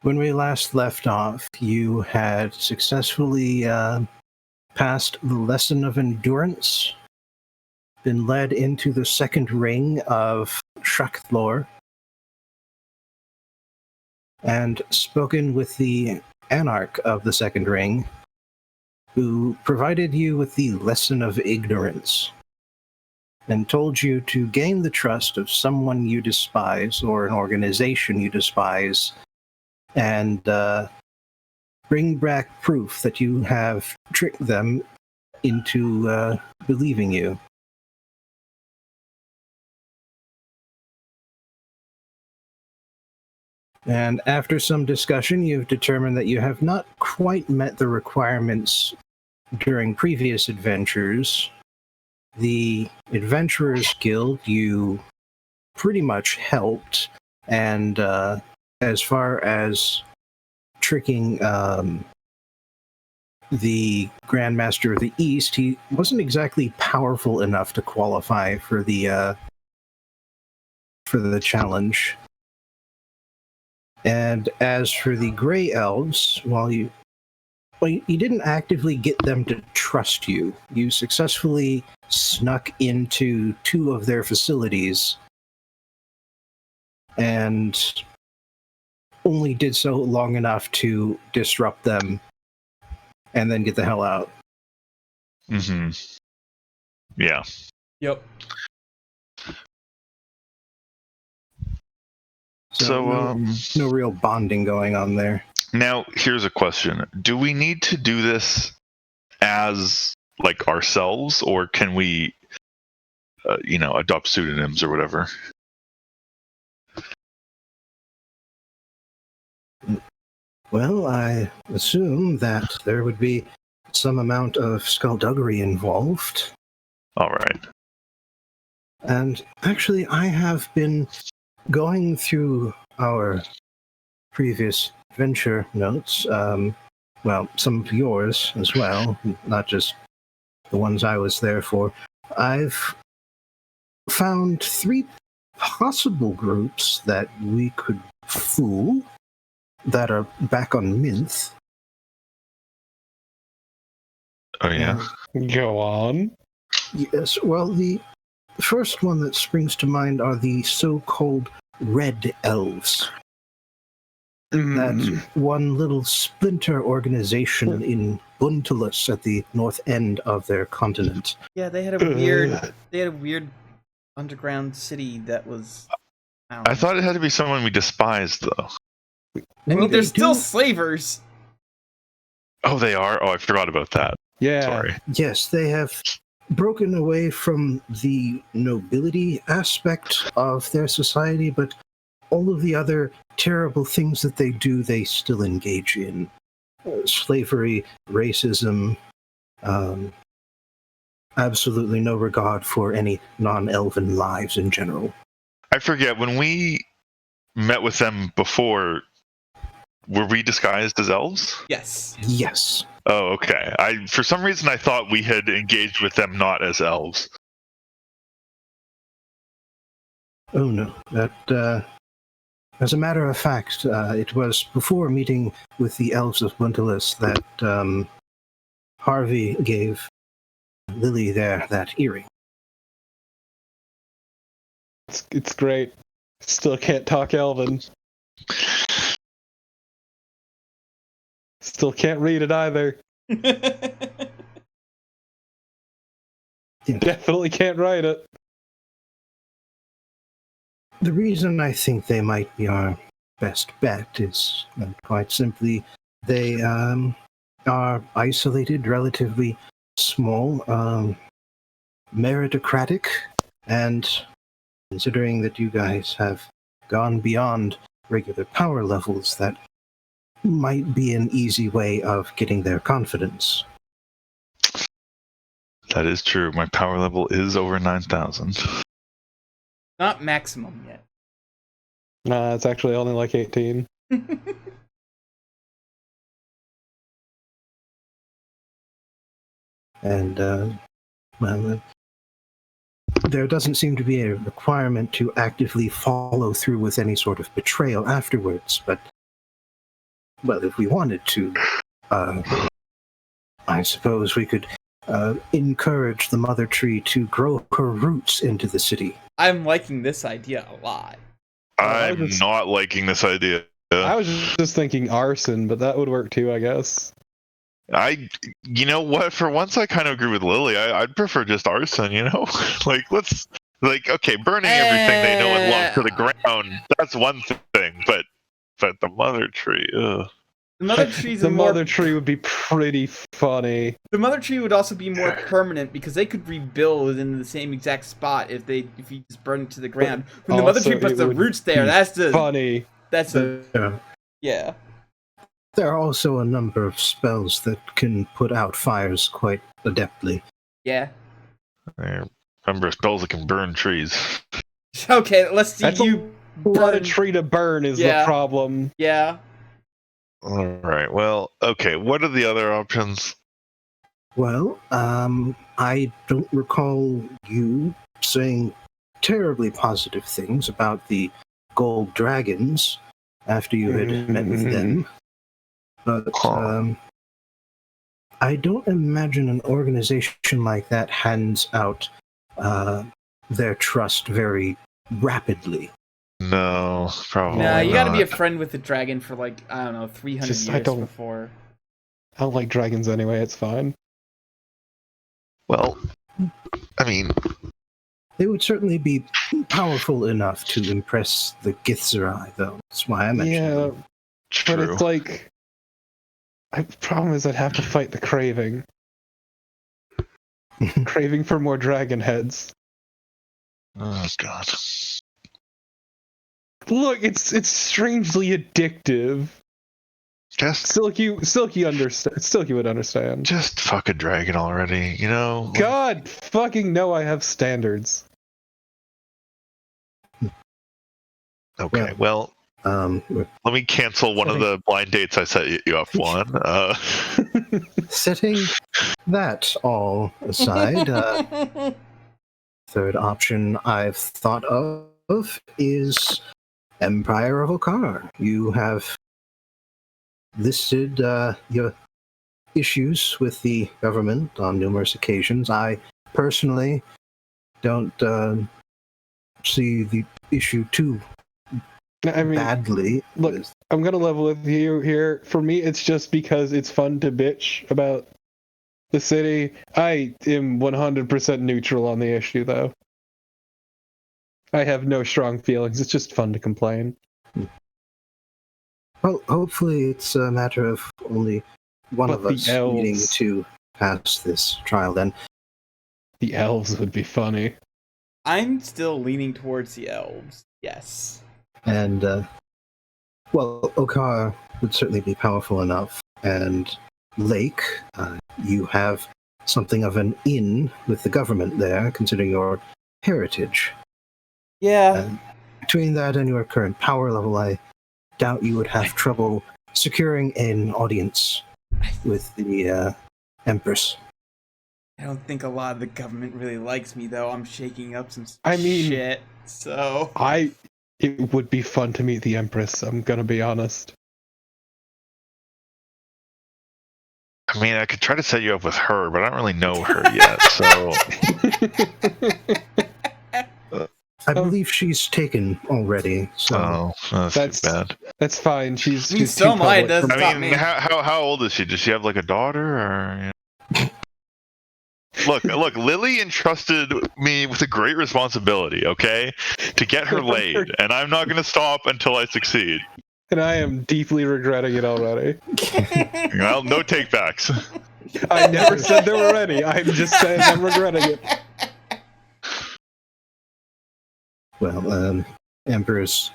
When we last left off, you had successfully passed the lesson of endurance, been led into the second ring of Shrakthlor, and spoken with the Anarch of the second ring, who provided you with the lesson of ignorance, and told you to gain the trust of someone you despise or an organization you despise, and bring back proof that you have tricked them into believing you. And after some discussion, you've determined that you have not quite met the requirements during previous adventures. The Adventurers Guild you pretty much helped, and as far as tricking the Grandmaster of the East, he wasn't exactly powerful enough to qualify for the challenge. And as for the Grey Elves, you didn't actively get them to trust you. You successfully snuck into 2 of their facilities and only did so long enough to disrupt them and then get the hell out. Mm-hmm. Yeah. Yep. So no real bonding going on there. Now, here's a question. Do we need to do this as, like, ourselves, or can we, adopt pseudonyms or whatever? Well, I assume that there would be some amount of skullduggery involved. All right. And actually, I have been going through our previous adventure notes, some of yours as well, not just the ones I was there for. I've found 3 possible groups that we could fool that are back on Mynth. Oh, yeah? Go on. Yes, well, the first one that springs to mind are the so-called Red Elves. That one little splinter organization in Buntulus at the north end of their continent. Yeah, they had a weird underground city that was... I thought it had to be someone we despised, though. I mean, they're still slavers. Oh, they are? Oh, I forgot about that. Yeah. Sorry. Yes, they have broken away from the nobility aspect of their society, but all of the other terrible things that they do, they still engage in. Slavery, racism, absolutely no regard for any non-elven lives in general. I forget, when we met with them before, were we disguised as elves? Yes. Yes. Oh, okay. For some reason, I thought we had engaged with them not as elves. Oh, no. That, as a matter of fact, it was before meeting with the elves of Buntulus that Harvey gave Lily there that earring. It's great. Still can't talk Elven. Still can't read it either. Definitely can't write it. The reason I think they might be our best bet is, quite simply, they are isolated, relatively small, meritocratic, and considering that you guys have gone beyond regular power levels, that might be an easy way of getting their confidence. That is true. My power level is over 9,000. Not maximum yet. Nah, it's actually only like 18. And, there doesn't seem to be a requirement to actively follow through with any sort of betrayal afterwards, but well, if we wanted to, I suppose we could encourage the mother tree to grow her roots into the city. I'm liking this idea a lot. I'm not liking this idea. I was just thinking arson, but that would work too, I guess. You know what? For once, I kind of agree with Lily. I'd prefer just arson. Okay, burning everything they know and love to the ground. That's one thing, but the mother tree. Ugh. The mother tree's the mother tree would be pretty funny. The mother tree would also be more permanent because they could rebuild in the same exact spot if you just burn it to the ground. When the mother tree puts the roots there, that's the funny. That's yeah. There are also a number of spells that can put out fires quite adeptly. Yeah. I remember spells that can burn trees. Okay, let's see you burn a tree to burn is the problem. Yeah. Alright, well, okay, what are the other options? Well, I don't recall you saying terribly positive things about the gold dragons after you had met with them. But I don't imagine an organization like that hands out their trust very rapidly. No, probably No, you gotta not. be a friend with the dragon for 300 years before. I don't like dragons anyway, it's fine. Well, I mean... They would certainly be powerful enough to impress the Githzerai, though. That's why I mentioned them. True. But it's like... The problem is I'd have to fight the craving. Craving for more dragon heads. Oh, God. Look, it's strangely addictive. Silky would understand. Just fuck a dragon already, you know? God fucking no, I have standards. Okay, well, let me cancel one of the blind dates I set you up on. Setting that all aside, third option I've thought of is Empire of Okaar. You have listed your issues with the government on numerous occasions. I personally don't see the issue too badly. Look, I'm gonna level with you here. For me, it's just because it's fun to bitch about the city. I am 100% neutral on the issue, though. I have no strong feelings. It's just fun to complain. Well, hopefully it's a matter of only one of us needing to pass this trial, then. The elves would be funny. I'm still leaning towards the elves, yes. And, Okaar would certainly be powerful enough. And Lake, you have something of an in with the government there, considering your heritage. Yeah. Between that and your current power level, I doubt you would have trouble securing an audience with the Empress. I don't think a lot of the government really likes me, though. I'm shaking up some shit, so... It would be fun to meet the Empress, I'm gonna be honest. I mean, I could try to set you up with her, but I don't really know her yet, so... I believe she's taken already, so... Oh, that's too bad. That's fine, she's so am I, it doesn't stop I mean, me. how old is she? Does she have, like, a daughter, or... Look, Lily entrusted me with a great responsibility, okay? To get her laid, and I'm not going to stop until I succeed. And I am deeply regretting it already. Well, no takebacks. I never said there were any. I'm just saying I'm regretting it. Well, emperors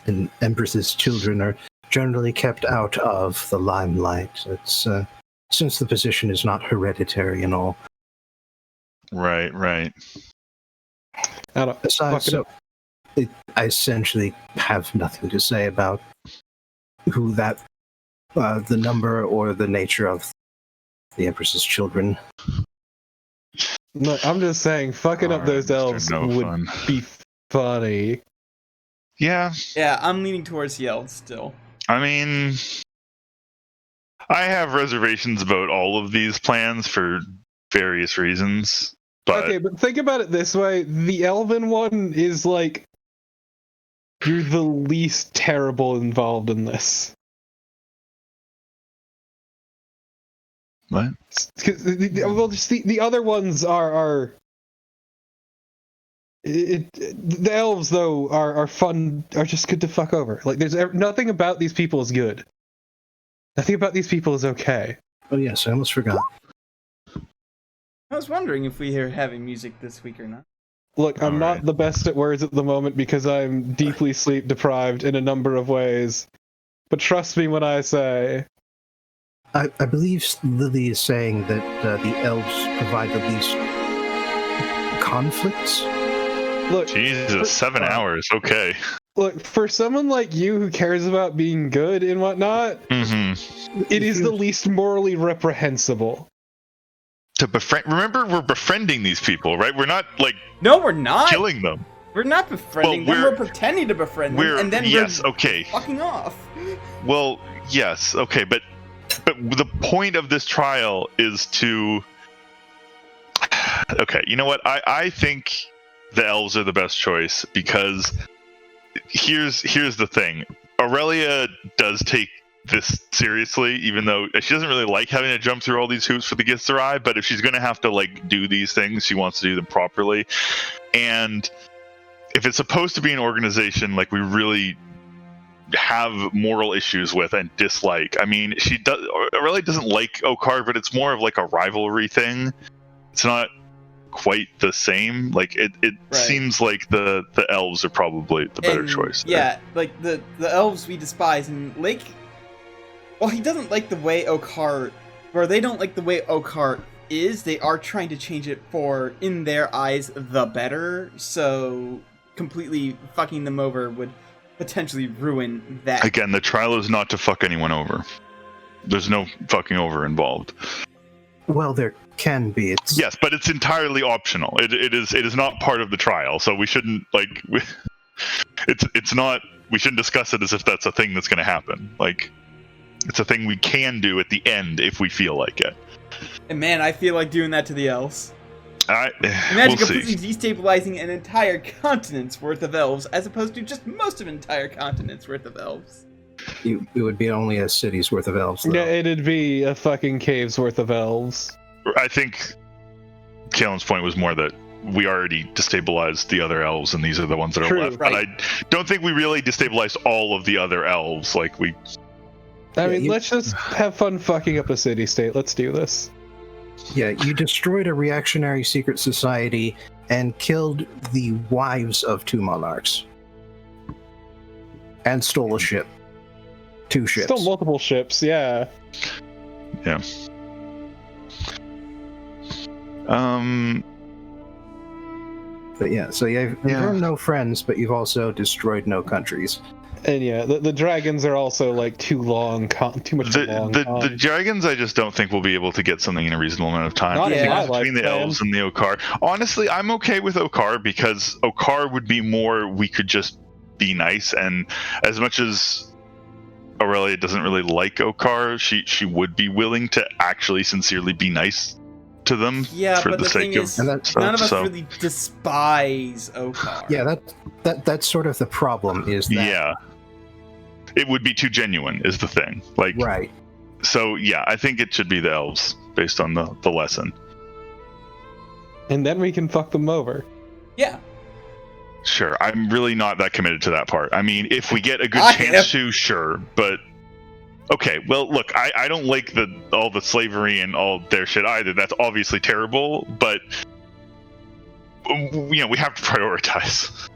and empresses' children are generally kept out of the limelight. It's since the position is not hereditary and all. Right. Besides, I essentially have nothing to say about who that, the number or the nature of the Empress's children. No, I'm just saying, fucking up those elves would be funny. Yeah. Yeah, I'm leaning towards the elves still. I mean, I have reservations about all of these plans for various reasons. But Okay, but think about it this way: the Elven one is like you're the least terrible involved in this. what? Well, just the other ones are the elves though are fun, are just good to fuck over. Like there's nothing about these people is good. Nothing about these people is okay. Oh yes, I almost forgot. I was wondering if we are having music this week or not. Look, I'm not Alright. the best at words at the moment because I'm deeply sleep deprived in a number of ways. But trust me when I say, I believe Lily is saying that the elves provide the least conflicts. look, Jesus, 7 hours. Okay. look, for someone like you who cares about being good and whatnot, Mm-hmm. it is the least morally reprehensible. To befriend. Remember, we're befriending these people, right? We're not like No, we're not. killing them. We're not befriending Well, them. we're- We're pretending to befriend them, and then yes, we're okay. fucking off. Well, yes, okay, but the point of this trial is to. Okay, you know what? I think the elves are the best choice because here's the thing. Aurelia does take this seriously, even though she doesn't really like having to jump through all these hoops for the gifts to arrive. But if she's going to have to like do these things, she wants to do them properly. And if it's supposed to be an organization like we really have moral issues with and dislike, I mean, Aurelia doesn't like Okaar, but it's more of like a rivalry thing. It's not quite the same. Like it Right. seems like the elves are probably the better And, choice there. Yeah, like the elves we despise, and Lake. Well, he doesn't like the way Okaar, or they don't like the way Okaar is. They are trying to change it for, in their eyes, the better. So completely fucking them over would potentially ruin that. Again, the trial is not to fuck anyone over. There's no fucking over involved. Well, there can be. It's Yes, but it's entirely optional. It is not part of the trial, so we shouldn't it's not. We shouldn't discuss it as if that's a thing that's going to happen. Like, it's a thing we can do at the end if we feel like it. And man, I feel like doing that to the elves. We'll Imagine see. completely destabilizing an entire continent's worth of elves, as opposed to just most of an entire continent's worth of elves. it would be only a city's worth of elves. Though. Yeah, it'd be a fucking cave's worth of elves. I think Kalen's point was more that we already destabilized the other elves, and these are the ones that are True, left. right. But I don't think we really destabilized all of the other elves. Like we. I Yeah, mean, you- let's just have fun fucking up a city-state. Let's do this. Yeah, you destroyed a reactionary secret society and killed the wives of 2 monarchs. And stole a ship. 2 ships. Still multiple ships, yeah. But yeah, so you've earned no friends, but you've also destroyed no countries. And yeah, the dragons are also like too long, too much long. The dragons, I just don't think we'll be able to get something in a reasonable amount of time. Not in my Between the lifetime. elves and the Okaar. Honestly, I'm okay with Okaar because Okaar would be more. We could just be nice, and as much as Aurelia doesn't really like Okaar, she would be willing to actually sincerely be nice to them. Yeah, for but the sake thing of is, And that's- none of us so- really despise Okaar. Yeah, that's sort of the problem is that. Yeah. It would be too genuine, is the thing. Like, Right. so yeah, I think it should be the elves based on the lesson. And then we can fuck them over. Yeah. Sure, I'm really not that committed to that part. I mean, if we get a good I chance to, sure, but okay. Well, look, I don't like all the slavery and all their shit either. That's obviously terrible, but you know, we have to prioritize.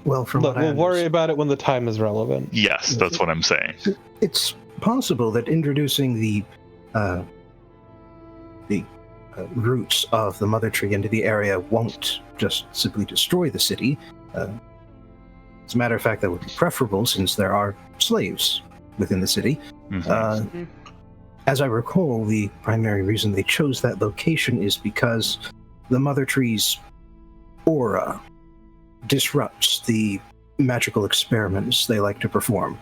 Well, from Look, what I we'll worry understand, about it when the time is relevant. Yes, that's what I'm saying. it's possible that introducing the roots of the mother tree into the area won't just simply destroy the city. As a matter of fact, that would be preferable since there are slaves within the city. Mhm. As I recall, the primary reason they chose that location is because the mother tree's aura disrupts the magical experiments they like to perform.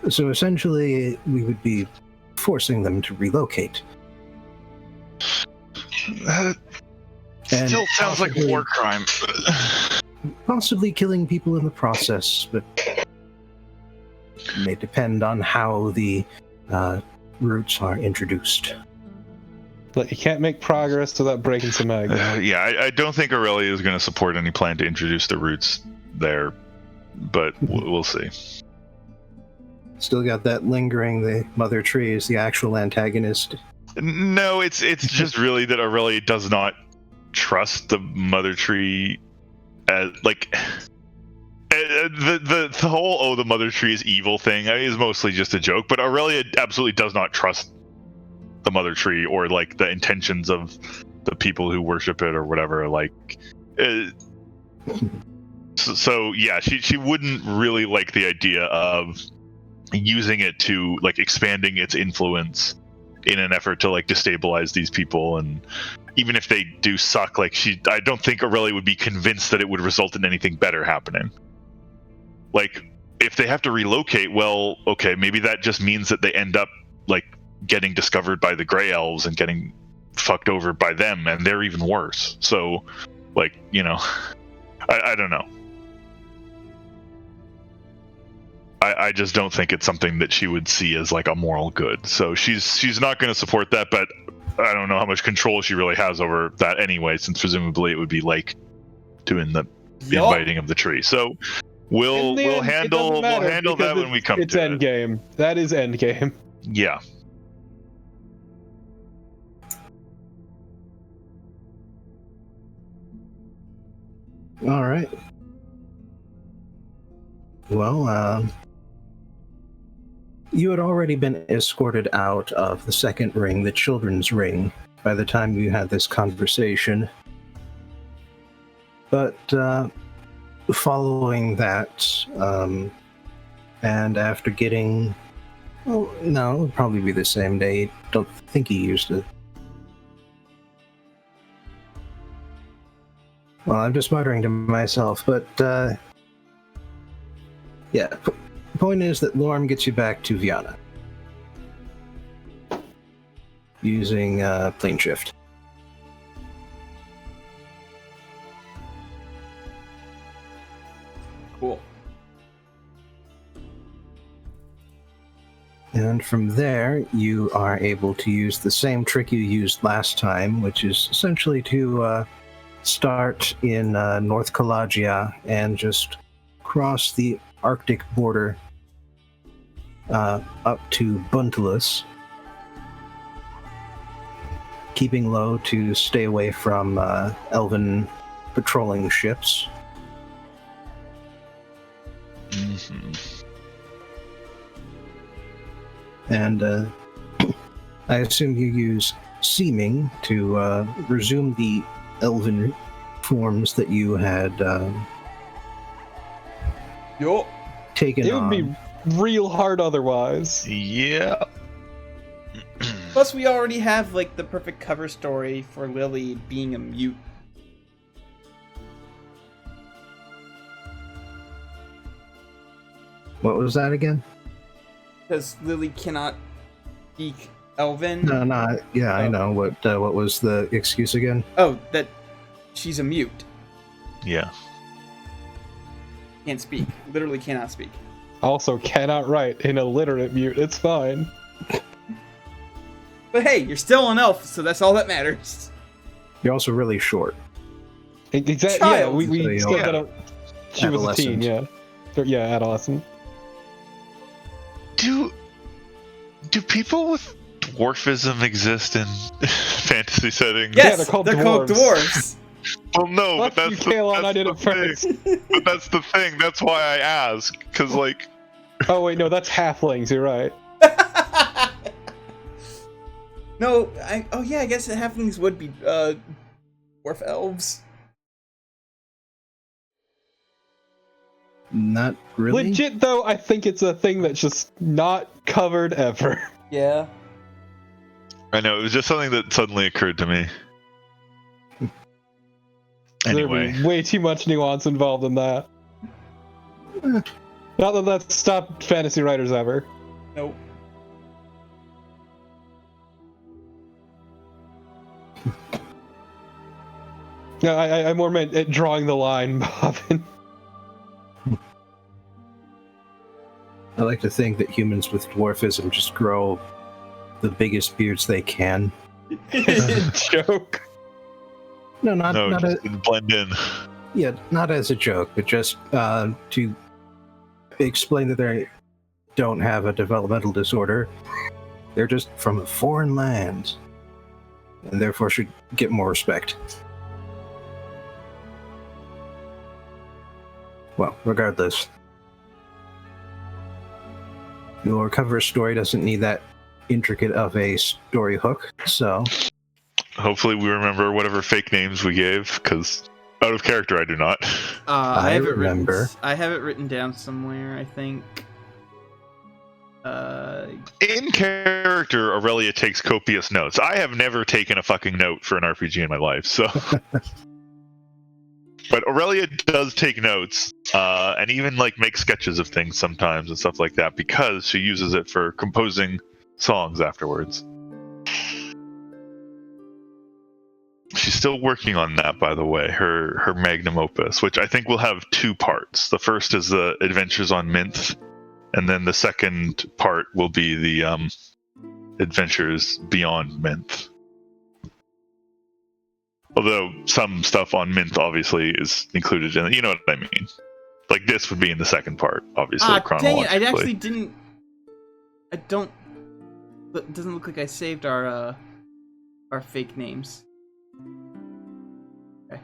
So essentially, we would be forcing them to relocate. That And still sounds like possibly- war crime. Possibly killing people in the process, but it may depend on how the roots are introduced. But you can't make progress without breaking some eggs. Yeah, I don't think Aurelia is going to support any plan to introduce the roots there, but we'll see. Still got that lingering, the mother tree is the actual antagonist. No, it's just really that Aurelia does not trust the mother tree as like the whole the mother tree is evil thing is mostly just a joke, but Aurelia absolutely does not trust the mother tree or like the intentions of the people who worship it or whatever. Like, so yeah, she wouldn't really like the idea of using it to like expanding its influence in an effort to like destabilize these people. And even if they do suck, like I don't think Aurelia would be convinced that it would result in anything better happening. Like, if they have to relocate, well, okay, maybe that just means that they end up like getting discovered by the Grey Elves and getting fucked over by them, and they're even worse. So, like, you know, I don't know. I just don't think it's something that she would see as like a moral good. So she's not going to support that, but I don't know how much control she really has over that anyway, since presumably it would be like doing the inviting of the tree. So we'll handle that when we come to it. It's endgame. That is endgame. Yeah. All right. Well, you had already been escorted out of the second ring, the children's ring, by the time you had this conversation. But following that, and after getting... Well, no, it would probably be the same day. Don't think he used it. Well, I'm just muttering to myself, but yeah. Point is that Lorm gets you back to Viana using plane shift. Cool. And from there, you are able to use the same trick you used last time, which is essentially to start in North Kalagia and just cross the Arctic border up to Buntalus, keeping low to stay away from elven patrolling ships. Mm-hmm. And I assume you use seeming to resume the elven forms that you had taken It would on. be real hard otherwise. Yeah. Plus, we already have like the perfect cover story for Lily being a mute. What was that again? Because Lily cannot speak Elven. No, not yeah. I Oh. know what was the excuse again? Oh, that she's a mute. Yeah. Can't speak. Literally cannot speak. Also, cannot write in illiterate mute. It's fine. But hey, you're still an elf, so that's all that matters. You're also really short. Exactly. Yeah, Child. we So still you're gotta. She was a teen. adolescent. Yeah. Yeah, adolescent. Do people with dwarfism exist in fantasy settings? Yes, they're called called dwarves. dwarves. Well, no, Fuck but you, that's Kalon, I did the it first. thing. But that's the thing. That's why I ask, because like, Oh wait, no, that's halflings. You're right. No, oh yeah, I guess the halflings would be dwarf elves. Not really. Legit though, I think it's a thing that's just not covered ever. Yeah. I know it was just something that suddenly occurred to me. Anyway, There'd be way too much nuance involved in that. Not that that's stopped fantasy writers ever. Nope. No, I more meant at drawing the line, Bobbin. I like to think that humans with dwarfism just grow the biggest beards they can. Joke. No, not just blend in. yeah, not as a joke, but just to explain that they don't have a developmental disorder. They're just from a foreign land, and therefore should get more respect. Well, regardless, your cover story doesn't need that intricate of a story hook, so Hopefully we remember whatever fake names we gave, because out of character I do not. I have remember. I have it written down somewhere, I think. In character, Aurelia takes copious notes. I have never taken a fucking note for an RPG in my life, so... But Aurelia does take notes, and even like make sketches of things sometimes and stuff like that, because she uses it for composing songs afterwards. She's still working on that, by the way, her magnum opus, which I think will have 2 parts. The first is the Adventures on Mynth, and then the second part will be the Adventures Beyond Mynth. Although some stuff on Mynth obviously is included in it. You know what I mean? Like this would be in the second part, obviously, dang chronologically. it, I actually didn't... It doesn't look like I saved our fake names. Okay.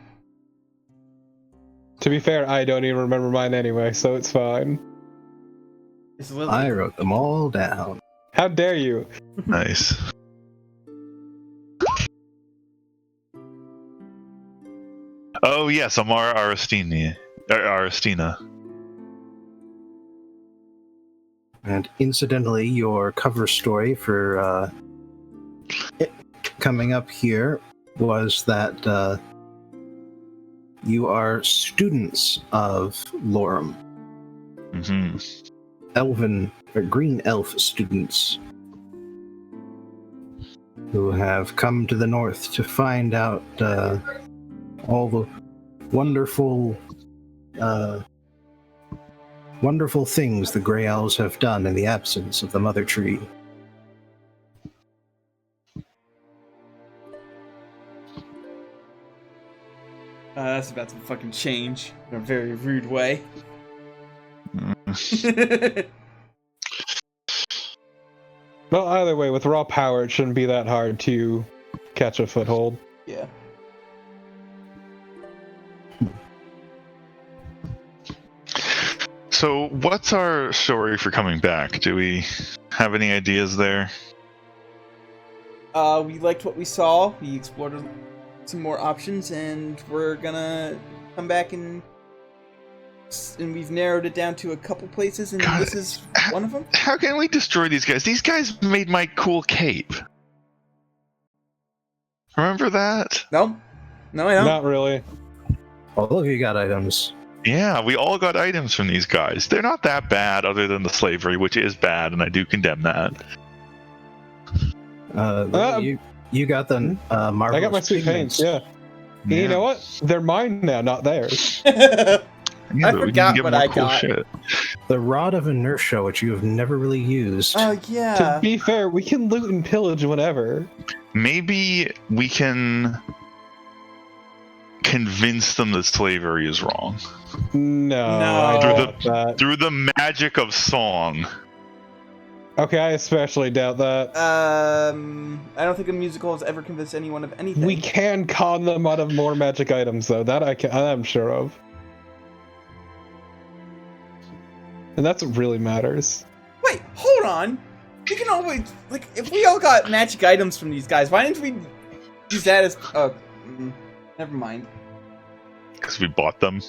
To be fair, I don't even remember mine anyway, so it's fine. It's Lily. I wrote them all down. How dare you? Nice. Oh yes, Amara Aristina. And incidentally, your cover story for coming up here was that you are students of Lorem. Mm-hmm. Elven or green elf students who have come to the north to find out all the wonderful things the Grey Elves have done in the absence of the Mother Tree. That's about to fucking change in a very rude way. Well, either way, with raw power, it shouldn't be that hard to catch a foothold. Yeah. So, what's our story for coming back? Do we have any ideas there? We liked what we saw. We explored some more options, and we're gonna come back and we've narrowed it down to a couple places, and God, this is one of them. How can we destroy these guys? These guys made my cool cape. Remember that? No, I don't. Not really. All of you got items. Yeah, we all got items from these guys. They're not that bad, other than the slavery, which is bad, and I do condemn that. You got the marvelous I got my sweet paints, yeah. Yeah. You know what? They're mine now, not theirs. Yeah, I but we forgot can get what more I cool got. shit. The Rod of Inertia, which you have never really used. Oh To yeah. be fair, we can loot and pillage whenever. Maybe we can convince them that slavery is wrong. No. No. I Through doubt that. Through the magic of song. Okay, I especially doubt that. I don't think a musical has ever convinced anyone of anything. We can con them out of more magic items, though. That I'm sure of. And that's what really matters. Wait, hold on. We can always if we all got magic items from these guys, why didn't we use that as? Never mind. Because we bought them.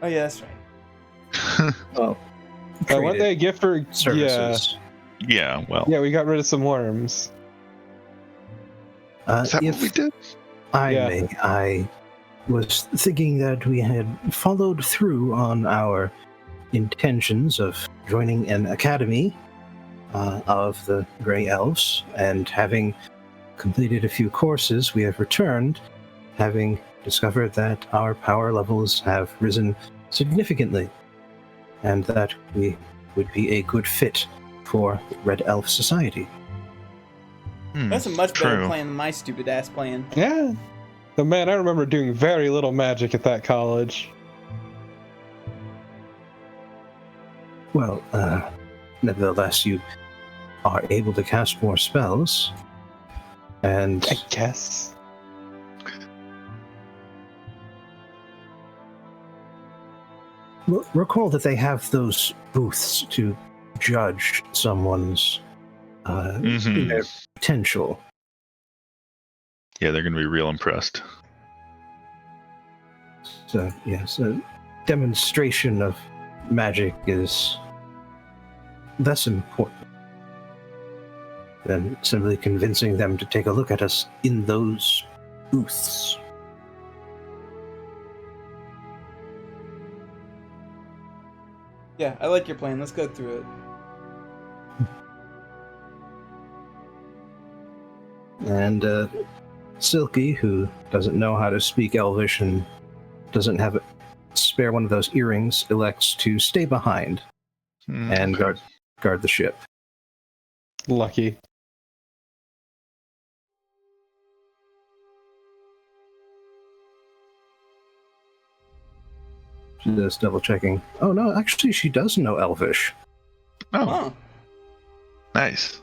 Oh yeah, that's right. Oh, Weren't they a gift for services. Yeah, well. Yeah, we got rid of some worms. Is that If what we did? I was thinking that we had followed through on our intentions of joining an academy of the Grey Elves, and having completed a few courses, we have returned, having discovered that our power levels have risen significantly, and that we would be a good fit for Red Elf Society. That's a much better True. plan than my stupid ass plan. Yeah. But man, I remember doing very little magic at that college. Well, nevertheless, you are able to cast more spells, and I guess. recall that they have those booths to judge someone's their potential. Yeah, they're going to be real impressed. So, yes, a demonstration of magic is less important than simply convincing them to take a look at us in those booths. Yeah, I like your plan. Let's go through it. And Silky, who doesn't know how to speak Elvish and doesn't have a spare one of those earrings, elects to stay behind and guard the ship. Lucky. She does double checking. Oh no, actually she does know Elvish. Oh, Huh. nice.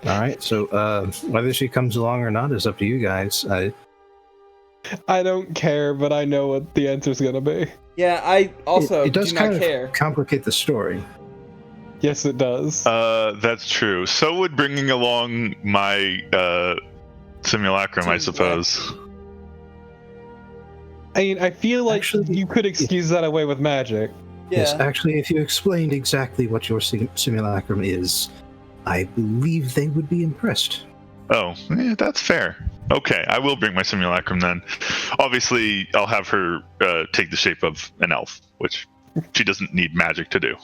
Alright, so whether she comes along or not is up to you guys. I don't care, but I know what the answer's gonna be. Yeah, I also it does do kind not care. of complicate the story. Yes, it does. That's true. So would bringing along my simulacrum, I suppose. I mean, I feel like Actually, you could excuse that away with magic. Yeah. Yes, actually, if you explained exactly what your simulacrum is, I believe they would be impressed. Oh, that's fair. Okay, I will bring my simulacrum then. Obviously, I'll have her take the shape of an elf, which she doesn't need magic to do.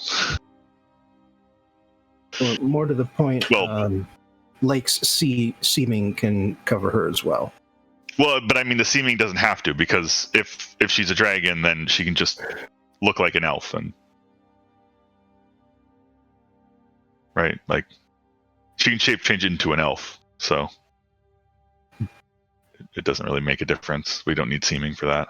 Or more to the point, Well- Lake's seeming can cover her as well. Well, but I mean, the seeming doesn't have to, because if she's a dragon, then she can just look like an elf, and right, like she can shape change into an elf. So it doesn't really make a difference. We don't need seeming for that.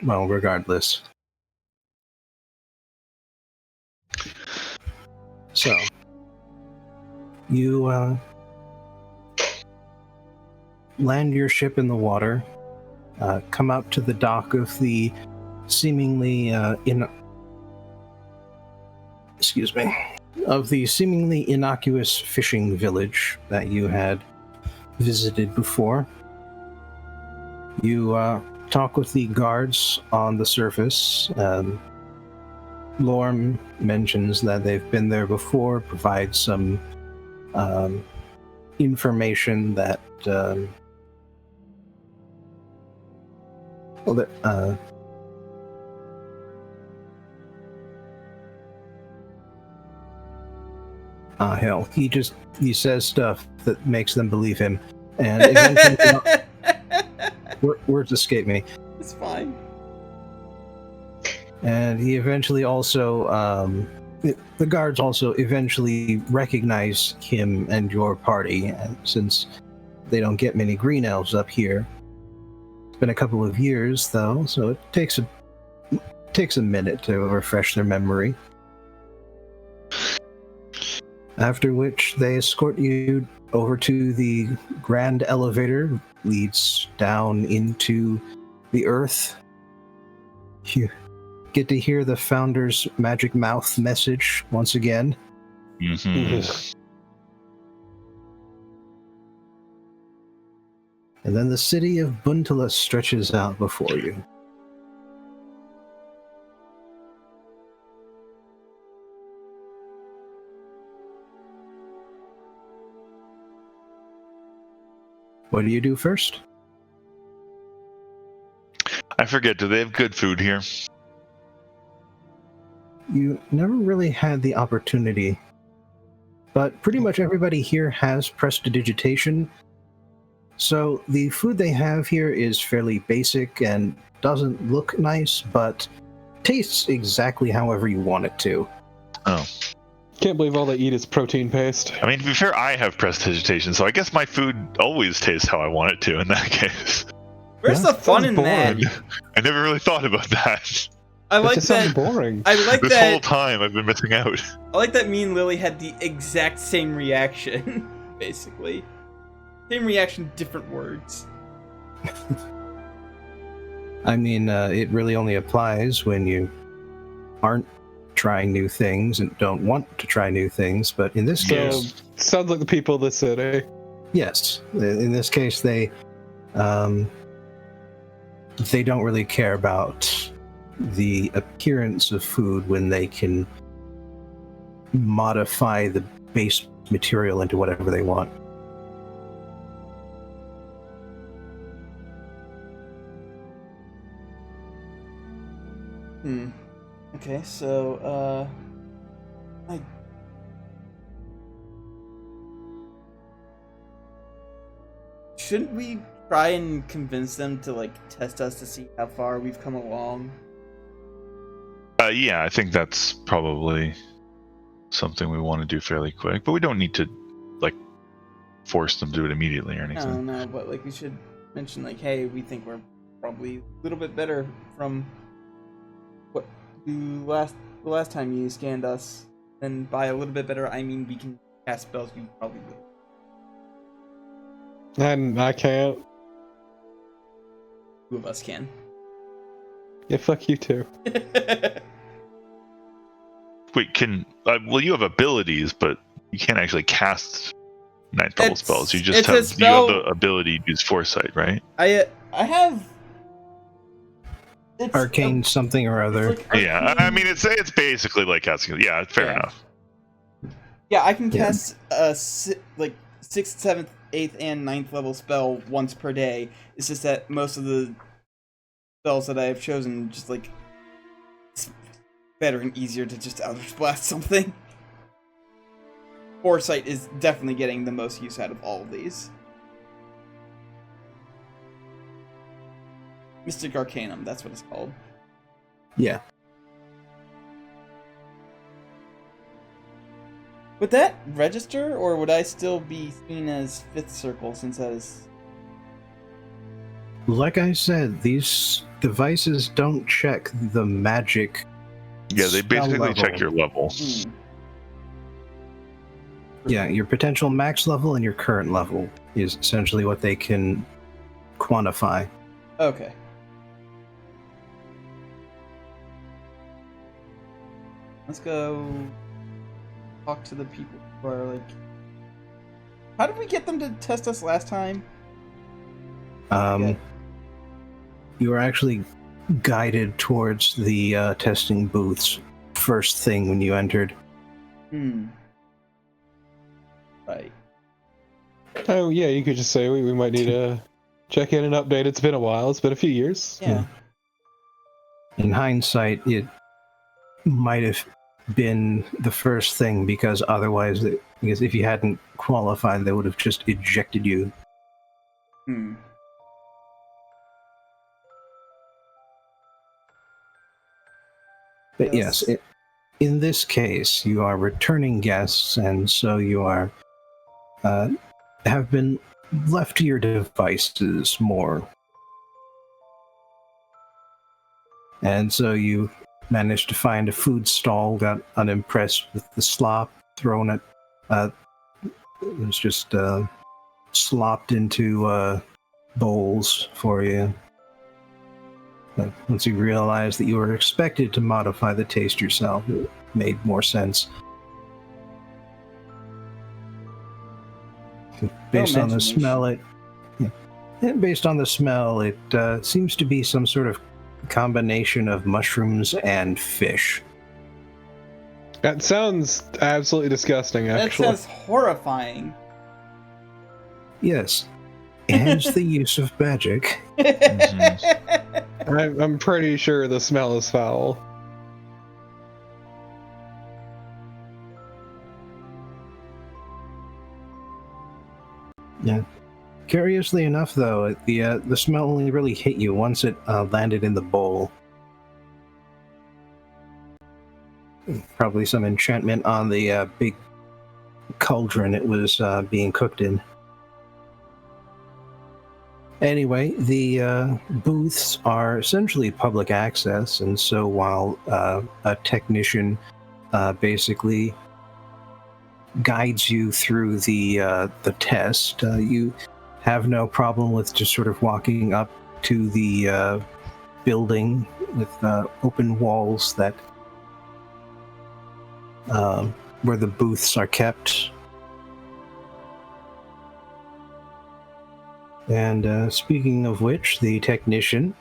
Well, regardless. So, you land your ship in the water, come up to the dock of the seemingly innocuous fishing village that you had visited before. You talk with the guards on the surface. Lorm mentions that they've been there before, provides some information that hell, he says stuff that makes them believe him, and eventually, words escape me. It's fine. And he eventually also, the guards also eventually recognize him and your party, and since they don't get many green elves up here. It's been a couple of years, though, so it takes a minute to refresh their memory. After which, they escort you over to the grand elevator, leads down into the earth. You get to hear the founder's magic mouth message once again. Mm-hmm. And then the city of Buntala stretches out before you. What do you do first? forget. Do they have good food here? You never really had the opportunity, but pretty much everybody here has prestidigitation. So the food they have here is fairly basic and doesn't look nice, but tastes exactly however you want it to. Oh. Can't believe all they eat is protein paste. I mean, to be fair, I have prestidigitation, so I guess my food always tastes how I want it to in that case. Where's the fun in that? I never really thought about that. I like just that. sounds boring. I like This that. whole time I've been missing out. I like that me and Lily had the exact same reaction, basically. Same reaction, different words. I mean, it really only applies when you aren't trying new things and don't want to try new things, but in this So, case... sounds like the people of the city. Yes, in this case, they don't really care about the appearance of food when they can modify the base material into whatever they want. Okay, so, shouldn't we try and convince them to, like, test us to see how far we've come along? Yeah, I think that's probably something we want to do fairly quick, but we don't need to, like, force them to do it immediately or anything. No, but, like, we should mention, like, hey, we think we're probably a little bit better from what the last time you scanned us. And by a little bit better, I mean we can cast spells we probably will. And I can't. Two of us can. Yeah, fuck you too. Wait, well, you have abilities, but you can't actually cast ninth level spells. You just have the ability to use foresight, right? I have Arcane something or other. Like yeah, I mean it's basically like casting. Yeah, fair enough. Yeah, I can cast a 6th, 7th, 8th, and 9th level spell once per day. It's just that most of the spells that I have chosen just like it's better and easier to just Eldritch Blast something. Foresight is definitely getting the most use out of all of these. Mystic Arcanum, that's what it's called. Yeah. Would that register, or would I still be seen as 5th circle since that is... Like I said, these devices don't check the magic. Yeah, they basically check your level. Yeah, your potential max level and your current level is essentially what they can quantify. Okay. Let's go talk to the people who are like... How did we get them to test us last time? You were actually guided towards the testing booths first thing when you entered. Right. Oh yeah, you could just say we might need to check in and update. It's been a while. It's been a few years. Yeah. In hindsight, it might have been the first thing because otherwise, because if you hadn't qualified, they would have just ejected you. But yes, in this case, you are returning guests, and so you are have been left to your devices more. And so you managed to find a food stall, got unimpressed with the slop thrown at... it was just slopped into bowls for you. But once you realized that you were expected to modify the taste yourself, it made more sense. Based on the smell, it seems to be some sort of combination of mushrooms and fish. That sounds absolutely disgusting, actually. That sounds horrifying. Yes. Hence the use of magic. I'm pretty sure the smell is foul. Yeah. Curiously enough, though, the smell only really hit you once it landed in the bowl. Probably some enchantment on the big cauldron it was being cooked in. Anyway, the booths are essentially public access, and so while a technician basically guides you through the test, you have no problem with just sort of walking up to the building with open walls that where the booths are kept. And speaking of which, the technician,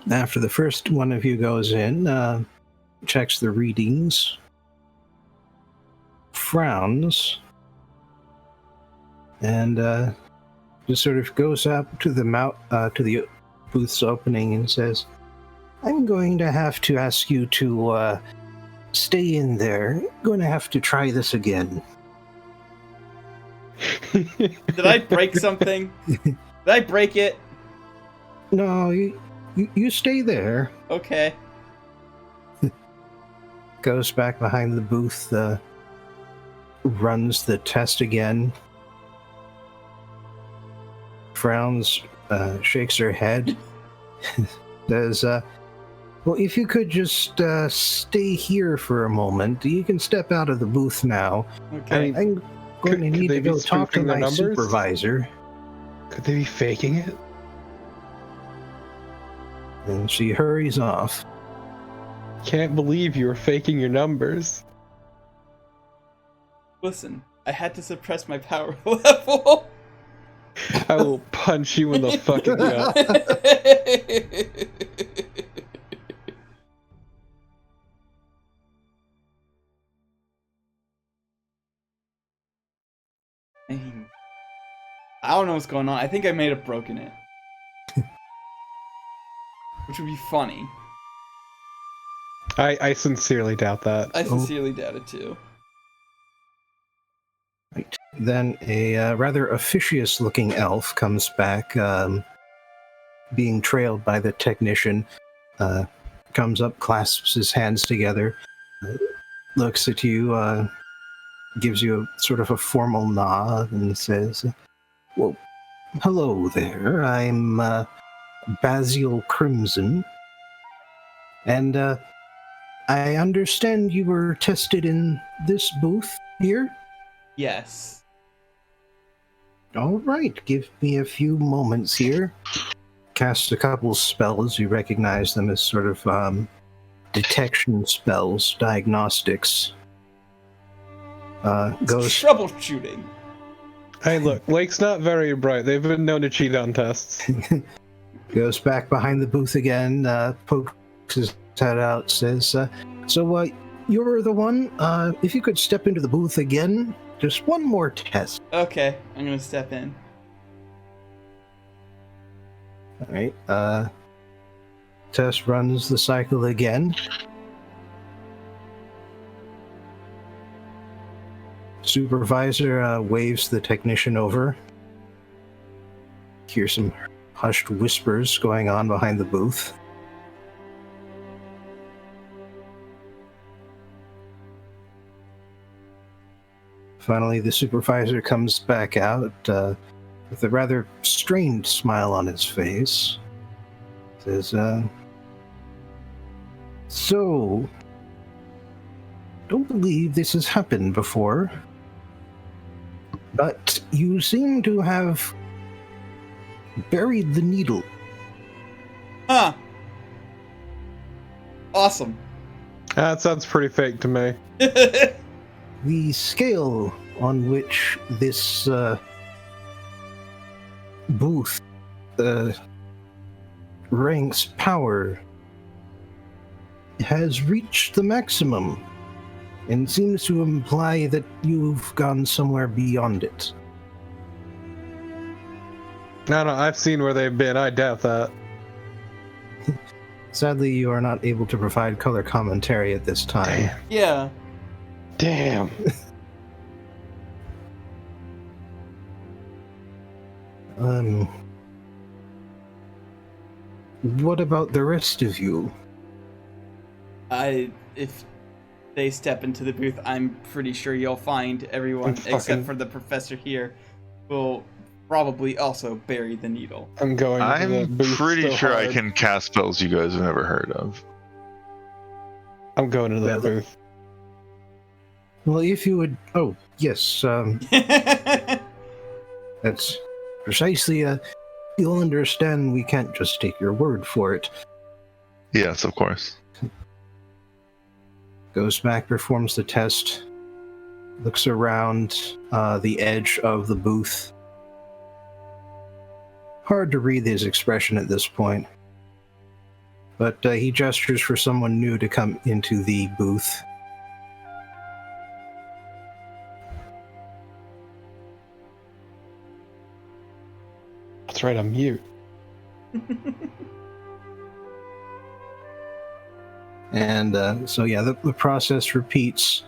after the first one of you goes in, checks the readings, frowns, and just sort of goes up to the booth's opening and says, "I'm going to have to ask you to stay in there. I'm going to have to try this again." Did I break something? Did I break it? No, you stay there. Okay. Goes back behind the booth, runs the test again, frowns, shakes her head, says, "Well, if you could just stay here for a moment, you can step out of the booth now. Okay. I'm going to need to go talk to my supervisor." Could they be faking it? And she hurries off. Can't believe you were faking your numbers. Listen, I had to suppress my power level. I will punch you in the fucking gut. I don't know what's going on. I think I may have broken it. Which would be funny. I sincerely doubt that. I sincerely doubt it too. Right. Then a rather officious-looking elf comes back, being trailed by the technician, comes up, clasps his hands together, looks at you, gives you sort of a formal nod, and says, "Well, hello there. I'm Basil Crimson, and I understand you were tested in this booth here?" Yes. All right, give me a few moments here. Cast a couple spells. You recognize them as sort of detection spells, diagnostics. Goes Troubleshooting. Hey, look, Lake's not very bright. They've been known to cheat on tests. goes back behind the booth again, pokes his head out, says, "So, you're the one? If you could step into the booth again, just one more test." Okay, I'm gonna step in. All right, test runs the cycle again. Supervisor waves the technician over. Hear some hushed whispers going on behind the booth. Finally, the supervisor comes back out with a rather strained smile on his face. Says, "So, don't believe this has happened before, but you seem to have buried the needle." Huh. Awesome. That sounds pretty fake to me. The scale on which this booth ranks power has reached the maximum and seems to imply that you've gone somewhere beyond it. No, I've seen where they've been. I doubt that. Sadly, you are not able to provide color commentary at this time. Yeah. Damn. What about the rest of you? If they step into the booth, I'm pretty sure you'll find everyone except for the professor here will probably also bury the needle. I'm going. to the I'm booth pretty so sure I hard. can cast spells you guys have never heard of. I'm going to that booth. Well, if you would... Oh, yes, that's precisely... You'll understand we can't just take your word for it. Yes, of course. Goes back, performs the test, looks around the edge of the booth. Hard to read his expression at this point. But he gestures for someone new to come into the booth. That's right, I'm mute. And so, yeah, the process repeats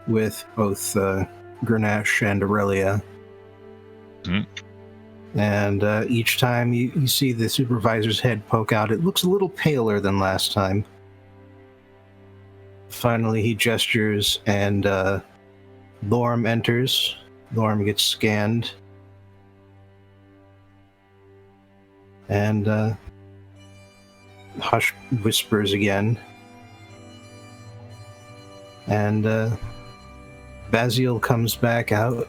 with both Grenache and Aurelia. Mhm. And each time you see the supervisor's head poke out, it looks a little paler than last time. Finally, he gestures, and Lorm enters. Lorm gets scanned. And Hush whispers again. And Basil comes back out,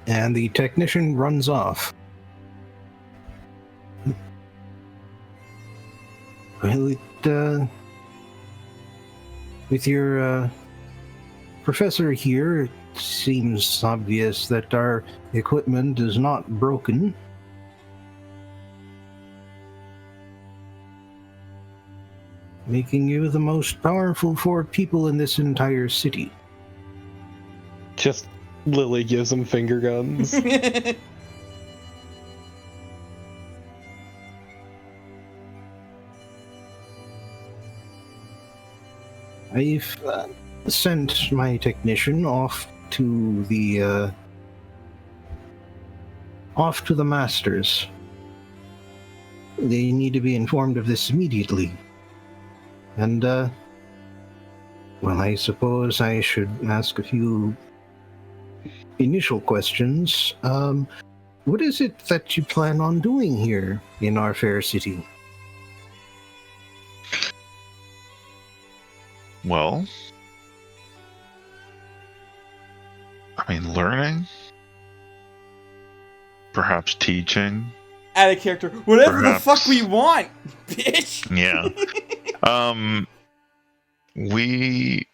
and the technician runs off. Well, with your professor here, it seems obvious that our equipment is not broken. Making you the most powerful 4 people in this entire city. Just Lily gives him finger guns. I've sent my technician off to the masters. They need to be informed of this immediately. And well, I suppose I should ask a few initial questions. What is it that you plan on doing here in our fair city? Well, I mean, learning, perhaps teaching. Out of character. Whatever Perhaps. the fuck we want, bitch. Yeah. We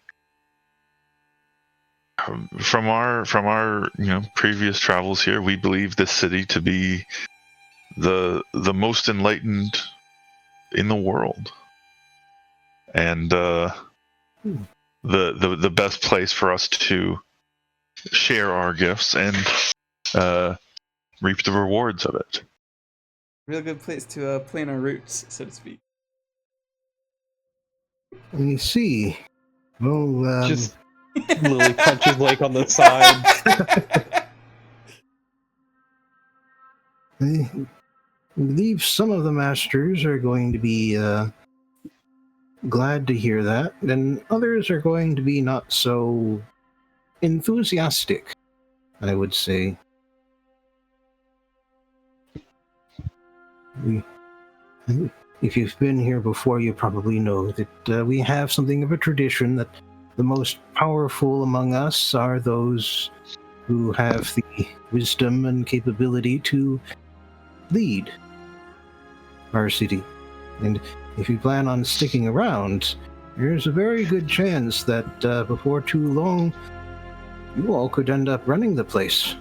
from our previous travels here, we believe this city to be the most enlightened in the world, and the best place for us to share our gifts and reap the rewards of it. Real good place to plan our roots, so to speak. I see. Well, Just Lily punches Lake on the side. I believe some of the masters are going to be glad to hear that, and others are going to be not so enthusiastic, I would say. If you've been here before, you probably know that we have something of a tradition that the most powerful among us are those who have the wisdom and capability to lead our city. And if you plan on sticking around, there's a very good chance that before too long, you all could end up running the place.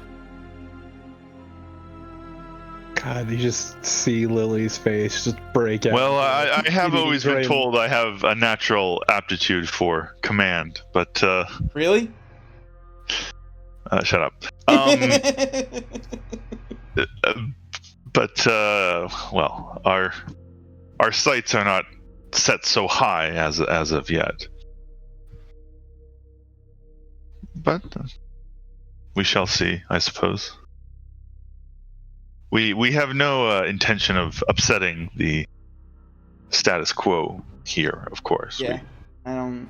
God, you just see Lily's face just break out. Well, I have Eating always been drain. told I have a natural aptitude for command, but Really? Shut up. But well, our sights are not set so high as of yet. But we shall see, I suppose. We have no intention of upsetting the status quo here, of course. Yeah, I don't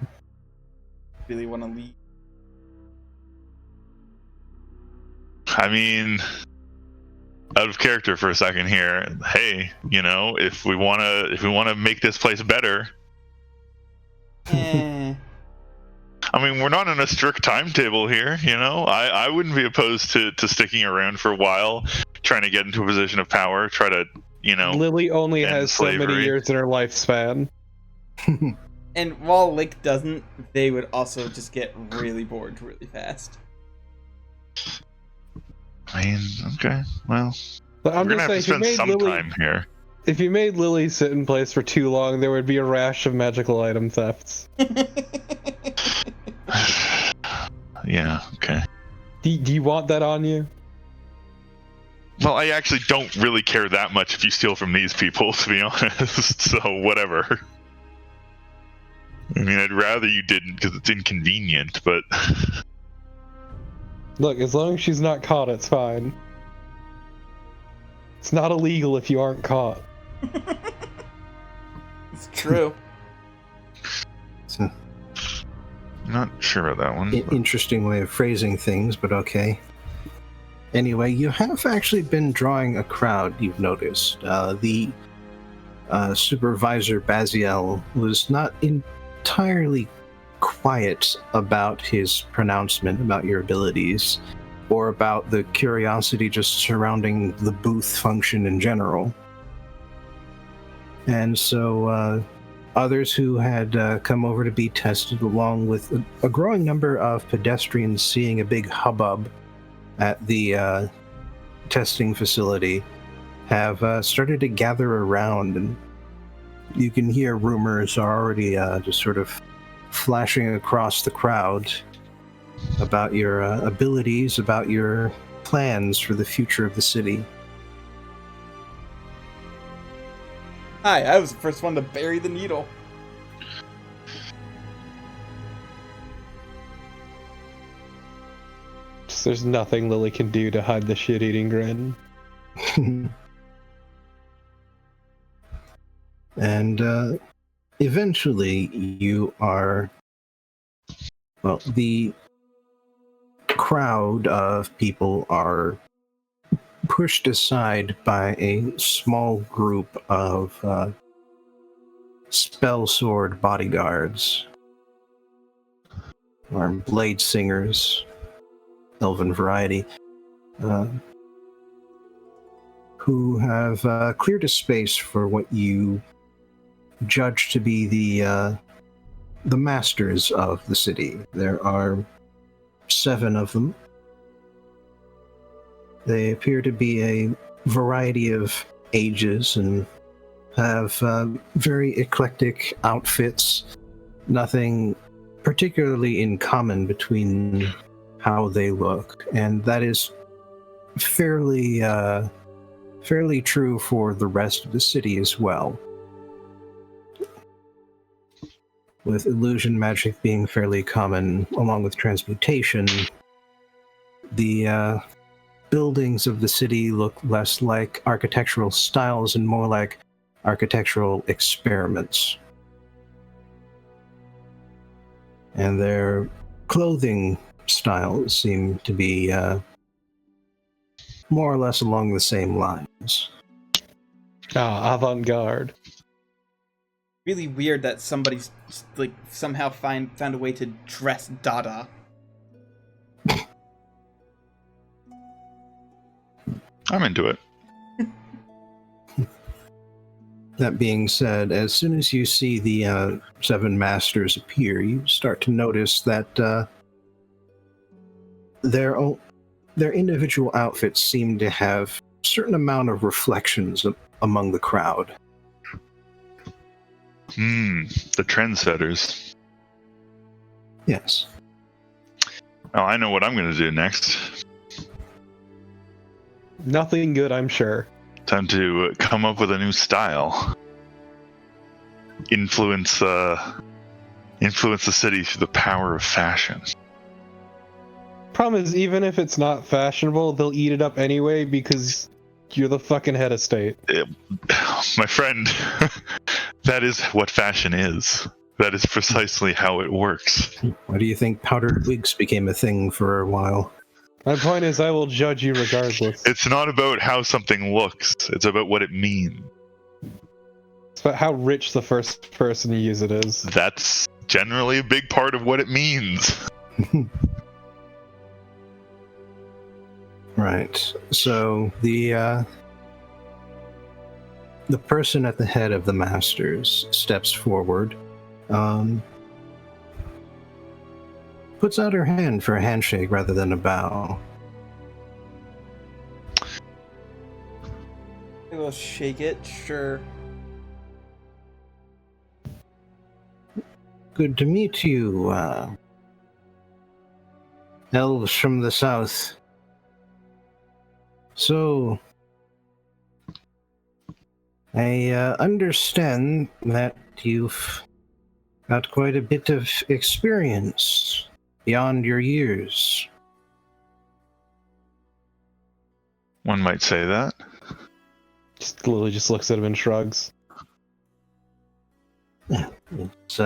really want to leave. I mean, out of character for a second here. Hey, if we wanna make this place better. Eh. I mean, we're not on a strict timetable here, I wouldn't be opposed to sticking around for a while, trying to get into a position of power, try to, Lily only end has so many slavery. years in her lifespan. And while Lake doesn't, they would also just get really bored really fast. I mean, okay, well, But I'm we're just gonna saying, have to spend some time here. if you made Lily sit in place for too long, there would be a rash of magical item thefts. Yeah, okay. Do you want that on you? Well, I actually don't really care that much if you steal from these people, to be honest, so whatever. I mean, I'd rather you didn't because it's inconvenient, but... Look, as long as she's not caught, it's fine. It's not illegal if you aren't caught. It's true. So, Not sure about that one. interesting way of phrasing things, but okay. Anyway, you have actually been drawing a crowd, you've noticed. The supervisor, Baziel, was not entirely quiet about his pronouncement about your abilities, or about the curiosity just surrounding the booth function in general. And so others who had come over to be tested, along with a growing number of pedestrians seeing a big hubbub at the testing facility, have started to gather around, and you can hear rumors are already just sort of flashing across the crowd about your abilities, about your plans for the future of the city. Hi, I was the first one to bury the needle. There's nothing Lily can do to hide the shit-eating grin. And eventually you are, well, the crowd of people are pushed aside by a small group of spell sword bodyguards, or blade singers, elven variety, who have cleared a space for what you judge to be the masters of the city. There are 7 of them. They appear to be a variety of ages and have very eclectic outfits. Nothing particularly in common between how they look, and that is fairly true for the rest of the city as well. With illusion magic being fairly common, along with transmutation, the buildings of the city look less like architectural styles and more like architectural experiments. And their clothing styles seem to be more or less along the same lines. Ah, avant-garde. Really weird that somebody's like somehow found a way to dress Dada. I'm into it. That being said, as soon as you see the 7 masters appear, you start to notice that their individual outfits seem to have a certain amount of reflections among the crowd. The trendsetters. Yes. Well, I know what I'm going to do next. Nothing good, I'm sure. Time to come up with a new style. Influence the city through the power of fashion. Problem is, even if it's not fashionable, they'll eat it up anyway because you're the fucking head of state. My friend, that is what fashion is. That is precisely how it works. Why do you think powdered wigs became a thing for a while? My point is, I will judge you regardless. It's not about how something looks, it's about what it means. It's about how rich the first person you use it is. That's generally a big part of what it means. Right. So the person at the head of the Masters steps forward, puts out her hand for a handshake rather than a bow. I will shake it, sure. Good to meet you, elves from the south. So, I understand that you've got quite a bit of experience beyond your years. One might say that. Just literally just looks at him and shrugs. It's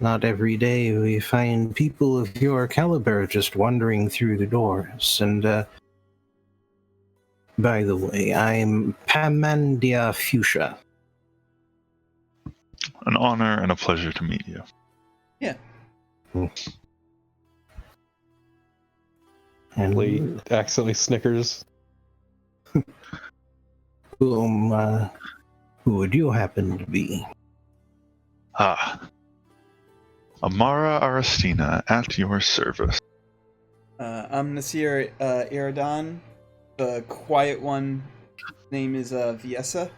not every day we find people of your caliber just wandering through the doors. And by the way, I'm Pamandia Fuchsia. An honor and a pleasure to meet you. Yeah. And Lee accidentally snickers. who would you happen to be? Amara Aristina, at your service. I'm Nasir Iradan. The quiet one name is Viesa.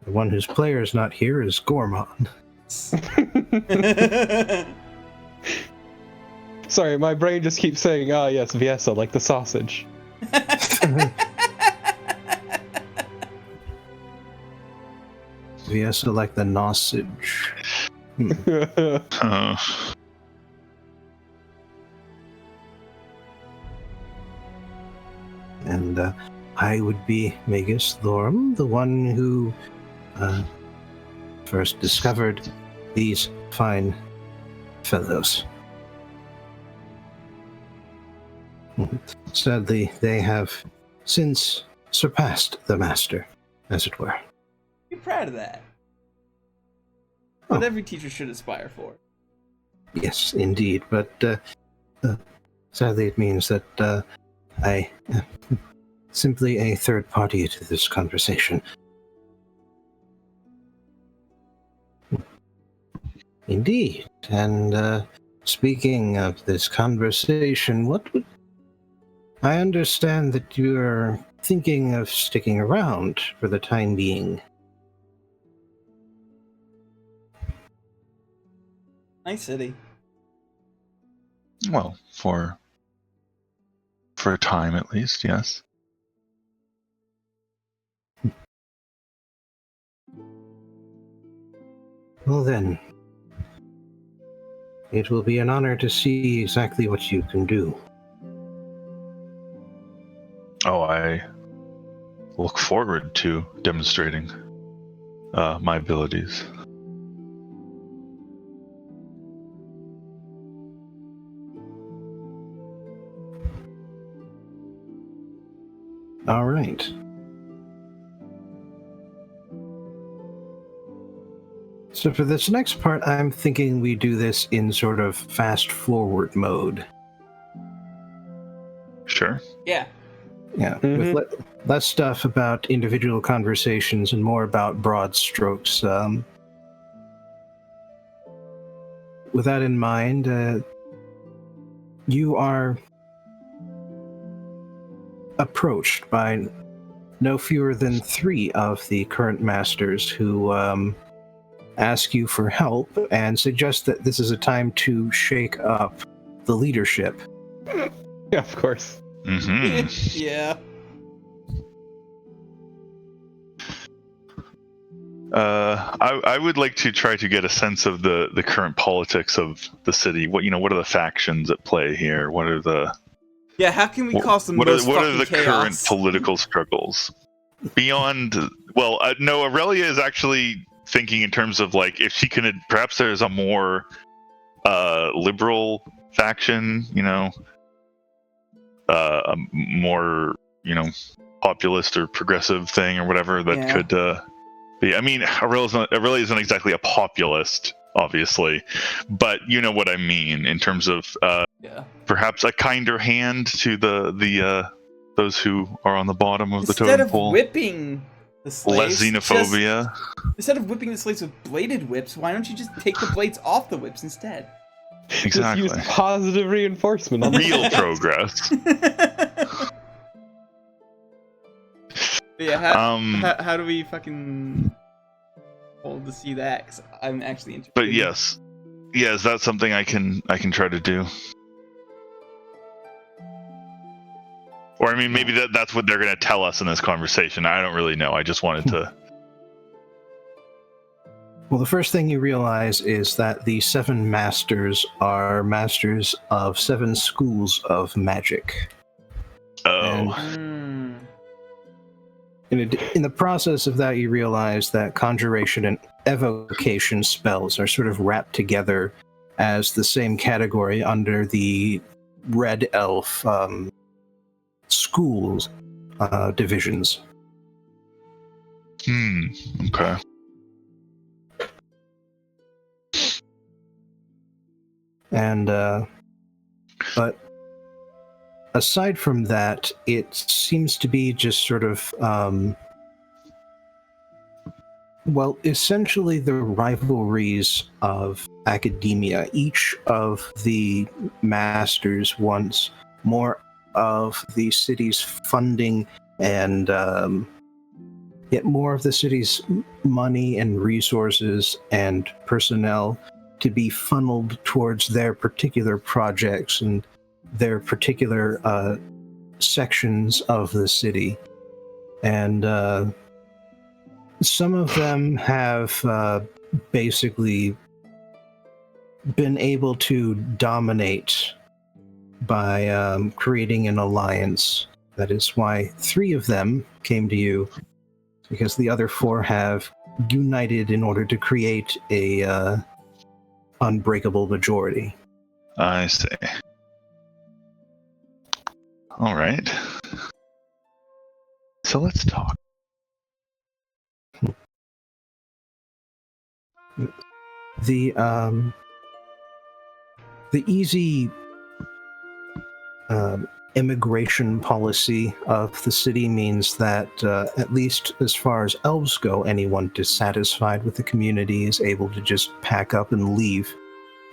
The one whose player is not here is Gormon. Sorry, my brain just keeps saying, ah, yes, Viesa, like the sausage. Viesa like the sausage. And I would be Magus Thorm, the one who first discovered these fine fellows. Sadly, they have since surpassed the master, as it were. Be proud of that. What every teacher should aspire for. Yes, indeed, but sadly it means that I am simply a third party to this conversation. Indeed, and speaking of this conversation, I understand that you're thinking of sticking around for the time being. Nice city. Well, for a time at least, yes. Well then, it will be an honor to see exactly what you can do. Oh, I look forward to demonstrating my abilities. All right. So for this next part, I'm thinking we do this in sort of fast-forward mode. Sure. Yeah. Yeah, with less stuff about individual conversations and more about broad strokes. With that in mind, you are approached by no fewer than 3 of the current masters who ask you for help and suggest that this is a time to shake up the leadership. Yeah, of course. Mm-hmm. Yeah. I would like to try to get a sense of the current politics of the city. What are the factions at play here? What are the Yeah, how can we cause the what most are fucking the chaos? current political struggles beyond? Well, no, Aurelia is actually thinking in terms of like if she can perhaps there's a more liberal faction, a more populist or progressive thing or whatever that Yeah. could be. I mean, Aurelia isn't exactly a populist, obviously, but you know what I mean in terms of Yeah. perhaps a kinder hand to the those who are on the bottom of the Instead totem of pole. whipping the slaves, Less xenophobia. instead of whipping the slaves with bladed whips, why don't you just take the blades off the whips instead? Exactly. Just use positive reinforcement. On Real progress. Yeah, how do we fucking hold to see that? Because I'm actually interested. But yes, is that something I can try to do? Or I mean, maybe that's what they're going to tell us in this conversation. I don't really know. I just wanted to. Well, the first thing you realize is that the 7 masters are masters of 7 schools of magic. Oh. In the process of that, you realize that conjuration and evocation spells are sort of wrapped together as the same category under the Red Elf schools divisions. Okay. And but aside from that, it seems to be just sort of essentially the rivalries of academia. Each of the masters wants more of the city's funding and get more of the city's money and resources and personnel to be funneled towards their particular projects and their particular sections of the city. And some of them have basically been able to dominate by creating an alliance. That is why 3 of them came to you, because the other 4 have united in order to create a unbreakable majority. I see. All right. So let's talk. The easy immigration policy of the city means that, at least as far as elves go, anyone dissatisfied with the community is able to just pack up and leave,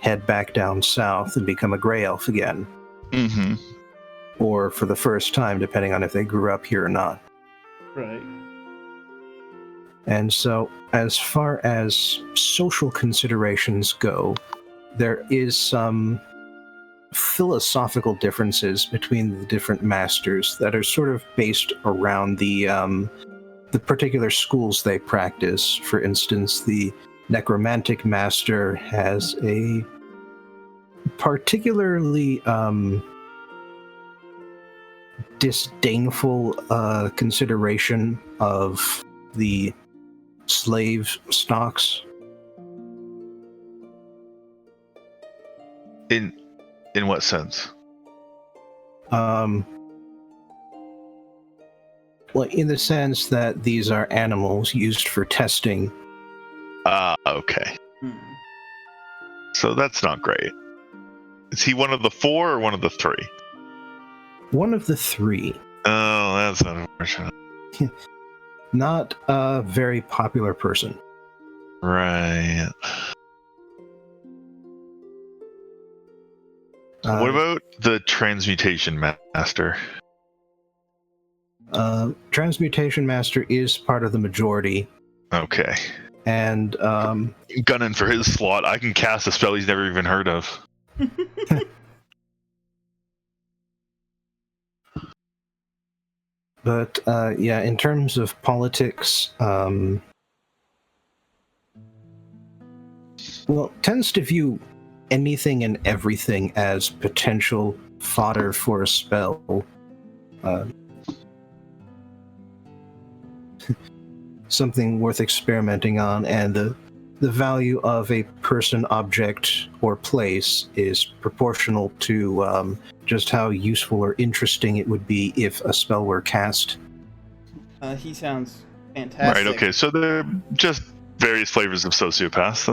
head back down south, and become a gray elf again. Mm-hmm. Or for the first time, depending on if they grew up here or not. Right. And so, as far as social considerations go, there is some philosophical differences between the different masters that are sort of based around the particular schools they practice. For instance, the necromantic master has a particularly disdainful consideration of the slave stocks. In what sense? Well, in the sense that these are animals used for testing. Okay. So that's not great. Is he one of the 4 or one of the 3? One of the 3. Oh, that's unfortunate. Not a very popular person. Right. What about the transmutation master? Transmutation master is part of the majority. Okay. And Gunning for his slot. I can cast a spell he's never even heard of. But yeah, in terms of politics, well, tends to view anything and everything as potential fodder for a spell. Something worth experimenting on, and the value of a person, object, or place is proportional to just how useful or interesting it would be if a spell were cast. He sounds fantastic. Right. Okay. So they're just various flavors of sociopaths.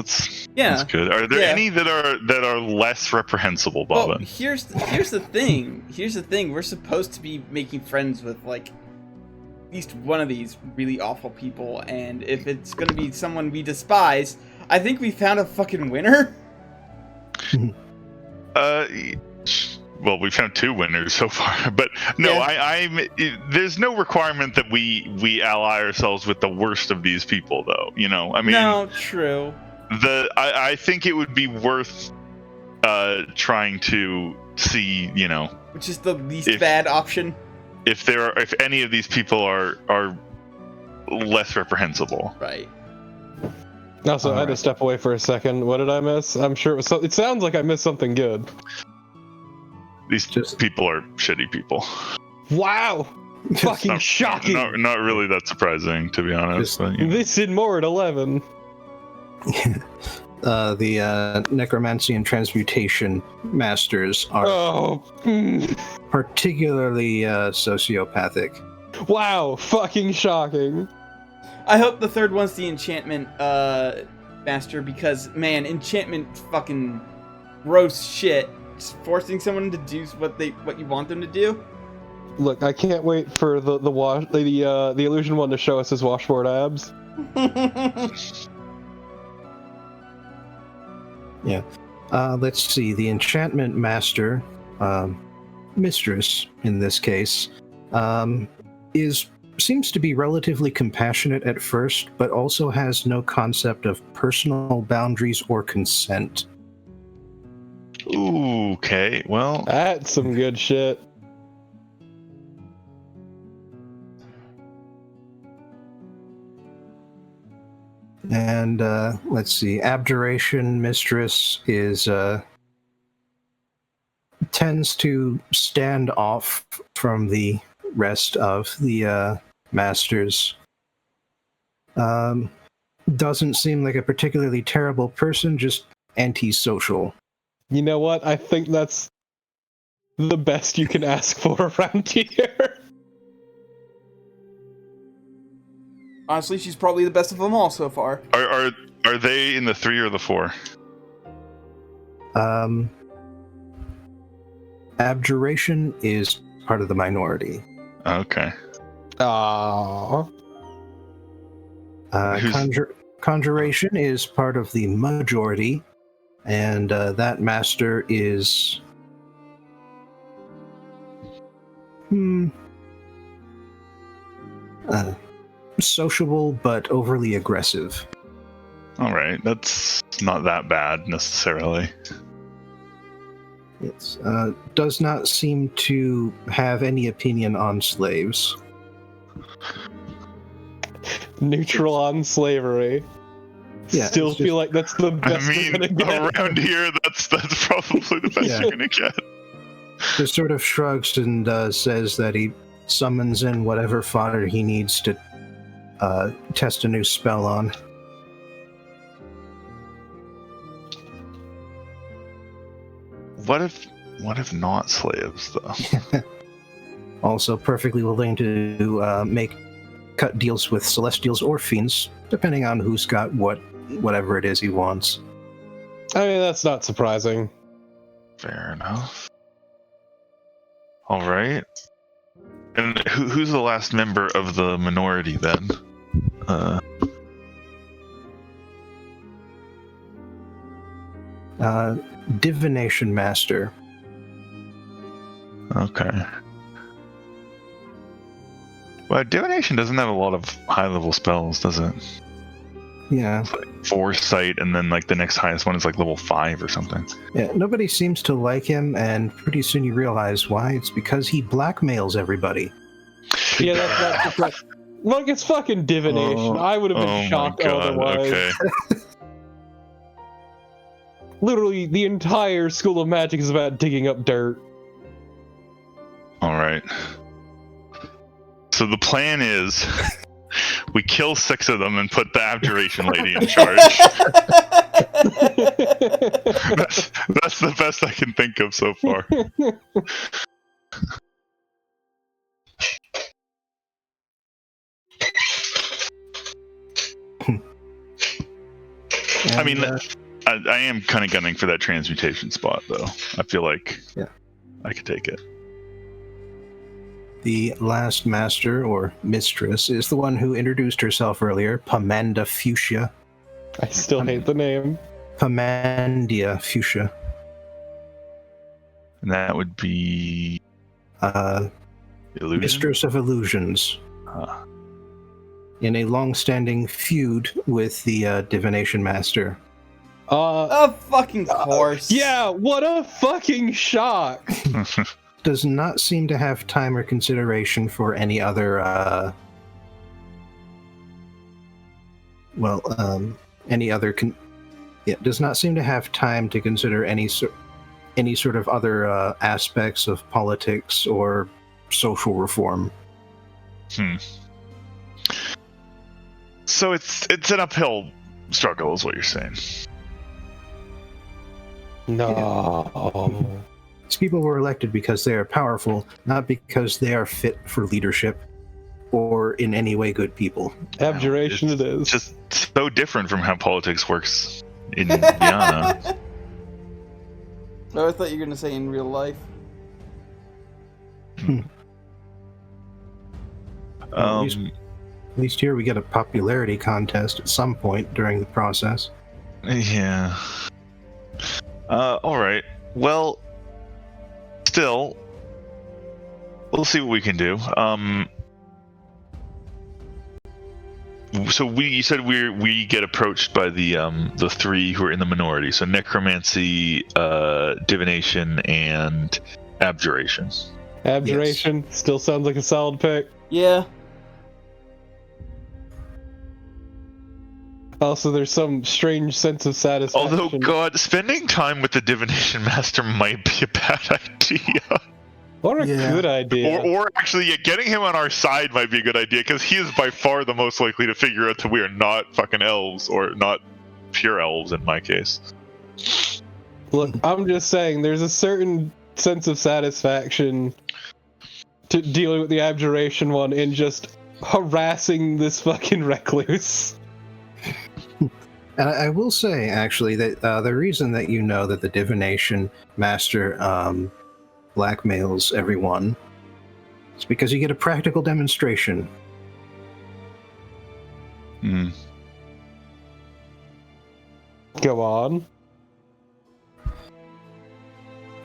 That's good. Are there any that are less reprehensible, Bobbin? Well, here's the thing. Here's the thing. We're supposed to be making friends with like at least one of these really awful people, and if it's gonna be someone we despise, I think we found a fucking winner. Well, we found 2 winners so far, but no, yeah. There's no requirement that we ally ourselves with the worst of these people, though. You know, I mean, no, true. I think it would be worth trying to see, you know, which is the least bad option. If any of these people are less reprehensible, right? Also, I had to step away for a second. What did I miss? I'm sure it was. It sounds like I missed something good. These people are shitty people. Wow! Fucking shocking! Not really that surprising, to be honest. But, you know. This did more at 11. The necromancy and transmutation masters are particularly sociopathic. Wow! Fucking shocking! I hope the third one's the enchantment master, because man, enchantment fucking gross shit. Just forcing someone to do what you want them to do. Look, I can't wait for the illusion one to show us his washboard abs. Yeah. Let's see. The enchantment master, mistress in this case, seems to be relatively compassionate at first, but also has no concept of personal boundaries or consent. Ooh, okay, well, that's some good shit. And let's see, abjuration mistress is tends to stand off from the rest of the masters. Doesn't seem like a particularly terrible person, just antisocial. You know what? I think that's the best you can ask for around here. Honestly, she's probably the best of them all so far. Are they in the 3 or the 4? Abjuration is part of the minority. Okay. Aww. Conjuration is part of the majority, and that master is sociable but overly aggressive. All right, that's not that bad necessarily. It does not seem to have any opinion on slaves. Neutral on slavery. Yeah, still feel like that's the best. I mean, around here, that's probably the best you're gonna get. Just sort of shrugs and says that he summons in whatever fodder he needs to test a new spell on. What if not slaves, though? Also perfectly willing to cut deals with celestials or fiends, depending on who's got whatever it is he wants. I mean, that's not surprising. Fair enough. All right. And who's the last member of the minority then? Divination Master. Okay. Well, divination doesn't have a lot of high-level spells, does it? Yeah. It's like foresight, and then like the next highest one is like level 5 or something. Yeah, nobody seems to like him, and pretty soon you realize why. It's because he blackmails everybody. Yeah, that's right. Look, it's fucking divination. I would have been my shocked God, otherwise. Okay. Literally, the entire School of Magic is about digging up dirt. All right. So the plan is we kill 6 of them and put the abjuration lady in charge. That's the best I can think of so far. I mean, I am kind of gunning for that transmutation spot, though. I feel like I could take it. The last master or mistress is the one who introduced herself earlier, Pamanda Fuchsia. I still hate the name. Pamandia Fuchsia. And that would be Illusion? Mistress of Illusions. In a long-standing feud with the Divination Master. Of fucking course. Yeah, what a fucking shock! Does not seem to have time or consideration for any other, does not seem to have time to consider any sort of other aspects of politics or social reform. So it's an uphill struggle, is what you're saying. No. These people were elected because they are powerful, not because they are fit for leadership or in any way good people. Abjuration it is. Just so different from how politics works in Guyana. No, I thought you were gonna say in real life. At least here we get a popularity contest at some point during the process. Yeah. All right. Well, still, we'll see what we can do. So you said we get approached by the 3 who are in the minority. So necromancy, divination, and abjuration. Abjuration still sounds like a solid pick. Yeah. Also, there's some strange sense of satisfaction. Although, God, spending time with the divination master might be a bad idea. Or a good idea. Or actually, getting him on our side might be a good idea, because he is by far the most likely to figure out that we are not fucking elves, or not pure elves in my case. Look, I'm just saying, there's a certain sense of satisfaction to dealing with the abjuration one in just harassing this fucking recluse. And I will say, actually, that the reason that you know that the divination master blackmails everyone is because you get a practical demonstration. Go on.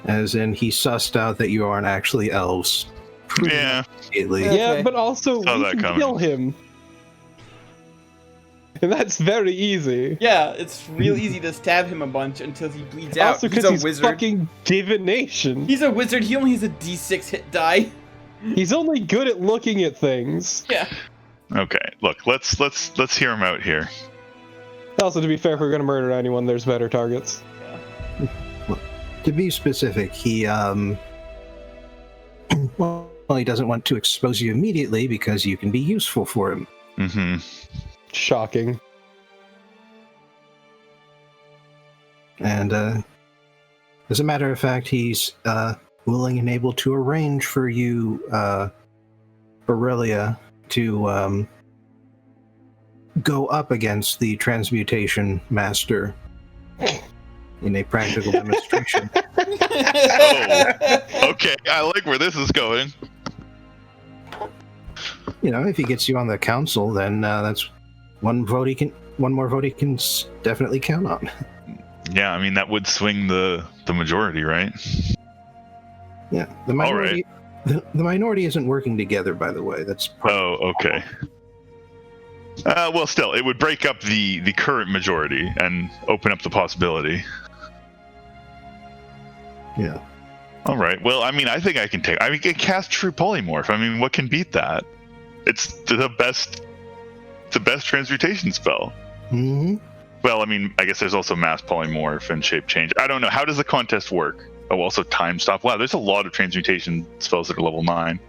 As in, he sussed out that you aren't actually elves. Yeah. Immediately. Yeah. Yeah, but also, Saw we that can coming. kill him. And that's very easy. Yeah, it's real easy to stab him a bunch until he bleeds out. Also, He's because a he's wizard. fucking divination. He's a wizard. He only has a D6 hit die. He's only good at looking at things. Yeah. Okay. Look, let's hear him out here. Also, to be fair, if we're gonna murder anyone, there's better targets. To be specific, he well, he doesn't want to expose you immediately because you can be useful for him. Mm-hmm. Shocking. And as a matter of fact, he's willing and able to arrange for you, Aurelia, to go up against the transmutation master in a practical demonstration. Okay, I like where this is going. You know, if he gets you on the council, then that's one more vote he can definitely count on. Yeah, I mean, that would swing the majority, right? Yeah, the minority. The minority isn't working together, by the way. That's Okay. Well, still, it would break up the current majority and open up the possibility. Yeah. All right. Well, I mean, I think I can cast True Polymorph. I mean, what can beat that? It's the best transmutation spell. Hmm. Well, I mean, I guess there's also mass polymorph and shape change. I don't know. How does the contest work? Oh, also time stop. Wow, there's a lot of transmutation spells that are level 9.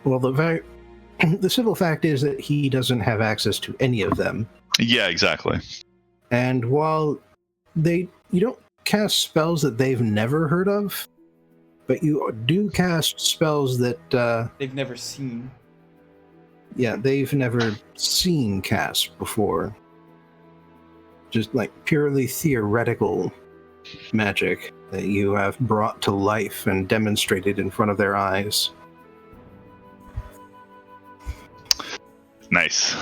Well, the simple fact is that he doesn't have access to any of them. Yeah, exactly. And while you don't cast spells that they've never heard of, but you do cast spells that They've never seen. they've never seen cast before. Just like purely theoretical magic that you have brought to life and demonstrated in front of their eyes. Nice.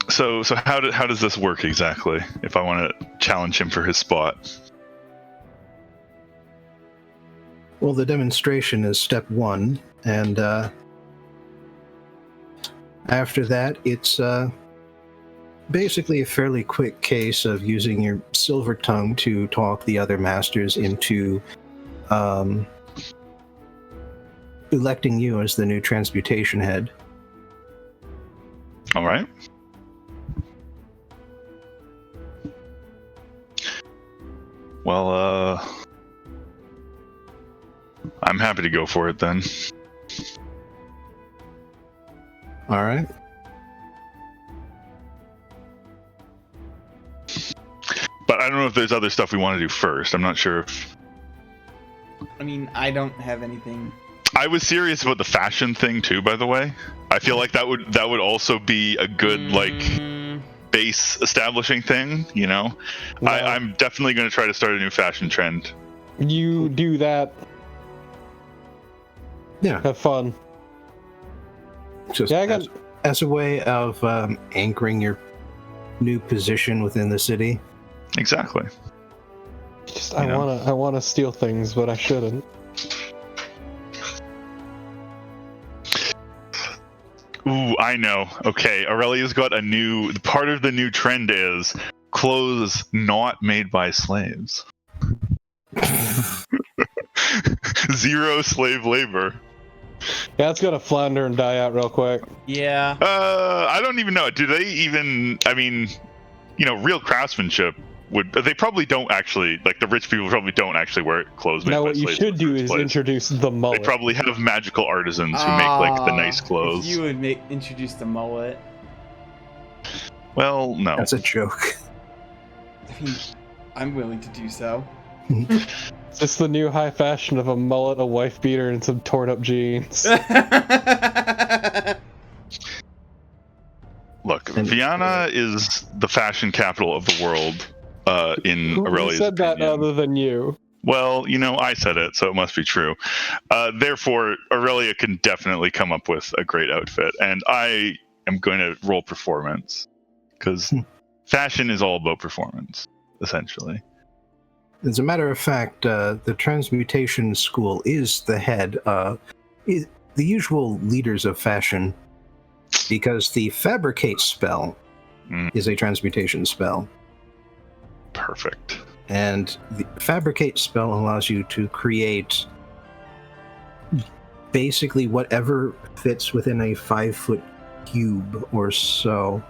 So how does this work exactly? If I want to challenge him for his spot. Well, the demonstration is step 1, and after that, it's basically a fairly quick case of using your silver tongue to talk the other masters into electing you as the new transmutation head. All right. Well, I'm happy to go for it then. All right. But I don't know if there's other stuff we want to do first. I'm not sure if... I mean, I don't have anything. I was serious about the fashion thing too, by the way. I feel like that would also be a good base establishing thing, you know? No. I'm definitely going to try to start a new fashion trend. You do that. Yeah. Have fun. Just Yeah, as a way of anchoring your new position within the city. Exactly. I wanna steal things, but I shouldn't. Ooh, I know. Okay, Aurelia's got part of the new trend is clothes not made by slaves. 0 slave labor. Yeah, it's gonna flounder and die out real quick. Yeah. I don't even know. Do they even? I mean, real craftsmanship they probably don't actually, like, the rich people probably don't actually wear clothes made Now, by what you slaves should in the do first is place. introduce the They mullet. probably have magical artisans who make like the nice clothes. If you would introduce the mullet. Well, no. That's a joke. I mean, I'm willing to do so. It's the new high fashion of a mullet, a wife beater, and some torn up jeans. Look, Vienna is the fashion capital of the world. In Who Aurelia's said that opinion. other than you? Well, I said it, so it must be true. Therefore, Aurelia can definitely come up with a great outfit, and I am going to roll performance, because fashion is all about performance, essentially. As a matter of fact, the transmutation school is the head, the usual leaders of fashion, because the fabricate spell is a transmutation spell. Perfect. And the fabricate spell allows you to create basically whatever fits within a 5-foot cube or so.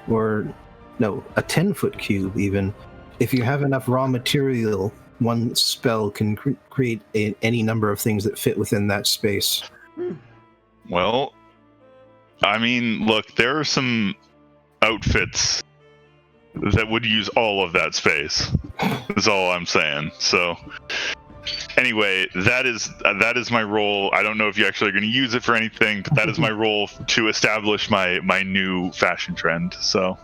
Or, no, a 10-foot cube even. If you have enough raw material, one spell can create any number of things that fit within that space. Well, I mean, look, there are some outfits that would use all of that space. That's all I'm saying. So, anyway, that is my role. I don't know if you actually are going to use it for anything, but that is my role to establish my new fashion trend. So,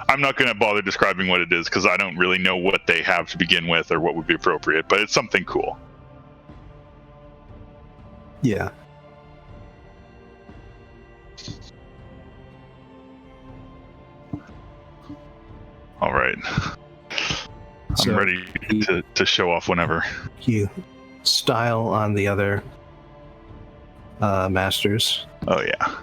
I'm not going to bother describing what it is because I don't really know what they have to begin with or what would be appropriate, but it's something cool. Yeah. All right. So I'm ready to show off whenever. you style on the other masters. Oh, yeah.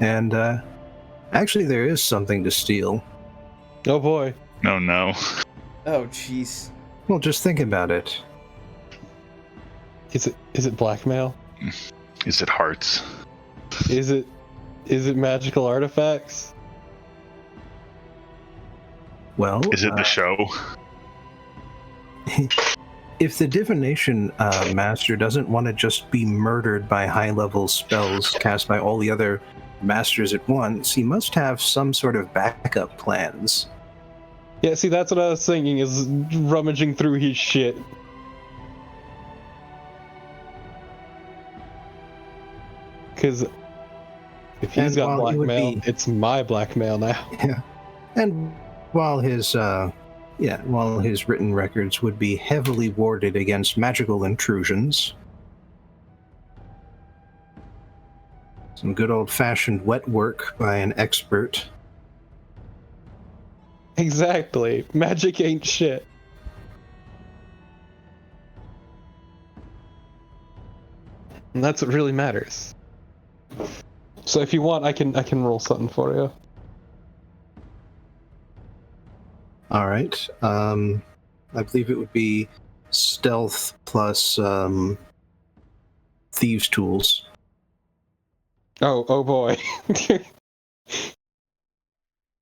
And actually, there is something to steal. Oh boy. No, no. Oh, jeez. Well, just think about it. Is it blackmail? Is it hearts? Is it magical artifacts? Well, Is it the show? if the divination master doesn't want to just be murdered by high-level spells cast by all the other masters at once, he must have some sort of backup plans. Yeah, see, that's what I was thinking, is rummaging through his shit. Because if he's And got while it would blackmail, be- it's my blackmail now. Yeah. And while his written records would be heavily warded against magical intrusions, some good old-fashioned wet work by an expert. Exactly. Magic ain't shit. And that's what really matters. So if you want, I can roll something for you. All right. I believe it would be stealth plus thieves' tools. Oh boy.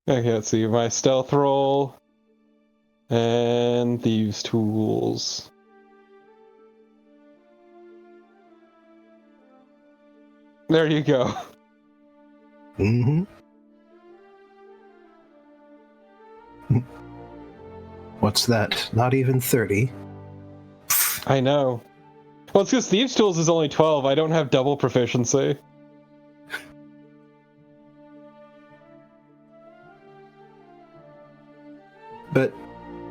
Okay, let's see. My stealth roll and thieves' tools. There you go. Mm-hmm. What's that? Not even 30. I know. Well, it's because thieves' tools is only 12. I don't have double proficiency. But,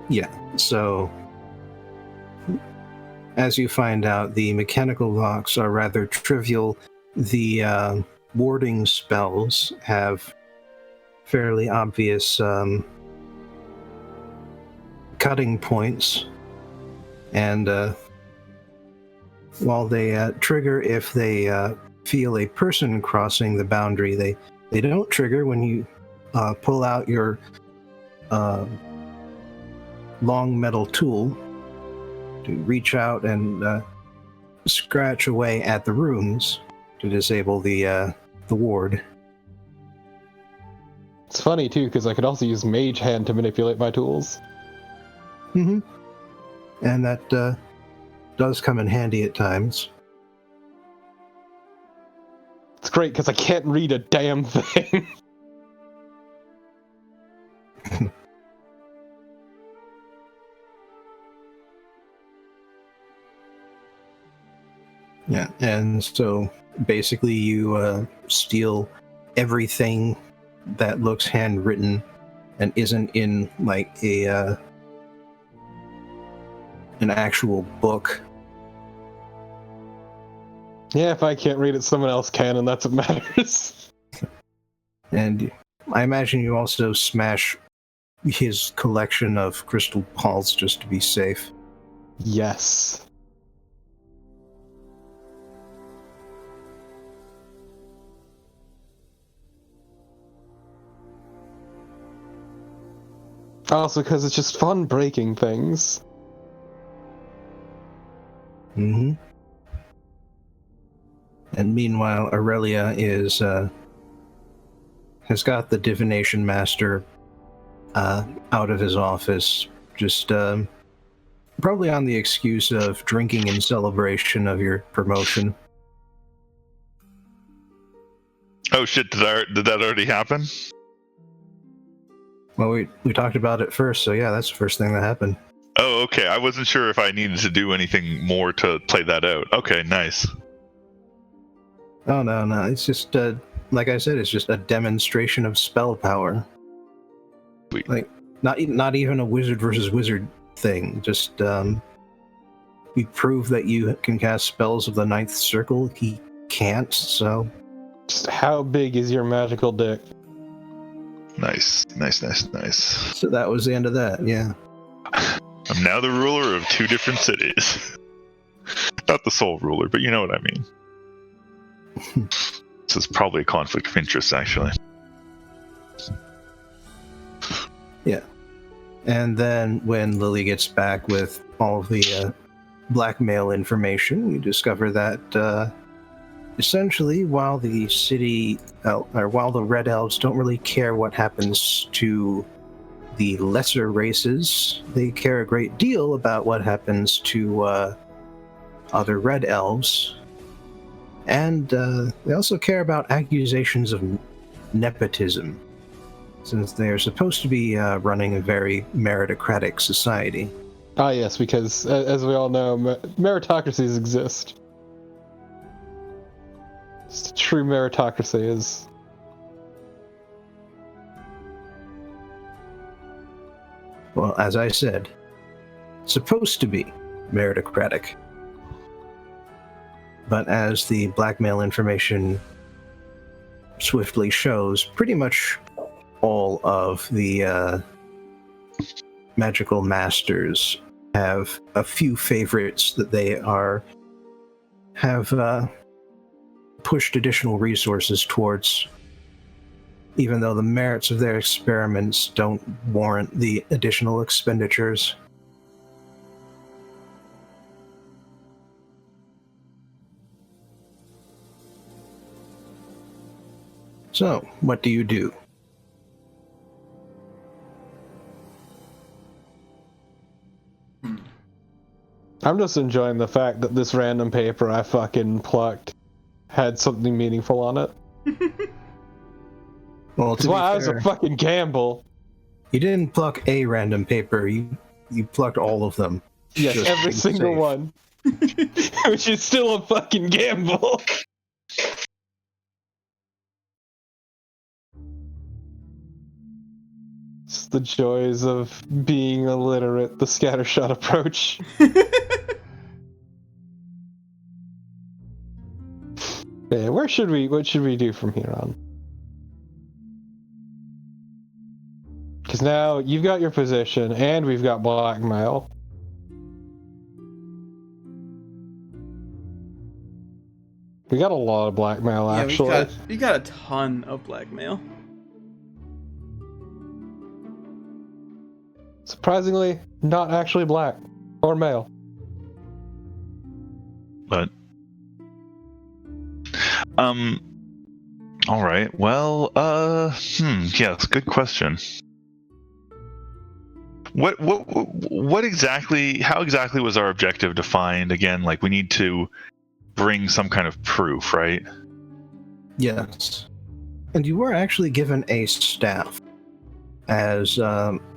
yeah, so as you find out, the mechanical locks are rather trivial. The warding spells have fairly obvious cutting points, and while they trigger if they feel a person crossing the boundary, they don't trigger when you pull out your long metal tool to reach out and scratch away at the runes to disable the ward. It's funny too, because I could also use Mage Hand to manipulate my tools. Mm-hmm. And that does come in handy at times. It's great because I can't read a damn thing. Yeah, and so basically you steal everything that looks handwritten and isn't in like an actual book. Yeah, if I can't read it, someone else can, and that's what matters. And I imagine you also smash his collection of crystal balls just to be safe. Yes. Also, because it's just fun breaking things. Mm-hmm. And meanwhile, Aurelia has got the divination master out of his office, just probably on the excuse of drinking in celebration of your promotion. Oh shit! Did that already happen? Well, we talked about it first, so yeah, that's the first thing that happened. Oh, okay. I wasn't sure if I needed to do anything more to play that out. Okay, nice. Oh no, it's just like I said, it's just a demonstration of spell power. Sweet. Like not even a wizard versus wizard thing. Just we prove that you can cast spells of the ninth circle. He can't, so. Just how big is your magical dick? Nice. So that was the end of that, yeah. I'm now the ruler of 2 different cities. Not the sole ruler, but you know what I mean. This is probably a conflict of interest, actually. Yeah. And then when Lily gets back with all of the blackmail information, we discover that essentially, while the while the Red Elves don't really care what happens to the lesser races, they care a great deal about what happens to other Red Elves. And they also care about accusations of nepotism, since they're supposed to be running a very meritocratic society. Ah, yes, because as we all know, meritocracies exist. True meritocracy is. Well, as I said, supposed to be meritocratic. But as the blackmail information swiftly shows, pretty much all of the magical masters have a few favorites that they have pushed additional resources towards, even though the merits of their experiments don't warrant the additional expenditures. So, what do you do? I'm just enjoying the fact that this random paper I fucking plucked had something meaningful on it. Well, That's why I was a fucking gamble. You didn't pluck a random paper, you plucked all of them. Yes, Just every to be single safe. one. Which is still a fucking gamble. It's the joys of being illiterate, the scattershot approach. Yeah, what should we do from here on? Because now you've got your position, and we've got blackmail. We got a lot of blackmail, Yeah, actually. we got a ton of blackmail. Surprisingly, not actually black or male. But all right. Well, yes, good question. What exactly, how exactly was our objective defined again? Like, we need to bring some kind of proof, right? Yes. And you were actually given a staff as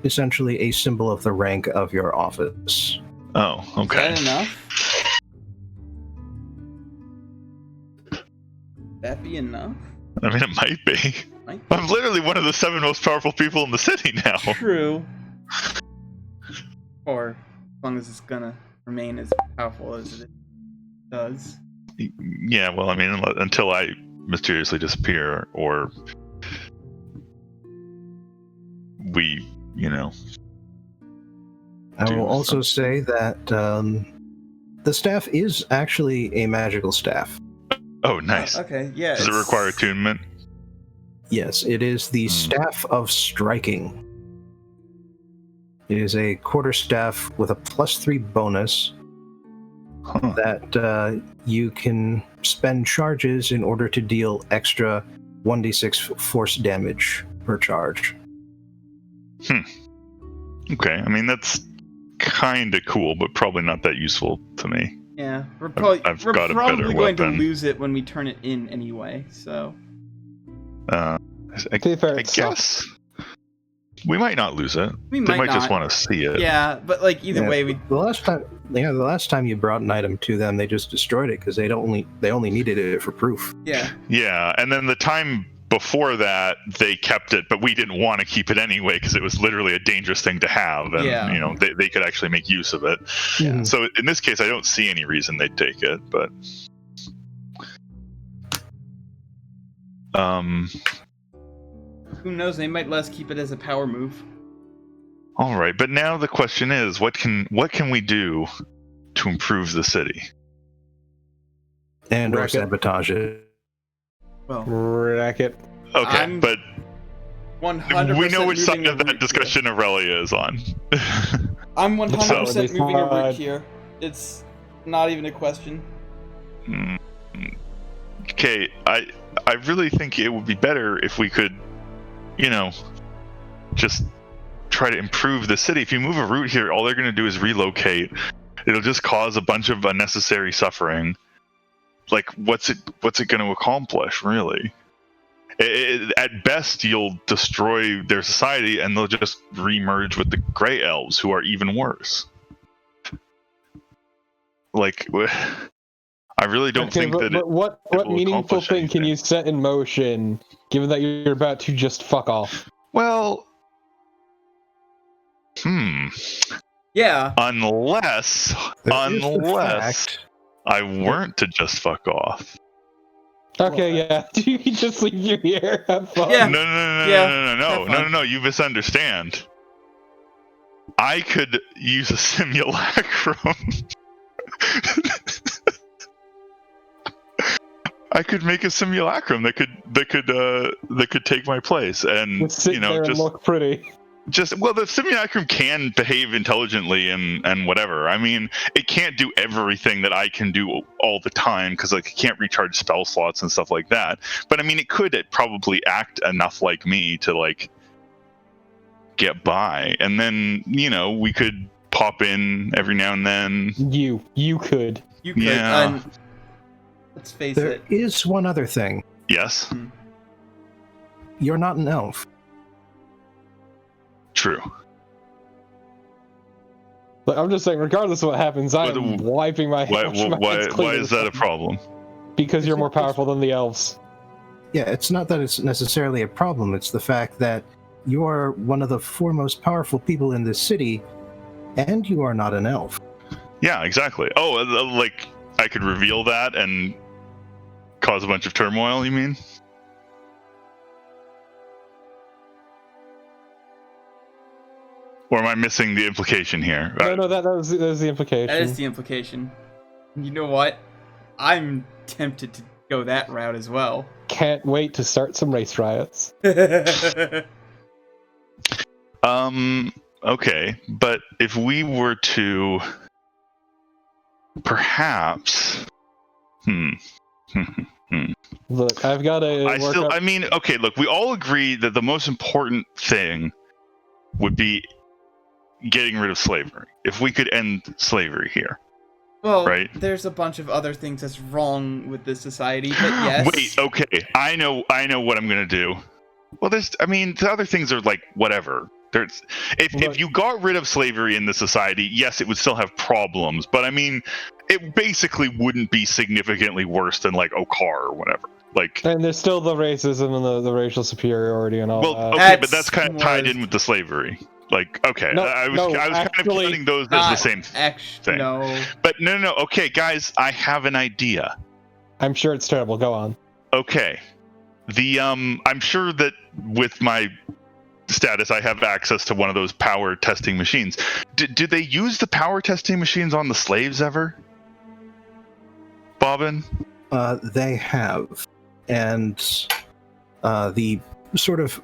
essentially a symbol of the rank of your office. Oh, okay. Is that enough? That be enough? I mean, it might be. Might be. I'm literally one of the 7 most powerful people in the city now. True. Or as long as it's gonna remain as powerful as it does. Yeah, well, I mean, until I mysteriously disappear, or we, I do will also something. say that the staff is actually a magical staff. Oh, nice. Okay, yeah. Does it require attunement? Yes, it is the Staff of Striking. It is a quarterstaff with a +3 bonus Huh. that you can spend charges in order to deal extra 1d6 force damage per charge. Okay, I mean, that's kind of cool, but probably not that useful to me. Yeah, we're probably I've got a better going to weapon. lose it when we turn it in anyway. So I To be fair, guess we might not lose it. we They might might just not. want to see it. Yeah, but like either way, we The last time you brought an item to them, they just destroyed it because they only needed it for proof. yeah. Yeah, and then the time before that, they kept it, but we didn't want to keep it anyway because it was literally a dangerous thing to have, and Yeah. they could actually make use of it. Yeah. So in this case, I don't see any reason they'd take it, but Who knows? They might let us keep it as a power move. all right. But now the question is, what can we do to improve the city? And or Wreck it. sabotage it. Well, Racket. Okay, I'm but 100% we know which side moving of a that route discussion Aurelia is on. here. I'm 100% So- moving a route here. It's not even a question. Okay, I really think it would be better if we could, just try to improve the city. If you move a route here, all they're going to do is relocate. It'll just cause a bunch of unnecessary suffering. Like, what's it going to accomplish, really? At best, you'll destroy their society, and they'll just re-merge with the Grey Elves, who are even worse. Like, I really don't think but, that. But what will meaningful accomplish thing can anything. you set in motion, given that you're about to just fuck off? Well, Yeah. unless There is the fact. I weren't to just fuck off. Okay, What? yeah. You can just leave you here. Have fun. Yeah. No. have fun. No. You misunderstand. I could use a simulacrum. I could make a simulacrum that could take my place, and Just sit there and look pretty. the simulacrum can behave intelligently and whatever. I mean, it can't do everything that I can do all the time because like it can't recharge spell slots and stuff like that. But I mean, it could probably act enough like me to like get by, and then we could pop in every now and then. You could. You could. Yeah. Let's face There it. is one other thing. Yes, You're not an elf. true. But I'm just saying, regardless of what happens, I'm wiping my Why hands clean is that a problem? Because you're more powerful than the elves. Yeah, it's not that it's necessarily a problem. It's the fact that you're one of the foremost powerful people in this city, and you are not an elf. Yeah, exactly. Oh, like I could reveal that and cause a bunch of turmoil, you mean? Or am I missing the implication here? No, that was the implication. That is the implication. You know what? I'm tempted to go that route as well. Can't wait to start some race riots. Okay, but if we were to perhaps Look, I've got to okay, look, we all agree that the most important thing would be getting rid of slavery. If we could end slavery here. Well, right? There's a bunch of other things that's wrong with this society, but yes. Wait, okay. I know what I'm gonna do. Well, the other things are like whatever. If you got rid of slavery in the society, yes, it would still have problems, but I mean, it basically wouldn't be significantly worse than like Okaar or whatever. Like, and there's still the racism and the racial superiority and all well, that. okay, but that's kind of tied in with the slavery. Like, okay, No, I was kind of counting those as the same thing. No. But no. Okay, guys, I have an idea. I'm sure it's terrible. Go on. Okay, I'm sure that with my status, I have access to one of those power testing machines. Do they use the power testing machines on the slaves ever? Bobbin? They have. And the sort of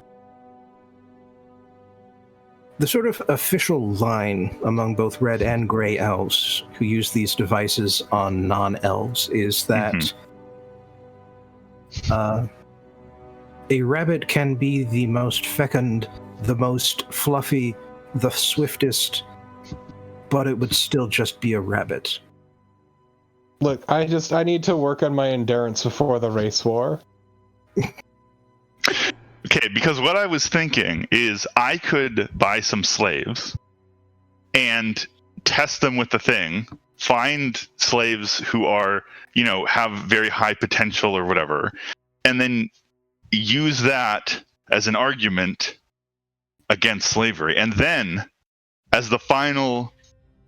official line among both red and gray elves who use these devices on non-elves is that a rabbit can be the most fecund, the most fluffy, the swiftest, but it would still just be a rabbit. Look, I need to work on my endurance before the race war. Okay, because what I was thinking is I could buy some slaves and test them with the thing, find slaves who are, have very high potential or whatever, and then use that as an argument against slavery. And then, as the final,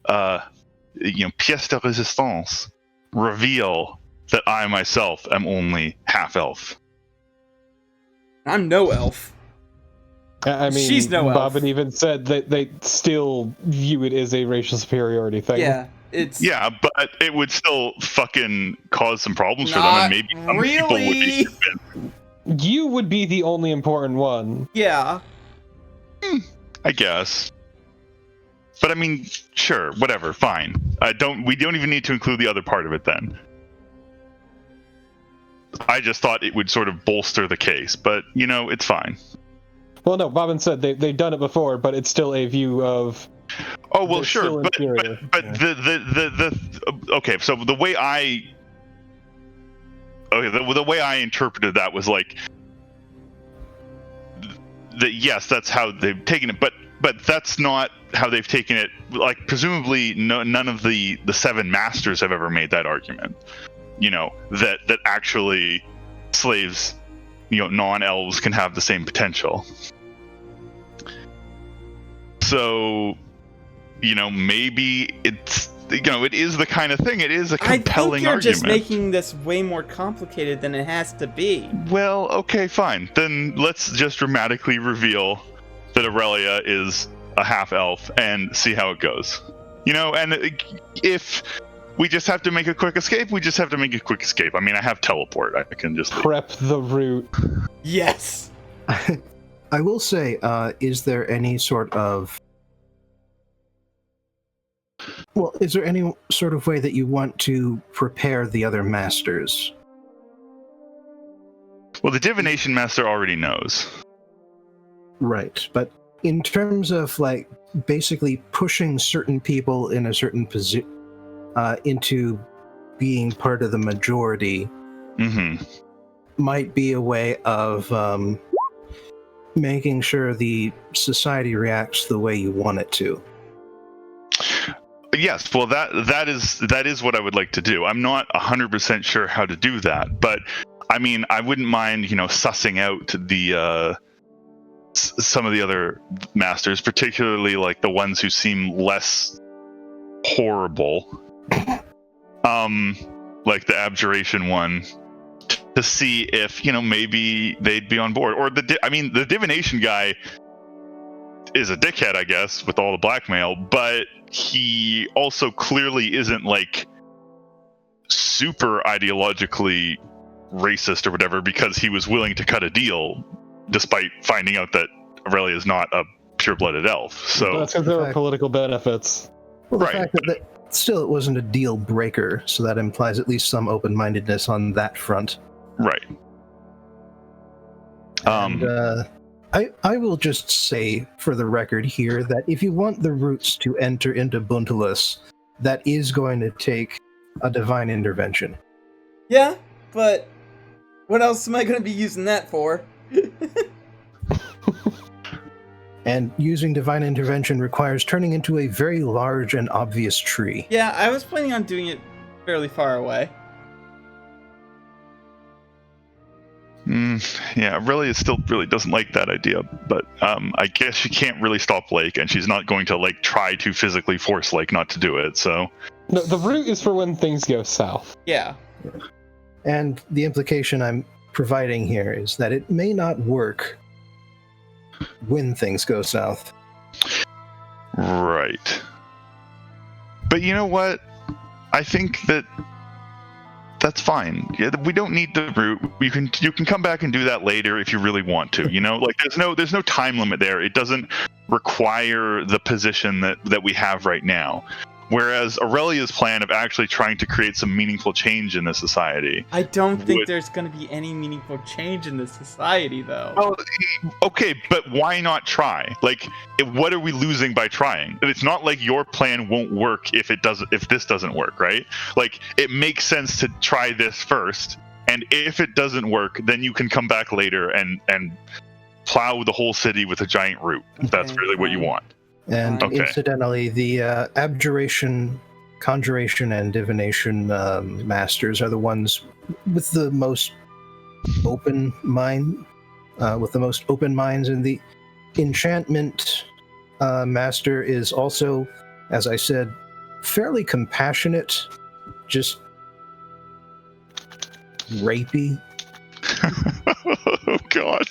pièce de résistance, reveal that I myself am only half elf. I'm no elf. I mean, She's no elf. Bobbin even said that they still view it as a racial superiority thing. Yeah, it's Yeah, but it would still fucking cause some problems for them, not and maybe some people would really. be. You would be the only important one. Yeah. I guess. But I mean, sure, whatever, fine. We don't even need to include the other part of it then. I just thought it would sort of bolster the case, but it's fine. Well, no, Bobbin said they've done it before, but it's still a view of. Oh well, they're sure, still but inferior. okay. So the way the way I interpreted that was like that. Yes, that's how they've taken it, but that's not how they've taken it. Like presumably, none of the 7 masters have ever made that argument. That actually slaves, non-elves can have the same potential. So, maybe it's, it is the kind of thing. It is a compelling I think you're argument. just making this way more complicated than it has to be. Well, okay, fine. Then let's just dramatically reveal that Aurelia is a half-elf and see how it goes. And if we just have to make a quick escape, we just have to make a quick escape. I mean, I have teleport. I can just Prep the route. Yes. I will say, is there any sort of way that you want to prepare the other masters? Well, the divination master already knows. Right, but in terms of basically pushing certain people in a certain position into being part of the majority, might be a way of making sure the society reacts the way you want it to. Yes, well, that is what I would like to do. I'm not 100% sure how to do that, but I mean, I wouldn't mind, sussing out the some of the other masters, particularly like the ones who seem less horrible, like the abjuration one, to see if maybe they'd be on board. Or the divination guy is a dickhead, I guess, with all the blackmail, but he also clearly isn't super ideologically racist or whatever, because he was willing to cut a deal despite finding out that Aurelia is not a pure-blooded elf. So that's because there are political benefits. Well, the Right. fact that still it wasn't a deal breaker, so that implies at least some open-mindedness on that front. right. And, I will just say, for the record here, that if you want the roots to enter into Buntalus, that is going to take a divine intervention. Yeah, but what else am I going to be using that for? And using divine intervention requires turning into a very large and obvious tree. Yeah, I was planning on doing it fairly far away. Yeah, Aurelia still really doesn't like that idea, but I guess she can't really stop Lake, and she's not going to try to physically force Lake not to do it. So No, the route is for when things go south. Yeah. And the implication I'm providing here is that it may not work when things go south. right. But you know what? I think that's fine. Yeah, we don't need the route. You can come back and do that later if you really want to. There's no time limit there. It doesn't require the position that we have right now. Whereas Aurelia's plan of actually trying to create some meaningful change in the society. I don't think there's going to be any meaningful change in this society, though. Well, okay, but why not try? What are we losing by trying? It's not like your plan won't work if this doesn't work, right? It makes sense to try this first, and if it doesn't work, then you can come back later and plow the whole city with a giant root, if that's really what you want. And Okay. incidentally, the abjuration, conjuration, and divination masters are the ones with the most open mind, with the most open minds. And the enchantment master is also, as I said, fairly compassionate, just rapey. Oh God.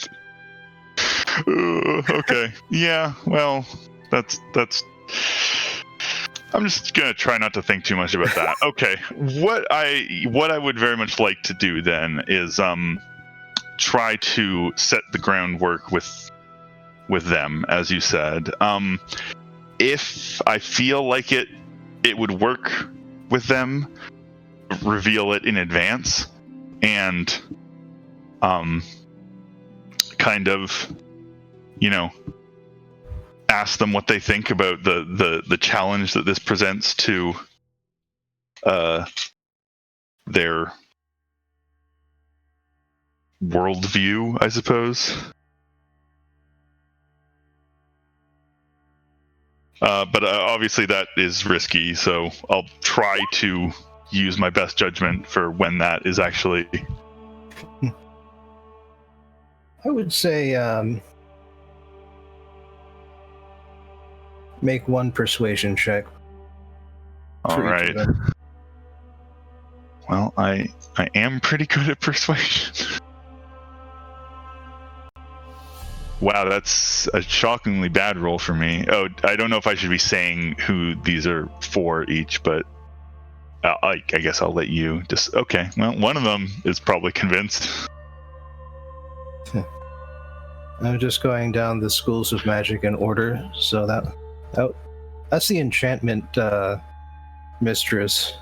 Okay. Yeah. Well, that's. I'm just gonna try not to think too much about that. Okay. What I would very much like to do then is try to set the groundwork with them, as you said. If I feel like it would work with them, reveal it in advance, and kind of, ask them what they think about the challenge that this presents to their worldview, I suppose. But obviously that is risky, so I'll try to use my best judgment for when that is actually. I would say make one persuasion check. All right. Well, I am pretty good at persuasion. Wow, that's a shockingly bad roll for me. Oh, I don't know if I should be saying who these are for each, but I guess I'll let you just. Okay, well, one of them is probably convinced. I'm just going down the schools of magic in order, so that's the enchantment mistress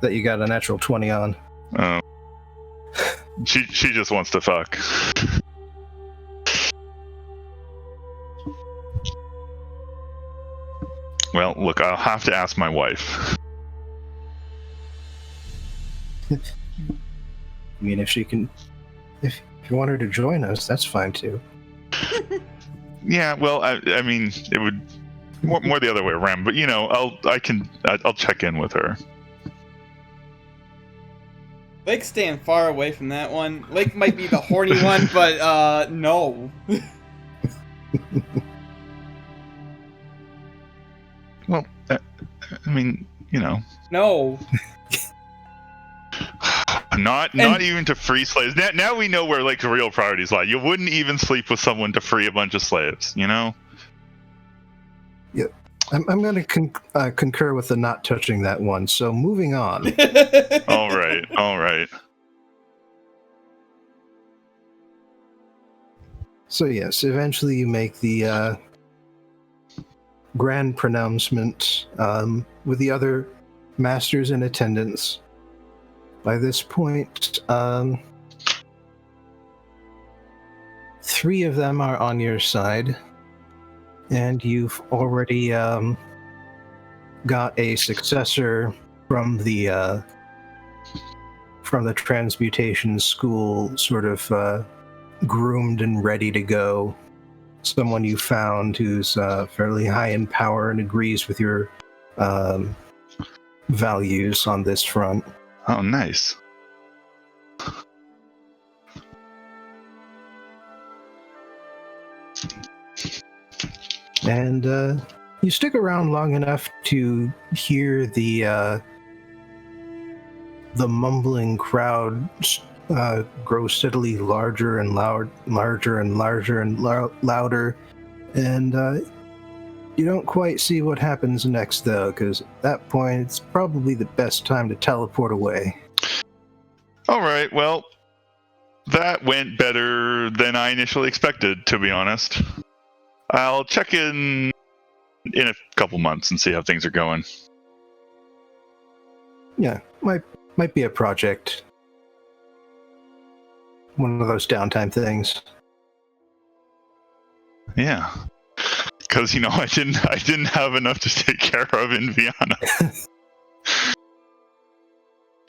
that you got a natural 20 on. Oh, she just wants to fuck. Well, look, I'll have to ask my wife. I mean, if you want her to join us, that's fine too. Yeah, well, I mean, it would more the other way around, but I'll check in with her. Lake's staying far away from that one. Lake might be the horny one, but no. Well, I mean, No. Not even to free slaves. Now we know where Lake's real priorities lie. You wouldn't even sleep with someone to free a bunch of slaves, Yeah, I'm going to concur with the not touching that one. So moving on. All right. So yes, eventually you make the grand pronouncement with the other masters in attendance. By this point, 3 of them are on your side, and you've already got a successor from the transmutation school, sort of groomed and ready to go. Someone you found who's fairly high in power and agrees with your values on this front. Oh, nice. And you stick around long enough to hear the mumbling crowd grow steadily larger and larger and louder, and you don't quite see what happens next, though, because at that point it's probably the best time to teleport away. All right, well, that went better than I initially expected, to be honest. I'll check in a couple months and see how things are going. Yeah, might be a project. One of those downtime things. Yeah. Because I didn't have enough to take care of in Vienna.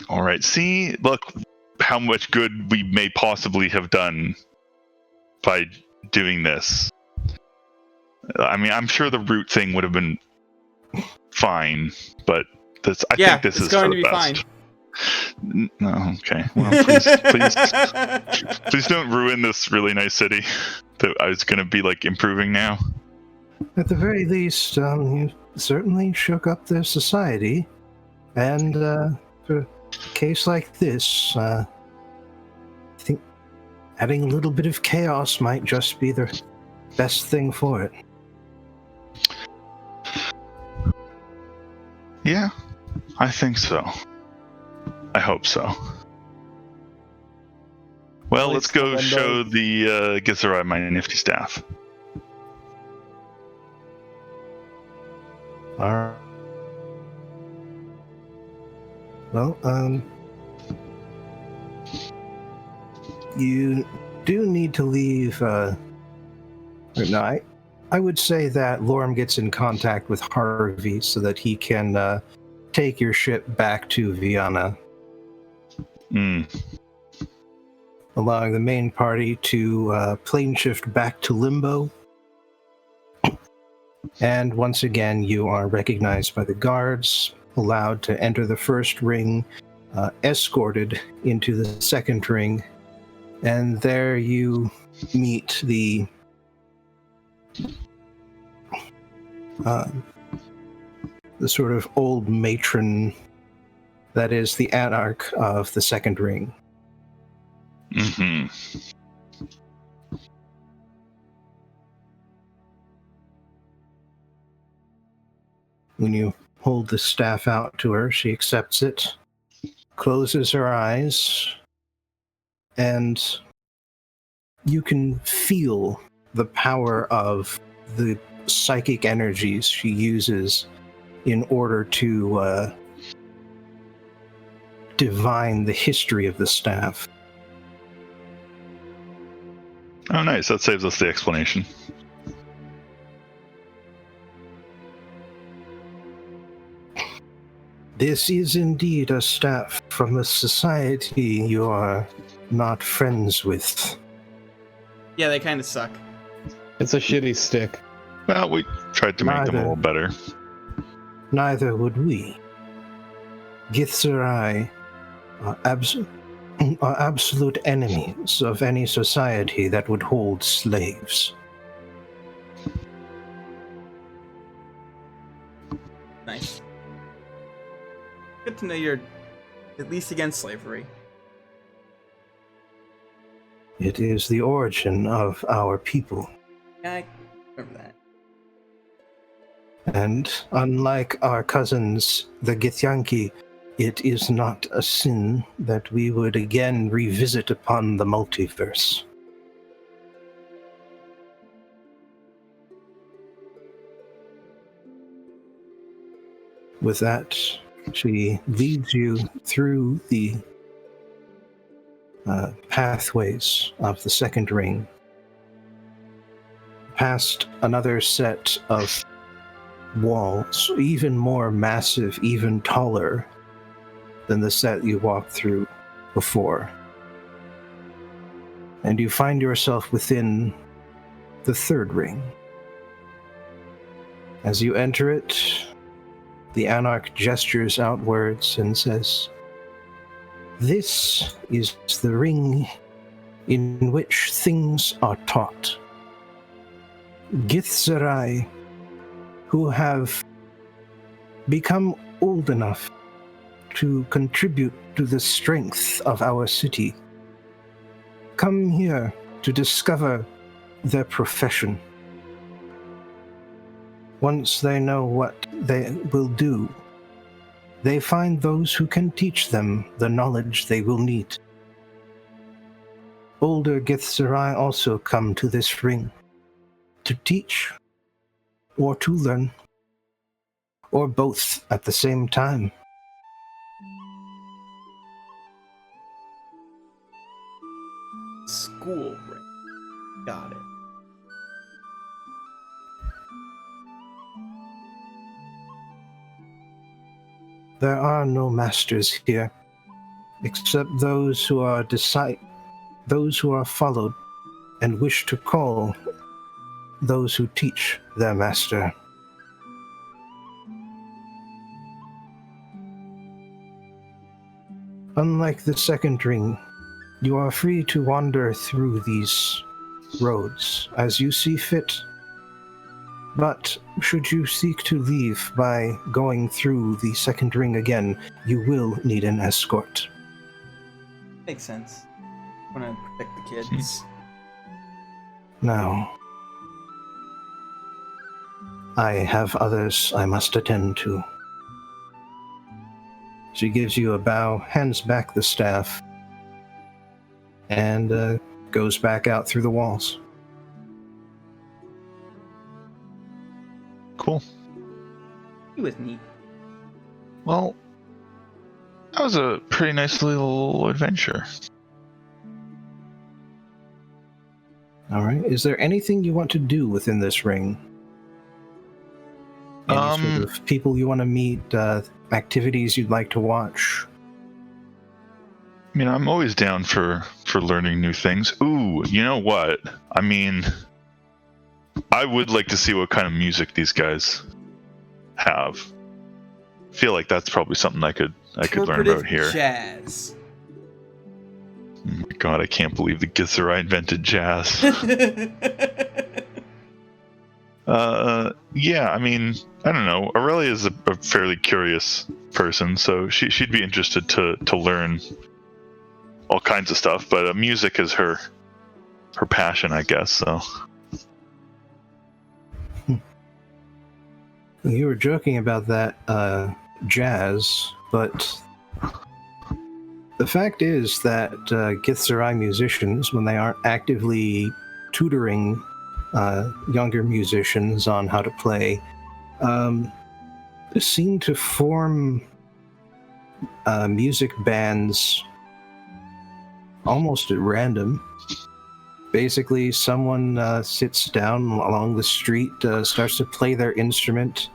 All right. See, look how much good we may possibly have done by doing this. I mean, I'm sure the root thing would have been fine, but I think this is going to be fine. No, okay. Well, please don't ruin this really nice city that I was going to be improving now. At the very least, you certainly shook up their society, and for a case like this, I adding a little bit of chaos might just be the best thing for it. Yeah, I think so. I hope so. Well, At let's least go the show window- the Githzerai my nifty staff. Alright. Well, you do need to leave, no, I would say that Lorm gets in contact with Harvey so that he can take your ship back to Vienna, allowing the main party to plane shift back to Limbo. And once again, you are recognized by the guards, allowed to enter the first ring, escorted into the second ring, and there you meet the sort of old matron that is the anarch of the second ring. Mm-hmm. When you hold the staff out to her, she accepts it, closes her eyes, and you can feel the power of the psychic energies she uses in order to divine the history of the staff. Oh, nice. That saves us the explanation. This is indeed a staff from a society you are not friends with. Yeah, they kind of suck. It's a shitty stick. Well, we tried to make them a Neither. little better. Neither would we. Githzerai are absolute enemies of any society that would hold slaves. Nice. Good to know you're at least against slavery. It is the origin of our people. Yeah, I remember that. And unlike our cousins, the Githyanki, it is not a sin that we would again revisit upon the multiverse. With that, she leads you through the pathways of the second ring, past another set of walls, even more massive, even taller than the set you walked through before. And you find yourself within the third ring. As you enter it, the Anarch gestures outwards and says, "This is the ring in which things are taught. Githzerai, who have become old enough to contribute to the strength of our city, come here to discover their profession. Once they know what they will do, they find those who can teach them the knowledge they will need. Older Githzerai also come to this ring to teach or to learn, or both at the same time. School ring. Got it. There are no masters here, except those who are those who are followed and wish to call those who teach their master. Unlike the second ring, you are free to wander through these roads as you see fit. But should you seek to leave by going through the second ring again, you will need an escort. Makes sense. Want to protect the kids. No. I have others I must attend to. She gives you a bow, hands back the staff, and goes back out through the walls. Cool. He was neat. Well, that was a pretty nice little adventure. All right. Is there anything you want to do within this ring? Any sort of people you want to meet, activities you'd like to watch? I mean, I'm always down for learning new things. Ooh, you know what? I mean, I would like to see what kind of music these guys have. I feel like that's probably something I could learn about here. Jazz. Oh my god, I can't believe the Githzerai invented jazz. Yeah, I mean, I don't know. Aurelia is a fairly curious person, so she'd be interested to learn all kinds of stuff, but music is her passion, I guess, so. You were joking about that jazz, but the fact is that Githzerai musicians, when they aren't actively tutoring younger musicians on how to play, seem to form music bands almost at random. Basically, someone sits down along the street, starts to play their instrument.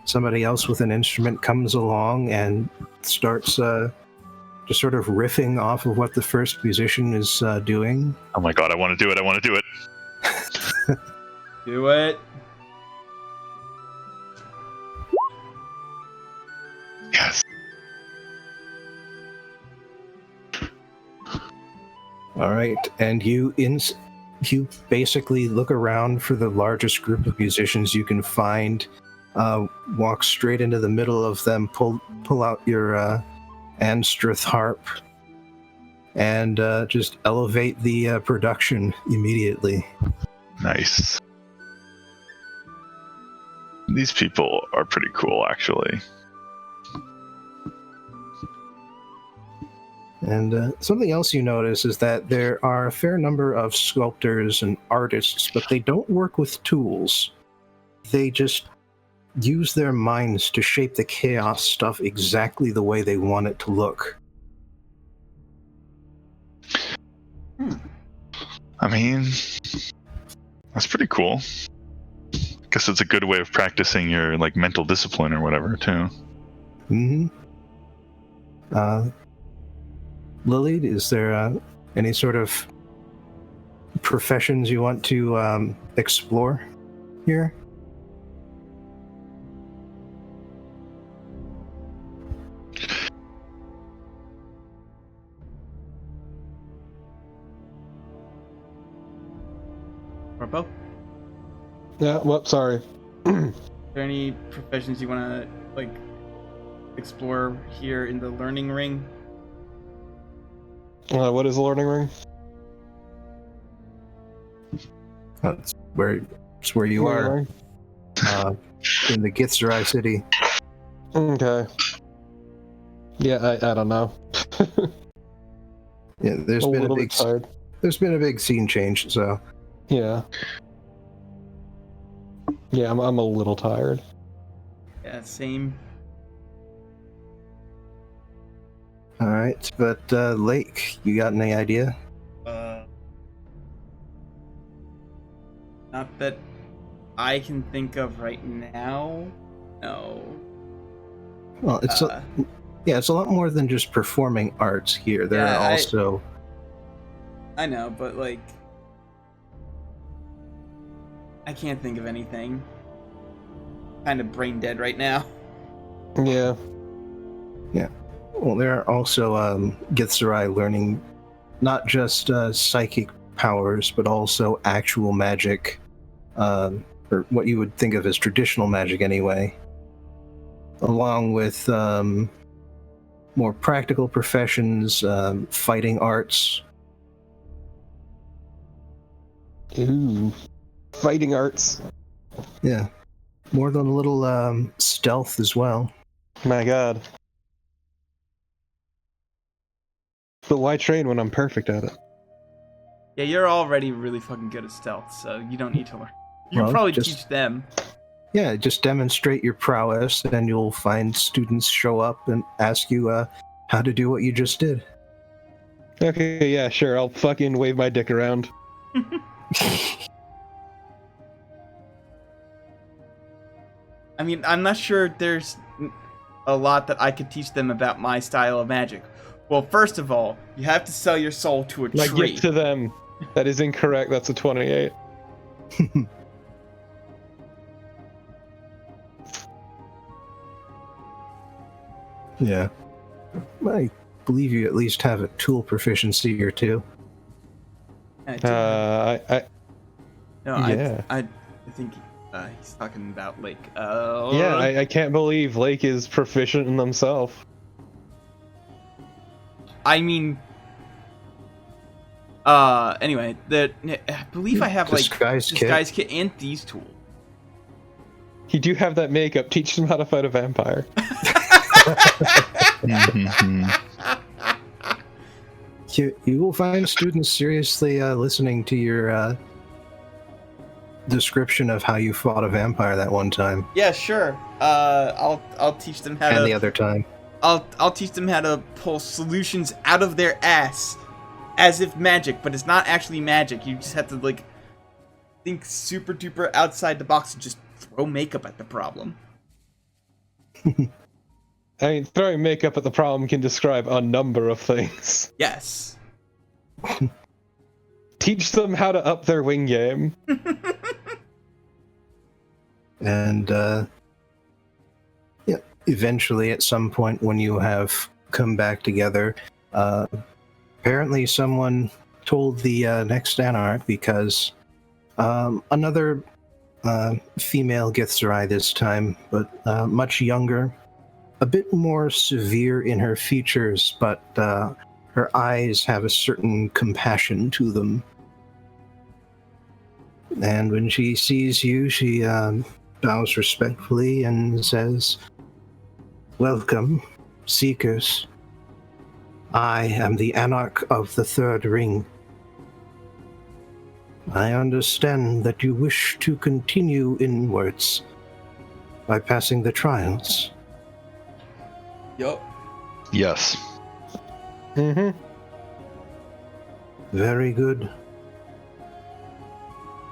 Somebody else with an instrument comes along and starts just sort of riffing off of what the first musician is doing. Oh my god, I want to do it, I want to do it. Do it. Yes. All right, and you basically look around for the largest group of musicians you can find, walk straight into the middle of them, pull out your Anstrith harp, and just elevate the production immediately. Nice. These people are pretty cool, actually. And something else you notice is that there are a fair number of sculptors and artists, but they don't work with tools. They just use their minds to shape the chaos stuff exactly the way they want it to look. I mean, that's pretty cool. I guess it's a good way of practicing your mental discipline or whatever, too. Mm-hmm. Lily, is there any sort of professions you want to explore here? Corpo? Yeah, well, sorry. Are there any professions you want to explore here in the learning ring? What is the learning ring? That's where you are, in the Githzerai city. Okay. Yeah, I don't know. Yeah, there's been a big scene change, so. Yeah. Yeah, I'm a little tired. Yeah, same. All right, but Lake, you got any idea? Not that I can think of right now. No. Well, it's it's a lot more than just performing arts here. There are also. I know, but I can't think of anything. Kind of brain dead right now. Yeah. Yeah. Well, there are also Githzerai learning not just psychic powers, but also actual magic, or what you would think of as traditional magic anyway, along with more practical professions, fighting arts, Ooh. Fighting arts. Yeah. More than a little stealth as well. My god. But why train when I'm perfect at it? Yeah, you're already really fucking good at stealth, so you don't need to learn. You Well, can probably just- teach them. Yeah, just demonstrate your prowess, and you'll find students show up and ask you how to do what you just did. Okay, yeah, sure. I'll fucking wave my dick around. I mean, I'm not sure there's a lot that I could teach them about my style of magic. Well, first of all, you have to sell your soul to a My tree. gift to them. That is incorrect. That's a 28. Yeah. I believe you at least have a tool proficiency or two. I do have- no, yeah. I think he's talking about like. Yeah, I can't believe Lake is proficient in himself. I mean. Anyway, I believe I have like Disguise kit. disguise kit and these tools. You do have that makeup. Teach them how to fight a vampire. You will find students seriously listening to your description of how you fought a vampire that one time Yeah, sure. I'll teach them how and to. the other time. I'll teach them how to pull solutions out of their ass, as if magic, but it's not actually magic. You just have to like think super duper outside the box and just throw makeup at the problem. I mean, throwing makeup at the problem can describe a number of things. Yes. Teach them how to up their wing game. And yeah, eventually, at some point, when you have come back together, apparently someone told the next anarch because another female Githzerai this time, but much younger, a bit more severe in her features, but her eyes have a certain compassion to them. And when she sees you, she bows respectfully and says, "Welcome, seekers. I am the Anarch of the Third Ring. I understand that you wish to continue inwards by passing the trials." Yup. Yes. Mm-hmm. Very good.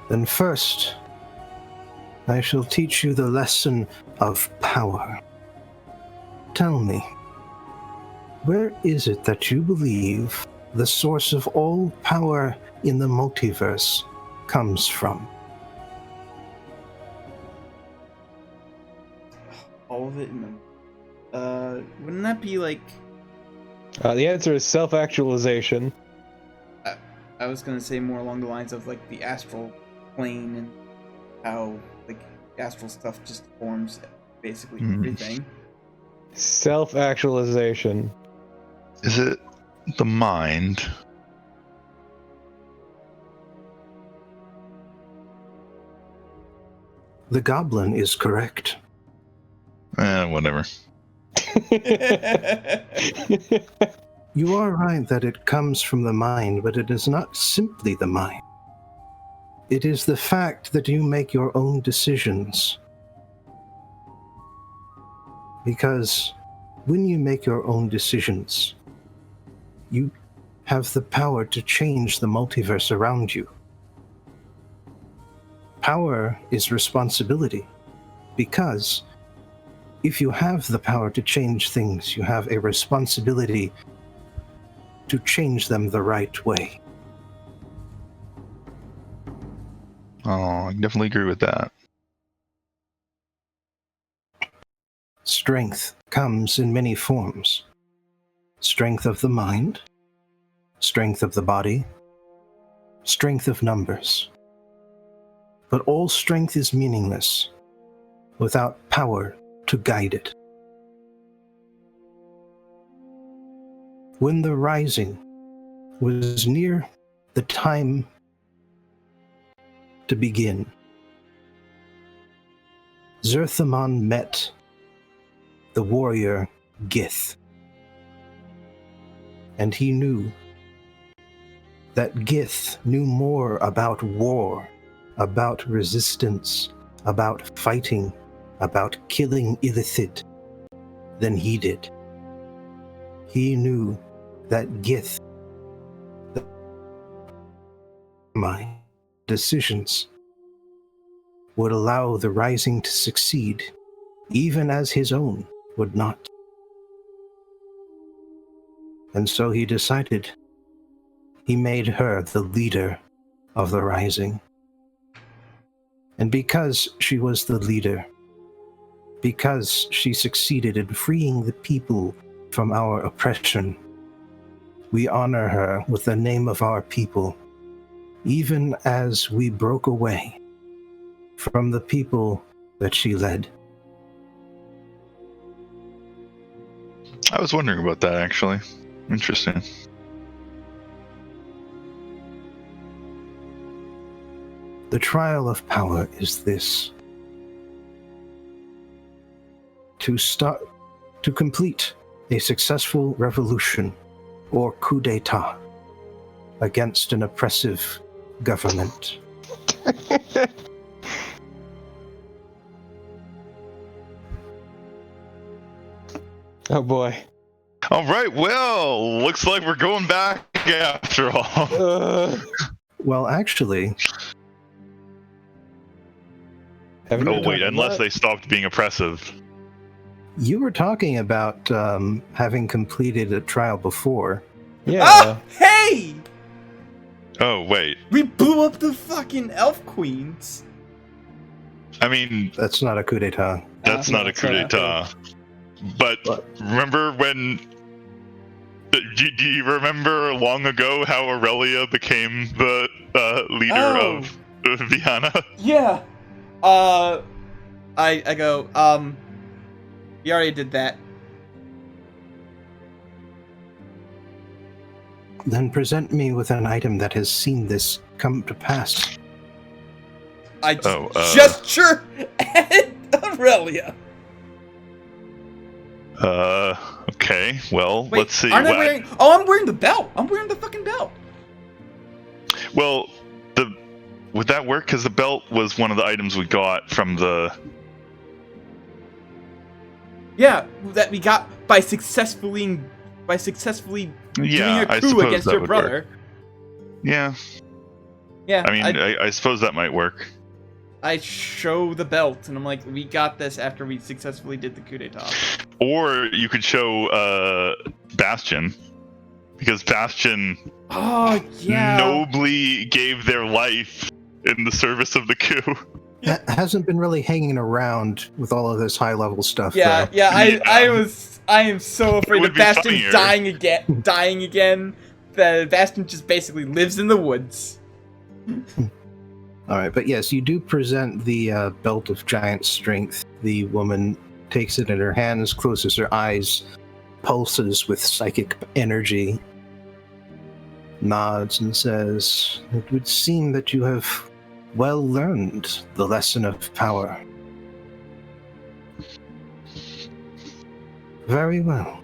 Then first, I shall teach you the lesson of power. Tell me, where is it that you believe the source of all power in the multiverse comes from? All of it in them. Wouldn't that be like? The answer is self-actualization. I was gonna say more along the lines of like the astral plane and how like astral stuff just forms basically everything. Self-actualization. Is it the mind? The goblin is correct. Whatever. You are right that it comes from the mind, but it is not simply the mind. It is the fact that you make your own decisions. Because when you make your own decisions, you have the power to change the multiverse around you. Power is responsibility, because if you have the power to change things, you have a responsibility to change them the right way. Oh, I definitely agree with that. Strength comes in many forms. Strength of the mind, strength of the body, strength of numbers. But all strength is meaningless without power to guide it. When the rising was near the time to begin. Zerthamon met the warrior Gith, and he knew that Gith knew more about war, about resistance, about fighting, about killing Illithid than he did. He knew that Gith, my decisions, would allow the Rising to succeed, even as his own would not. And so he decided. He made her the leader of the Rising. And because she was the leader, because she succeeded in freeing the people from our oppression, we honor her with the name of our people, even as we broke away from the people that she led. I was wondering about that, actually. Interesting. The trial of power is this: to complete a successful revolution or coup d'etat against an oppressive government. Oh boy. All right, well, looks like we're going back after all. Well, actually, Oh, wait, unless they stopped being oppressive. you were talking about having completed a trial before. Yeah. Oh, hey! Oh, wait. We blew up the fucking elf queens. I mean, That's not a coup d'etat. that's not a coup d'etat. But remember when... Do you remember long ago how Aurelia became the leader of Viana? Yeah. I go, you already did that. Then present me with an item that has seen this come to pass. I gesture at Aurelia. Okay, well, Wait, let's see. aren't I wearing... Oh, I'm wearing the belt. I'm wearing the fucking belt. Well, would that work? Because the belt was one of the items we got from the... Yeah, that we got by successfully doing a coup against your brother. Work. Yeah. Yeah. I mean, I suppose that might work. I show the belt, and I'm like, we got this after we successfully did the coup d'etat. Or you could show Bastion, because Bastion nobly gave their life in the service of the coup. Hasn't been really hanging around with all of this high-level stuff. Yeah, though. I am so afraid of Bastion funnier. dying again. That Bastion just basically lives in the woods. All right, but yes, you do present the belt of giant strength. The woman takes it in her hands, closes her eyes, pulses with psychic energy, nods and says, "It would seem that you have well learned the lesson of power." Very well.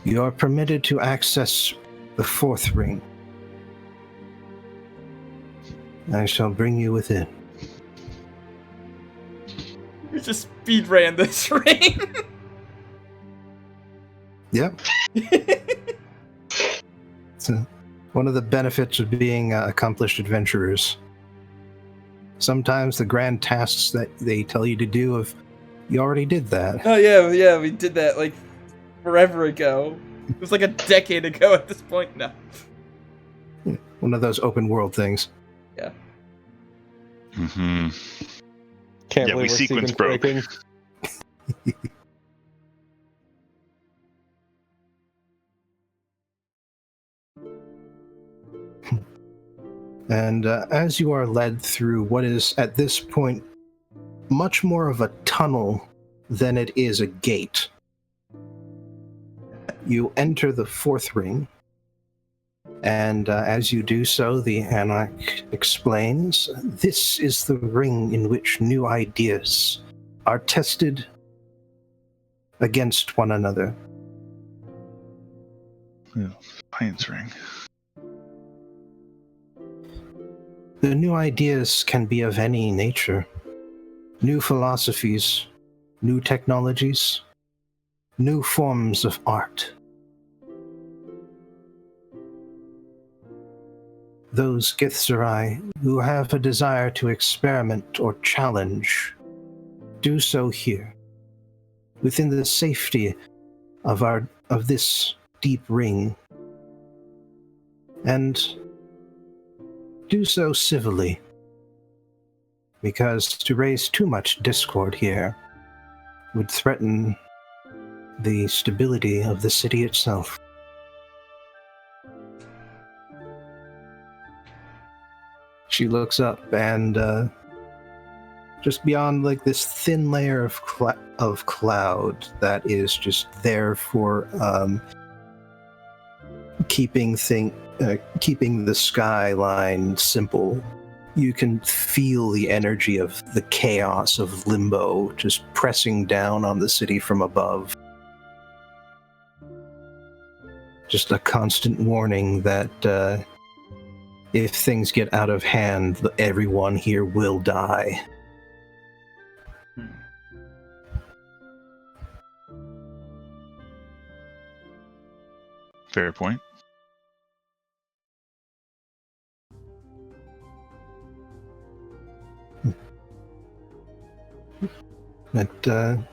You are permitted to access the fourth ring. I shall bring you within. We just speed ran this ring. Yep. It's one of the benefits of being accomplished adventurers. Sometimes the grand tasks that they tell you to do, if you already did that. Oh yeah, we did that like forever ago. It was like a decade ago at this point now. One of those open world things. Yeah. Mm-hmm. Can't Yeah, believe we we're sequence broke. breaking. And as you are led through what is, at this point, much more of a tunnel than it is a gate, you enter the fourth ring, And as you do so, the Anarch explains, this is the ring in which new ideas are tested against one another. Yeah, science ring. The new ideas can be of any nature. New philosophies, new technologies, new forms of art. Those Githzerai who have a desire to experiment or challenge, do so here, within the safety of this deep ring, and do so civilly, because to raise too much discord here would threaten the stability of the city itself. She looks up and just beyond like this thin layer of cloud that is just there for keeping the skyline simple, you can feel the energy of the chaos of limbo just pressing down on the city from above. Just a constant warning that if things get out of hand, everyone here will die. Fair point. But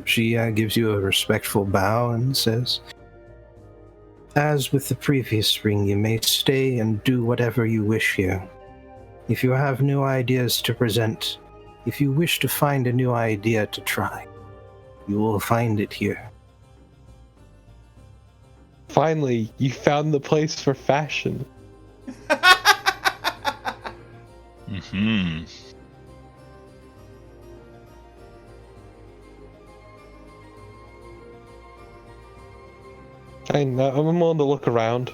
she gives you a respectful bow and says, as with the previous ring, you may stay and do whatever you wish here. If you have new ideas to present, if you wish to find a new idea to try, you will find it here. Finally, you found the place for fashion. Mm-hmm. I'm willing to look around.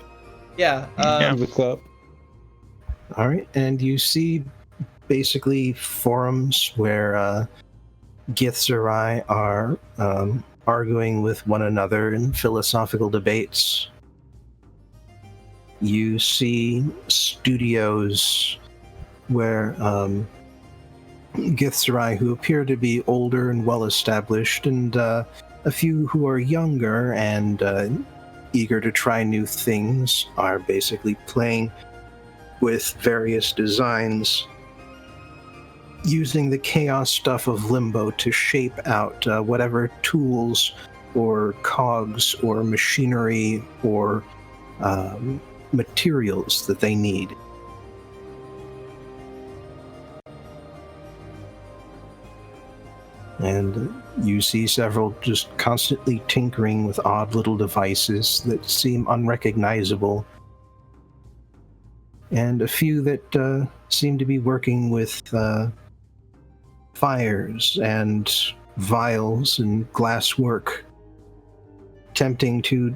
Yeah. What's up? All right, and you see basically forums where Githzerai are arguing with one another in philosophical debates. You see studios where Githzerai, who appear to be older and well-established, and a few who are younger and eager to try new things, are basically playing with various designs, using the chaos stuff of Limbo to shape out whatever tools or cogs or machinery or materials that they need. And you see several just constantly tinkering with odd little devices that seem unrecognizable, and a few that seem to be working with fires and vials and glass work, attempting to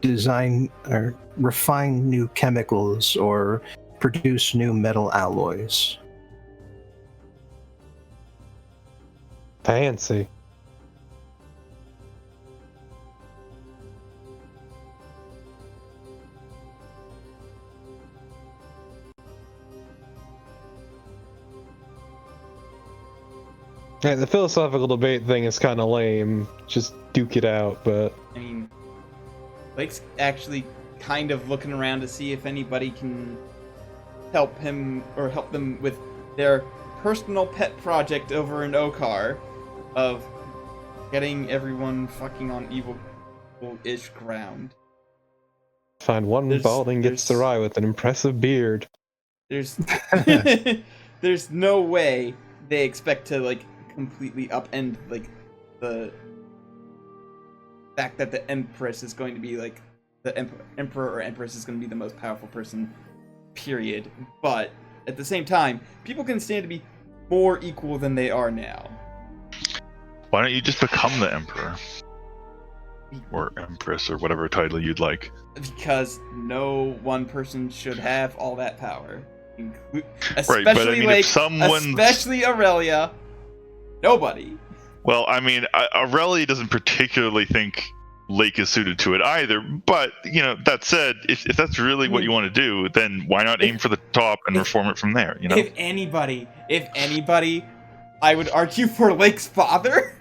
design or refine new chemicals or produce new metal alloys. Fancy. Yeah, the philosophical debate thing is kind of lame. Just duke it out, but... I mean, Blake's actually kind of looking around to see if anybody can help him or help them with their personal pet project over in Okaar of getting everyone fucking on evil-ish ground. Find one balding Githzerai with an impressive beard. There's there's no way they expect to like completely upend like the fact that the Empress is going to be like the Emperor or Empress is going to be the most powerful person, period. But at the same time, people can stand to be more equal than they are now. Why don't you just become the Emperor? or empress, or whatever title you'd like. Because no one person should have all that power. Right, but I mean, if someone's... especially Aurelia. Nobody. Well, I mean, Aurelia doesn't particularly think Lake is suited to it either, but, you know, that said, if that's really what you want to do, then why not aim for the top and reform it from there, you know? If anybody, I would argue for Lake's father.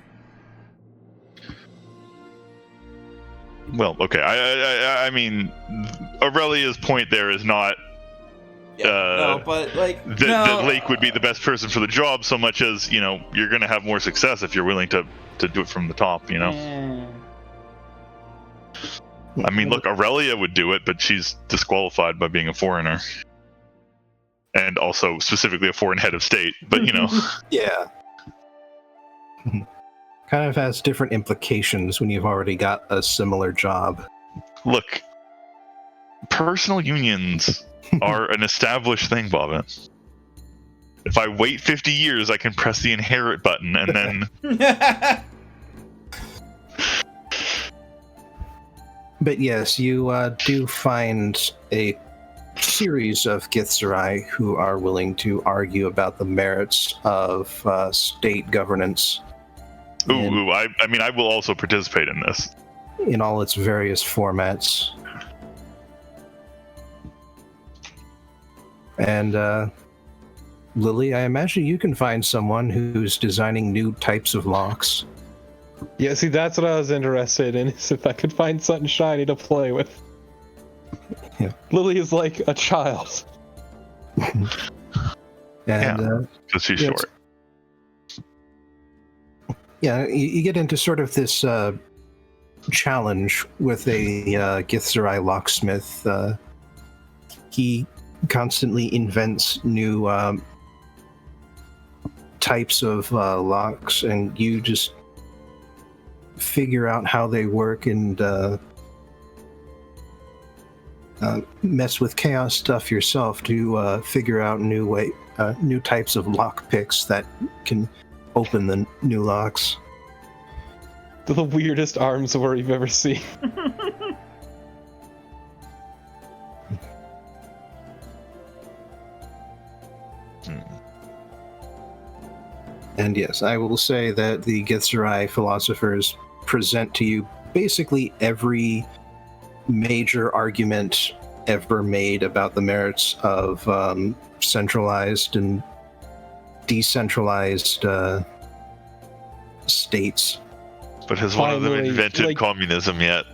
Well, okay, I mean, Aurelia's point there is not no, but like that Lake would be the best person for the job, so much as, you know, you're going to have more success if you're willing to do it from the top, you know? I mean, look, Aurelia would do it, but she's disqualified by being a foreigner. And also, specifically, a foreign head of state, but, you know. Yeah. Kind of has different implications when you've already got a similar job. Look, personal unions are an established thing, Bobbin. If I wait 50 years, I can press the inherit button, and then... But yes, you do find a series of Githzerai who are willing to argue about the merits of state governance. I mean, I will also participate in this. In all its various formats. And, Lily, I imagine you can find someone who's designing new types of locks. Yeah, see, that's what I was interested in, is if I could find something shiny to play with. Yeah. Lily is like a child. Because she's short. Yeah, you get into sort of this challenge with a Githzerai locksmith. He constantly invents new types of locks, and you just figure out how they work and mess with chaos stuff yourself to figure out new types of lock picks that can open the new locks. The weirdest arms war you've ever seen. And yes, I will say that the Githzerai philosophers present to you basically every major argument ever made about the merits of centralized and decentralized states. But has one of them invented communism yet?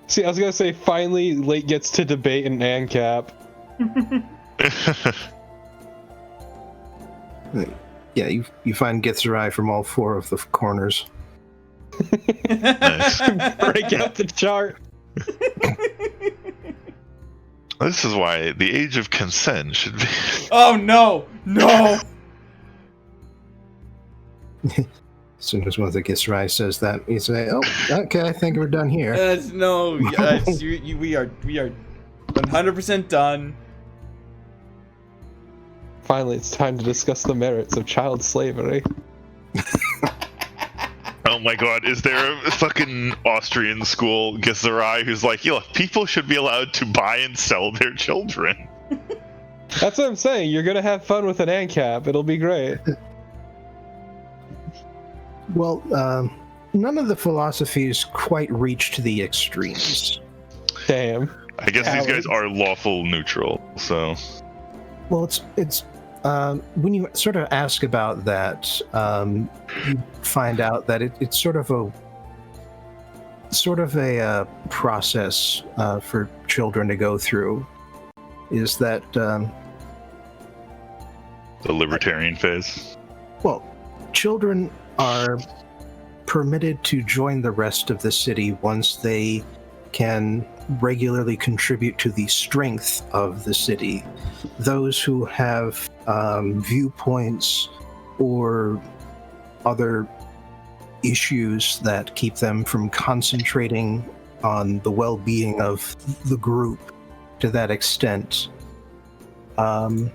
See, I was gonna say, finally, Lake gets to debate an ANCAP. Yeah, you find Githzerai from all four of the corners. Nice. Break out the chart. This is why the age of consent should be... Oh, no! No! As soon as one of the Githzerai says that, you say, "Oh, okay, I think we're done here." No, we are 100% done. Finally, it's time to discuss the merits of child slavery. Oh my god, is there a fucking Austrian school Githzerai who's like, yo, people should be allowed to buy and sell their children? That's what I'm saying, you're gonna have fun with an ANCAP, it'll be great. Well, none of the philosophies quite reached the extremes. Damn. I guess these guys are lawful neutral, so... Well, it's when you sort of ask about that, you find out that it's sort of a process for children to go through. Is that the libertarian phase? Well, children are permitted to join the rest of the city once they can regularly contribute to the strength of the city. Those who have viewpoints or other issues that keep them from concentrating on the well-being of the group to that extent, well,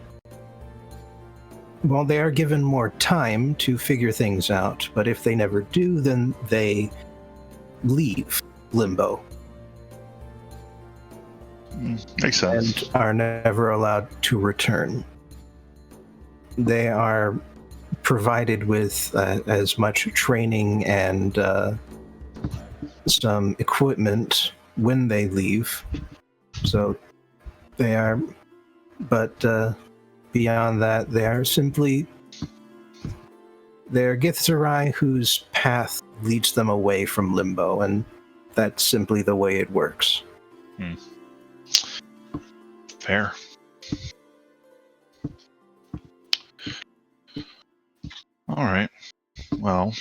they are given more time to figure things out, but if they never do, then they leave. limbo Makes sense. and are never allowed to return. They are provided with as much training and some equipment when they leave. So they are, but beyond that, they are simply, they're Githzerai whose path leads them away from limbo, and that's simply the way it works. Fair. All right. Well,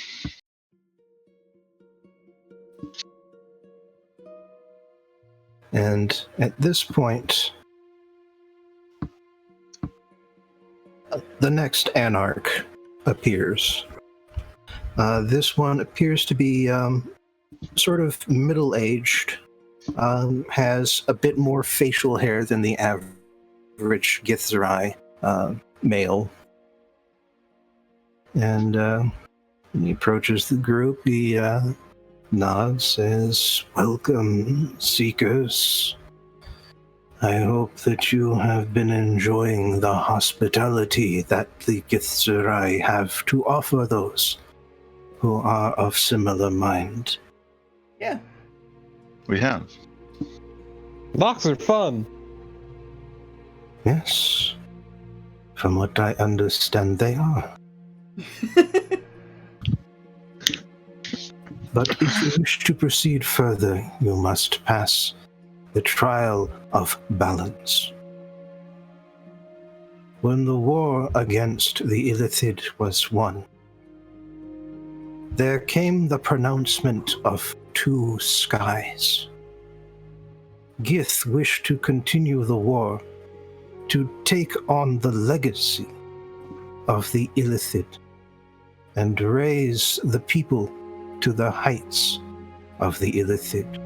And at this point, the next Anarch appears. This one appears to be sort of middle-aged, has a bit more facial hair than the average Githzerai male. And when he approaches the group, he nods, says, "Welcome, Seekers. I hope that you have been enjoying the hospitality that the Githzerai have to offer those who are of similar mind." Yeah. we have. Locks are fun. Yes. From what I understand, they are. But if you wish to proceed further, you must pass the trial of balance. When the war against the Illithid was won, there came the pronouncement of two skies. Gith wished to continue the war, to take on the legacy of the Illithid and raise the people to the heights of the Illithid.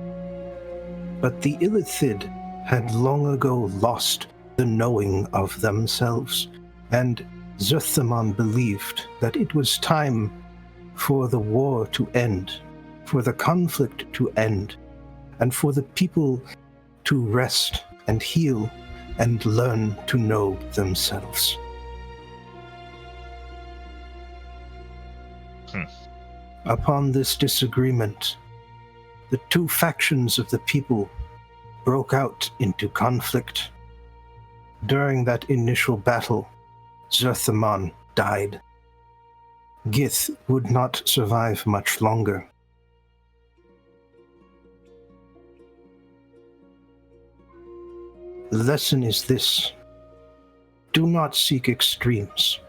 But the Illithid had long ago lost the knowing of themselves, and Zerthamon believed that it was time for the war to end, for the conflict to end, and for the people to rest and heal and learn to know themselves. Upon this disagreement, the two factions of the people broke out into conflict. During that initial battle, Zerthamon died. Gith would not survive much longer. The lesson is this: do not seek extremes,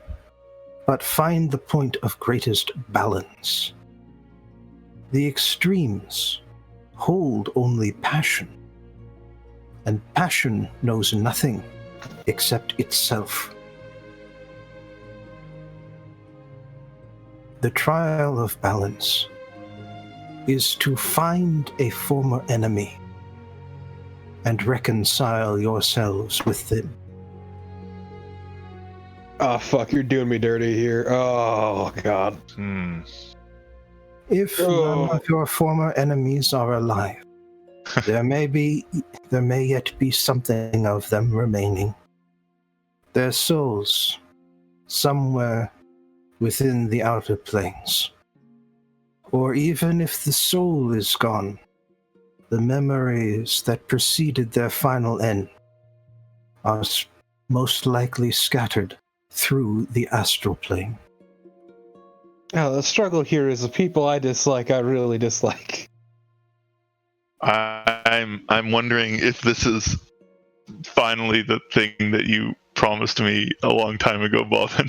but find the point of greatest balance. The extremes hold only passion, and passion knows nothing except itself. The trial of balance is to find a former enemy and reconcile yourselves with them. Oh, fuck, you're doing me dirty here. Oh, God. If none of your former enemies are alive, there may yet be something of them remaining. Their souls, somewhere within the outer planes. Or even if the soul is gone, the memories that preceded their final end are most likely scattered through the astral plane. Oh, the struggle here is the people I dislike, I really dislike. I'm wondering if this is finally the thing that you promised me a long time ago, Bobbin.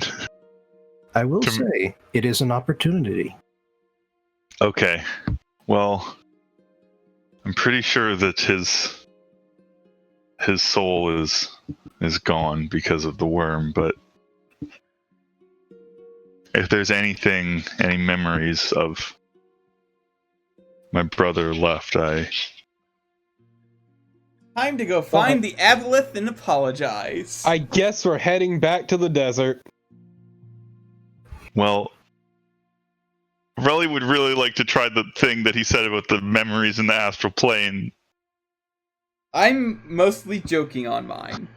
I will say, it is an opportunity. Okay. Well, I'm pretty sure that his soul is gone because of the worm, but if there's any memories of my brother left, Time to go find the Aboleth and apologize. I guess we're heading back to the desert. well, Relly would really like to try the thing that he said about the memories in the astral plane. I'm mostly joking on mine.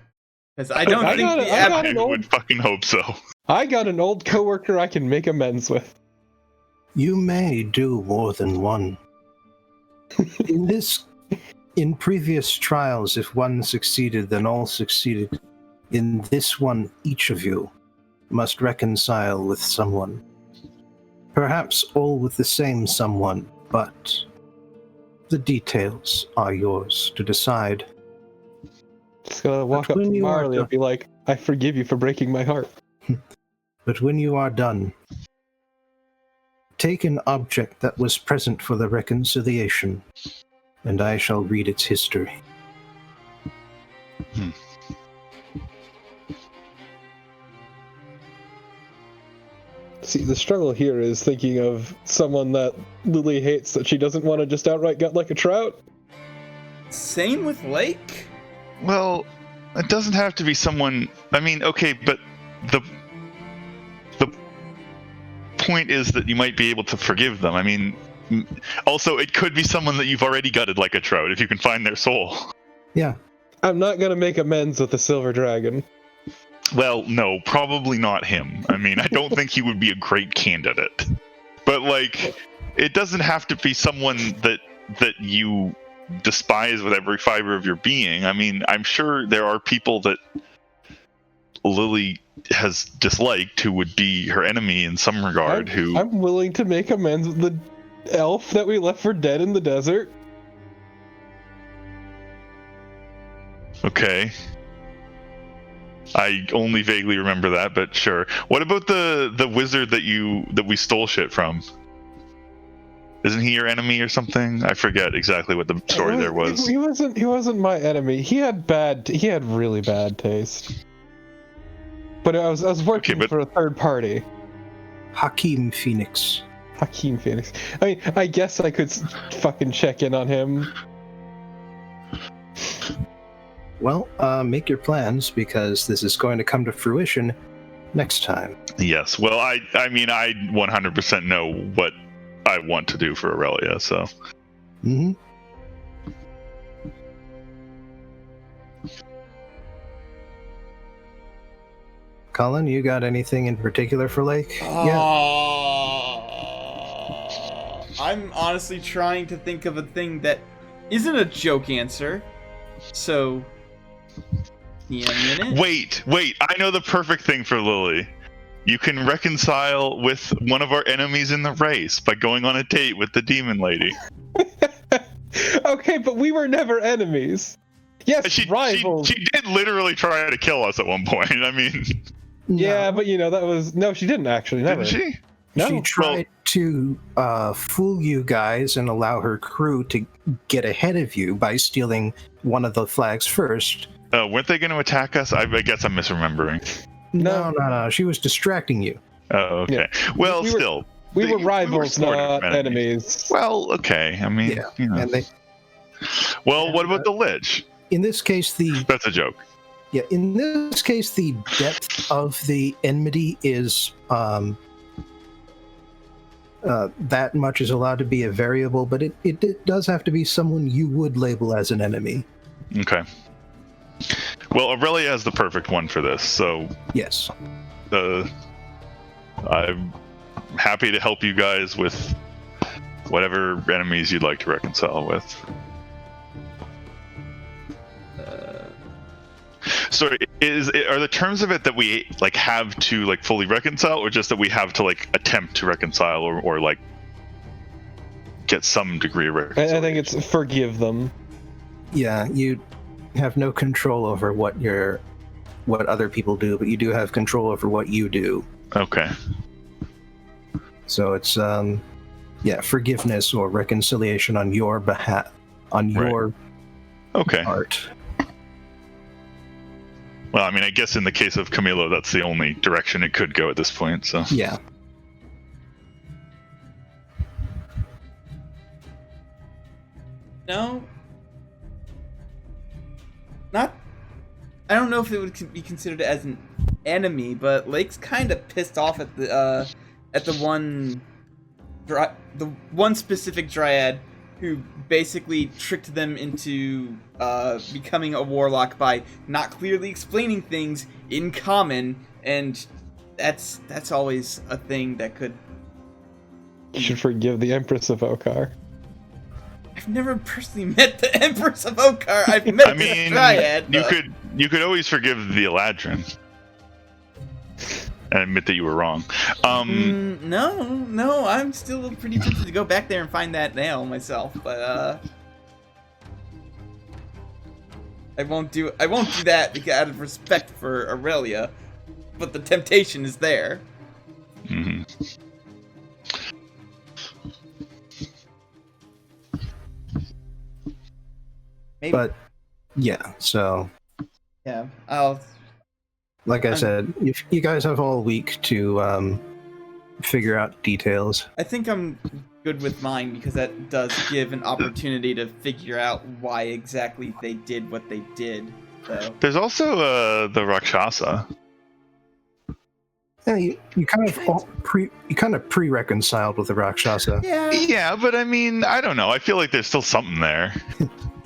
Because I don't think I would fucking hope so. I got an old coworker I can make amends with. You may do more than one. In previous trials, if one succeeded, then all succeeded. In this one, each of you must reconcile with someone. Perhaps all with the same someone, but the details are yours to decide. Just gotta walk up to Marley and be like, I forgive you for breaking my heart. But when you are done, take an object that was present for the reconciliation, and I shall read its history. See, the struggle here is thinking of someone that Lily hates that she doesn't want to just outright gut like a trout. Same with Lake? Well, it doesn't have to be someone... I mean, okay, but the point is that you might be able to forgive them. I mean, also, it could be someone that you've already gutted like a trout if you can find their soul. Yeah. I'm not gonna make amends with the silver dragon. Well, no, probably not him. I mean, I don't think he would be a great candidate. But, like, it doesn't have to be someone that you despise with every fiber of your being. I mean, I'm sure there are people that Lily has disliked who would be her enemy in some regard. I'm willing to make amends with the elf that we left for dead in the desert. Okay. I only vaguely remember that, but sure. What about the wizard that we stole shit from? Isn't he your enemy or something? I forget exactly what the story there was. He wasn't my enemy. He had really bad taste. But I was working for a third party. Hakim Phoenix. Hakim Phoenix. I mean, I guess I could fucking check in on him. Well, make your plans, because this is going to come to fruition next time. Yes. Well, I mean, I 100% know what I want to do for Aurelia, so. Mm-hmm. Colin, you got anything in particular for Lake? Yeah. I'm honestly trying to think of a thing that isn't a joke answer. So, yeah, a minute. Wait, I know the perfect thing for Lily. You can reconcile with one of our enemies in the race by going on a date with the demon lady. Okay, but we were never enemies. Yes, rivals. She did literally try to kill us at one point. I mean... Yeah, but that was... No, she didn't actually, never. Didn't she? No. She tried to fool you guys and allow her crew to get ahead of you by stealing one of the flags first. Weren't they going to attack us? I guess I'm misremembering. No. She was distracting you. Oh, okay. Yeah. Well, still. We were rivals, not enemies. Well, okay. I mean, And what about the Lich? In this case, That's a joke. Yeah, in this case, the depth of the enmity is... that much is allowed to be a variable, but it does have to be someone you would label as an enemy. Okay. Well, Aurelia has the perfect one for this, so... Yes. I'm happy to help you guys with whatever enemies you'd like to reconcile with. So, are the terms of it that we have to fully reconcile, or just that we have to attempt to reconcile, or get some degree of reconciliation? I think it's forgive them. Yeah, you have no control over what other people do, but you do have control over what you do. Okay. So it's forgiveness or reconciliation on your behalf, on your part. Well, I mean, I guess in the case of Camilo, that's the only direction it could go at this point, so... Yeah. No. I don't know if it would be considered as an enemy, but Lake's kind of pissed off at the one the one specific dryad who basically tricked them into becoming a warlock by not clearly explaining things in common, and that's always a thing that could. You should forgive the Empress of Okaar. I've never personally met the Empress of Okaar. I've met the dryad. You could always forgive the Eladrin and admit that you were wrong. No, I'm still pretty tempted to go back there and find that nail myself, but I won't do that because out of respect for Aurelia, but the temptation is there. Mm-hmm. Maybe. But yeah, so Yeah, like I said, you guys have all week to figure out details. I think I'm good with mine because that does give an opportunity to figure out why exactly they did what they did. So. There's also the Rakshasa. Yeah, you kind of pre-reconciled with the Rakshasa. Yeah, but I mean, I don't know. I feel like there's still something there.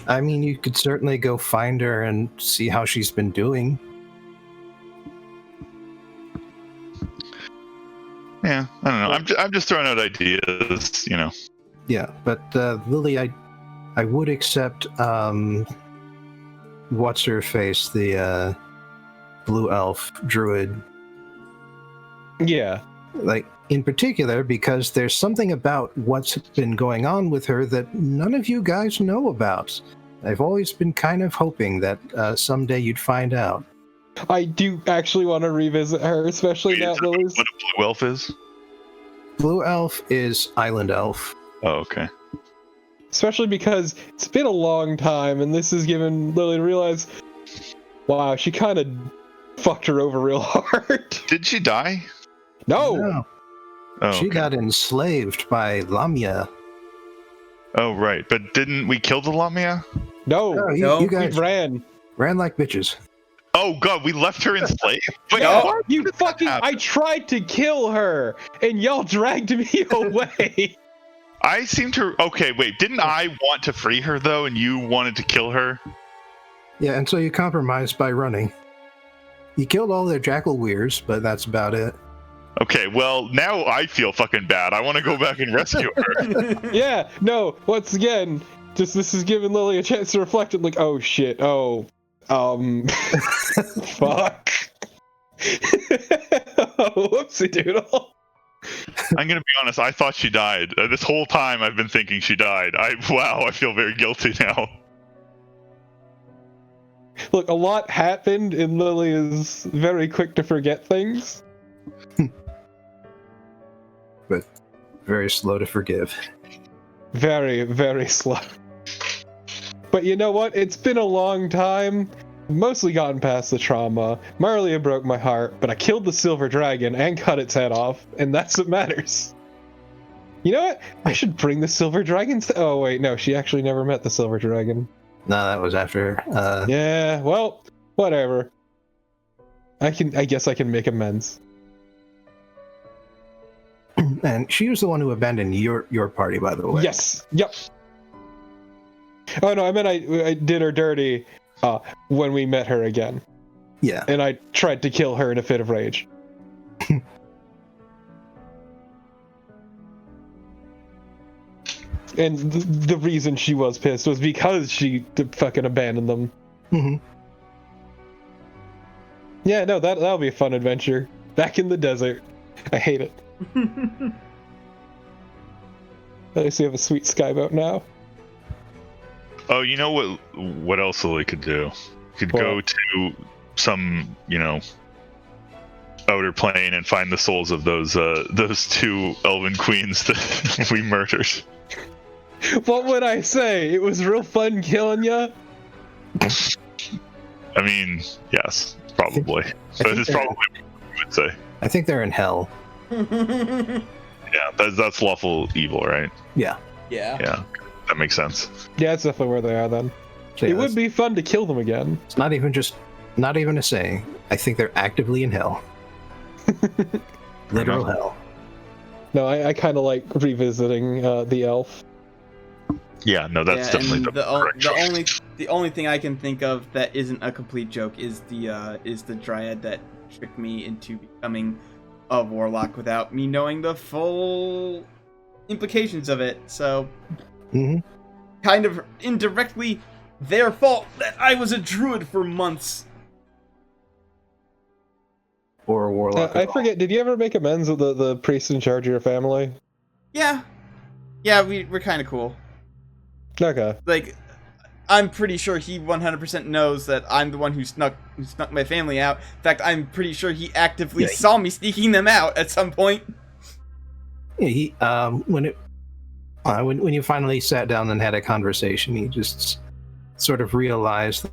I mean, you could certainly go find her and see how she's been doing. Yeah, I don't know. I'm just throwing out ideas, you know. Yeah, but Lily, I would accept what's her face, the blue elf druid. Yeah. Like, in particular, because there's something about what's been going on with her that none of you guys know about. I've always been kind of hoping that someday you'd find out. I do actually want to revisit her, especially now Lily's... What a blue elf is? Blue elf is island elf. Oh, okay. Especially because it's been a long time, and this has given Lily to realize, wow, she kind of fucked her over real hard. Did she die? No. Oh, She okay. got enslaved by Lamia. Oh, right. But didn't we kill the Lamia? No. Oh, No, you guys ran like bitches. Oh, God, we left her enslaved? Wait, No. what? You Did that fucking... happen? I tried to kill her, and y'all dragged me away. I seem to... Okay, wait. Didn't I want to free her, though, and you wanted to kill her? Yeah, and so you compromised by running. You killed all their jackal weirs, but that's about it. Okay, well, now I feel fucking bad. I want to go back and rescue her. Yeah, no, once again, just this is giving Lily a chance to reflect and like, oh shit, fuck. Whoopsie doodle. I'm going to be honest. I thought she died. This whole time I've been thinking she died. Wow, I feel very guilty now. Look, a lot happened, and Lily is very quick to forget things. But very slow to forgive. Very, very slow. But you know what? It's been a long time. Mostly gotten past the trauma. Marlia broke my heart, but I killed the silver dragon and cut its head off, and that's what matters. You know what? I should bring the silver dragons to... Oh, wait, no, she actually never met the silver dragon. No, that was after. Yeah, well, whatever. I guess I can make amends. And she was the one who abandoned your party, by the way. Yes. Yep. Oh no, I meant I did her dirty when we met her again. Yeah. And I tried to kill her in a fit of rage. And the reason she was pissed was because she fucking abandoned them. Mm-hmm. Yeah, no, that'll be a fun adventure. Back in the desert. I hate it. At least we have a sweet skyboat now. Oh, you know what else Lily could do? Could go to some, outer plane and find the souls of those two elven queens that we murdered. What would I say? It was real fun killing ya? I mean, yes, probably. But it's probably what you would say. I think they're in hell. Yeah, that's lawful evil, right? Yeah. Yeah, that makes sense. Yeah, that's definitely where they are then. So, yeah, It would be fun to kill them again. It's not even a saying. I think they're actively in hell. Literal hell. No, I kind of like revisiting the elf. Yeah, no, that's Yeah, definitely and the only thing I can think of that isn't a complete joke is the dryad that tricked me into becoming a warlock without me knowing the full implications of it. So, kind of indirectly their fault that I was a druid for months. Or a warlock. I forget. Did you ever make amends with the priest in charge of your family? Yeah, we're kind of cool. Okay. Like, I'm pretty sure he 100% knows that I'm the one who snuck my family out. In fact, I'm pretty sure he actively saw me sneaking them out at some point. Yeah, he when you finally sat down and had a conversation, he just sort of realized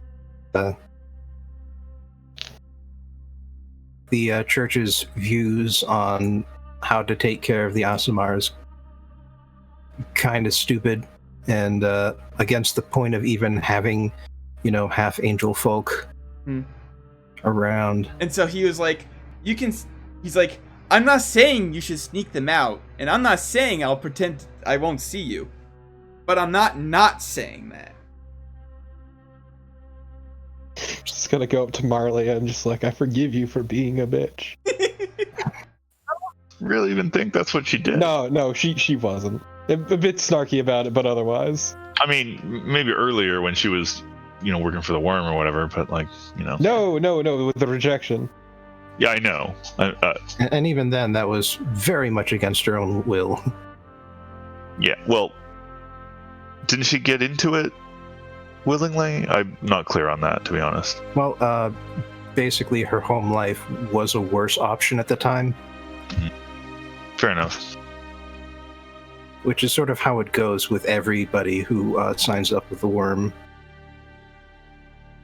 the church's views on how to take care of the Aasimar is kind of stupid and against the point of even having, half angel folk around. And so he was like, he's like, I'm not saying you should sneak them out, and I'm not saying I'll pretend I won't see you, but I'm not saying that. Just gonna go up to Marley and just like, I forgive you for being a bitch. Really even think that's what she did? No, she wasn't. A bit snarky about it, but otherwise. I mean, maybe earlier when she was, working for the worm or whatever, but No, with the rejection. Yeah, I know. And even then, that was very much against her own will. Yeah, well, didn't she get into it willingly? I'm not clear on that, to be honest. Well, basically, her home life was a worse option at the time. Fair enough. Which is sort of how it goes with everybody who signs up with the worm.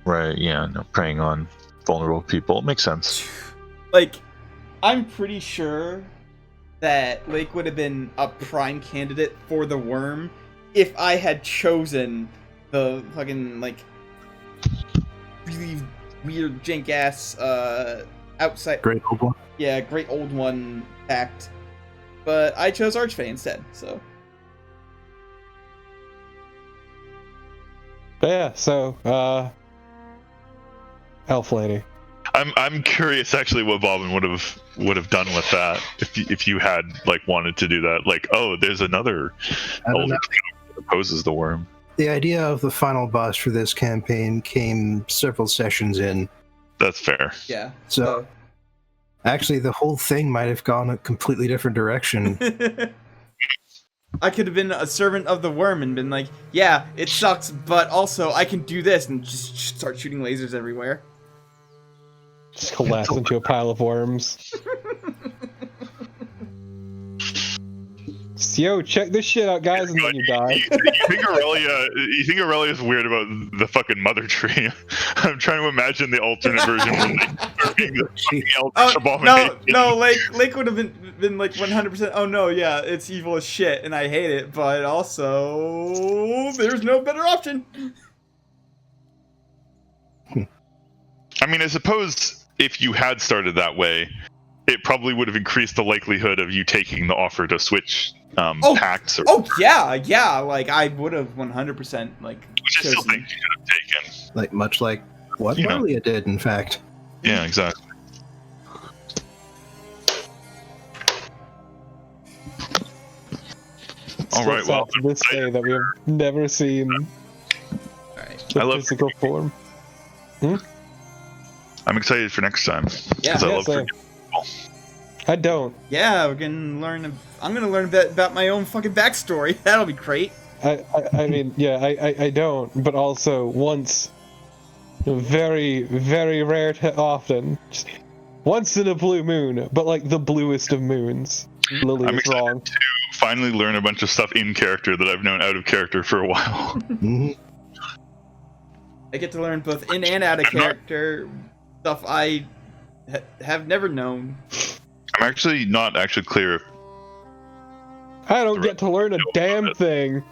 Right, yeah, no, preying on vulnerable people. It makes sense. Like, I'm pretty sure that Lake would have been a prime candidate for the worm if I had chosen the fucking, really weird, jank-ass, outside... Great old one. Yeah, great old one pact. But I chose Archfey instead, so... But yeah, so, elf lady. I'm curious actually what Bobbin would have done with that if you had wanted to do that. There's another elf that opposes the worm. The idea of the final boss for this campaign came several sessions in. That's fair. Yeah. So actually, the whole thing might have gone a completely different direction. I could have been a servant of the worm and been like, yeah, it sucks, but also I can do this, and just start shooting lasers everywhere. Just collapse into a pile of worms. Yo, check this shit out, guys, and then you die. You think Aurelia is weird about the fucking mother tree? I'm trying to imagine the alternate version when they being the fucking eldritch abomination. No, Lake would have been 100%. Oh no, yeah, it's evil as shit, and I hate it. But also, there's no better option. I mean, I suppose if you had started that way, it probably would have increased the likelihood of you taking the offer to switch pacts. Yeah, I would have 100% which I still think you could have taken. Much like what Aurelia did, in fact. Yeah, exactly. All right, well, to this day that we have never seen the physical form. I'm excited for next time. Yeah, I love same. I don't. Yeah, I'm gonna learn a bit about my own fucking backstory. That'll be great. I mean, yeah, I don't, but also once, very, very rare to often, just once in a blue moon, but the bluest of moons. Lily I'm is excited wrong. to finally learn a bunch of stuff in character that I've known out of character for a while. I get to learn both in and out of character stuff I have never known. I'm not actually clear if I don't get to learn a damn thing.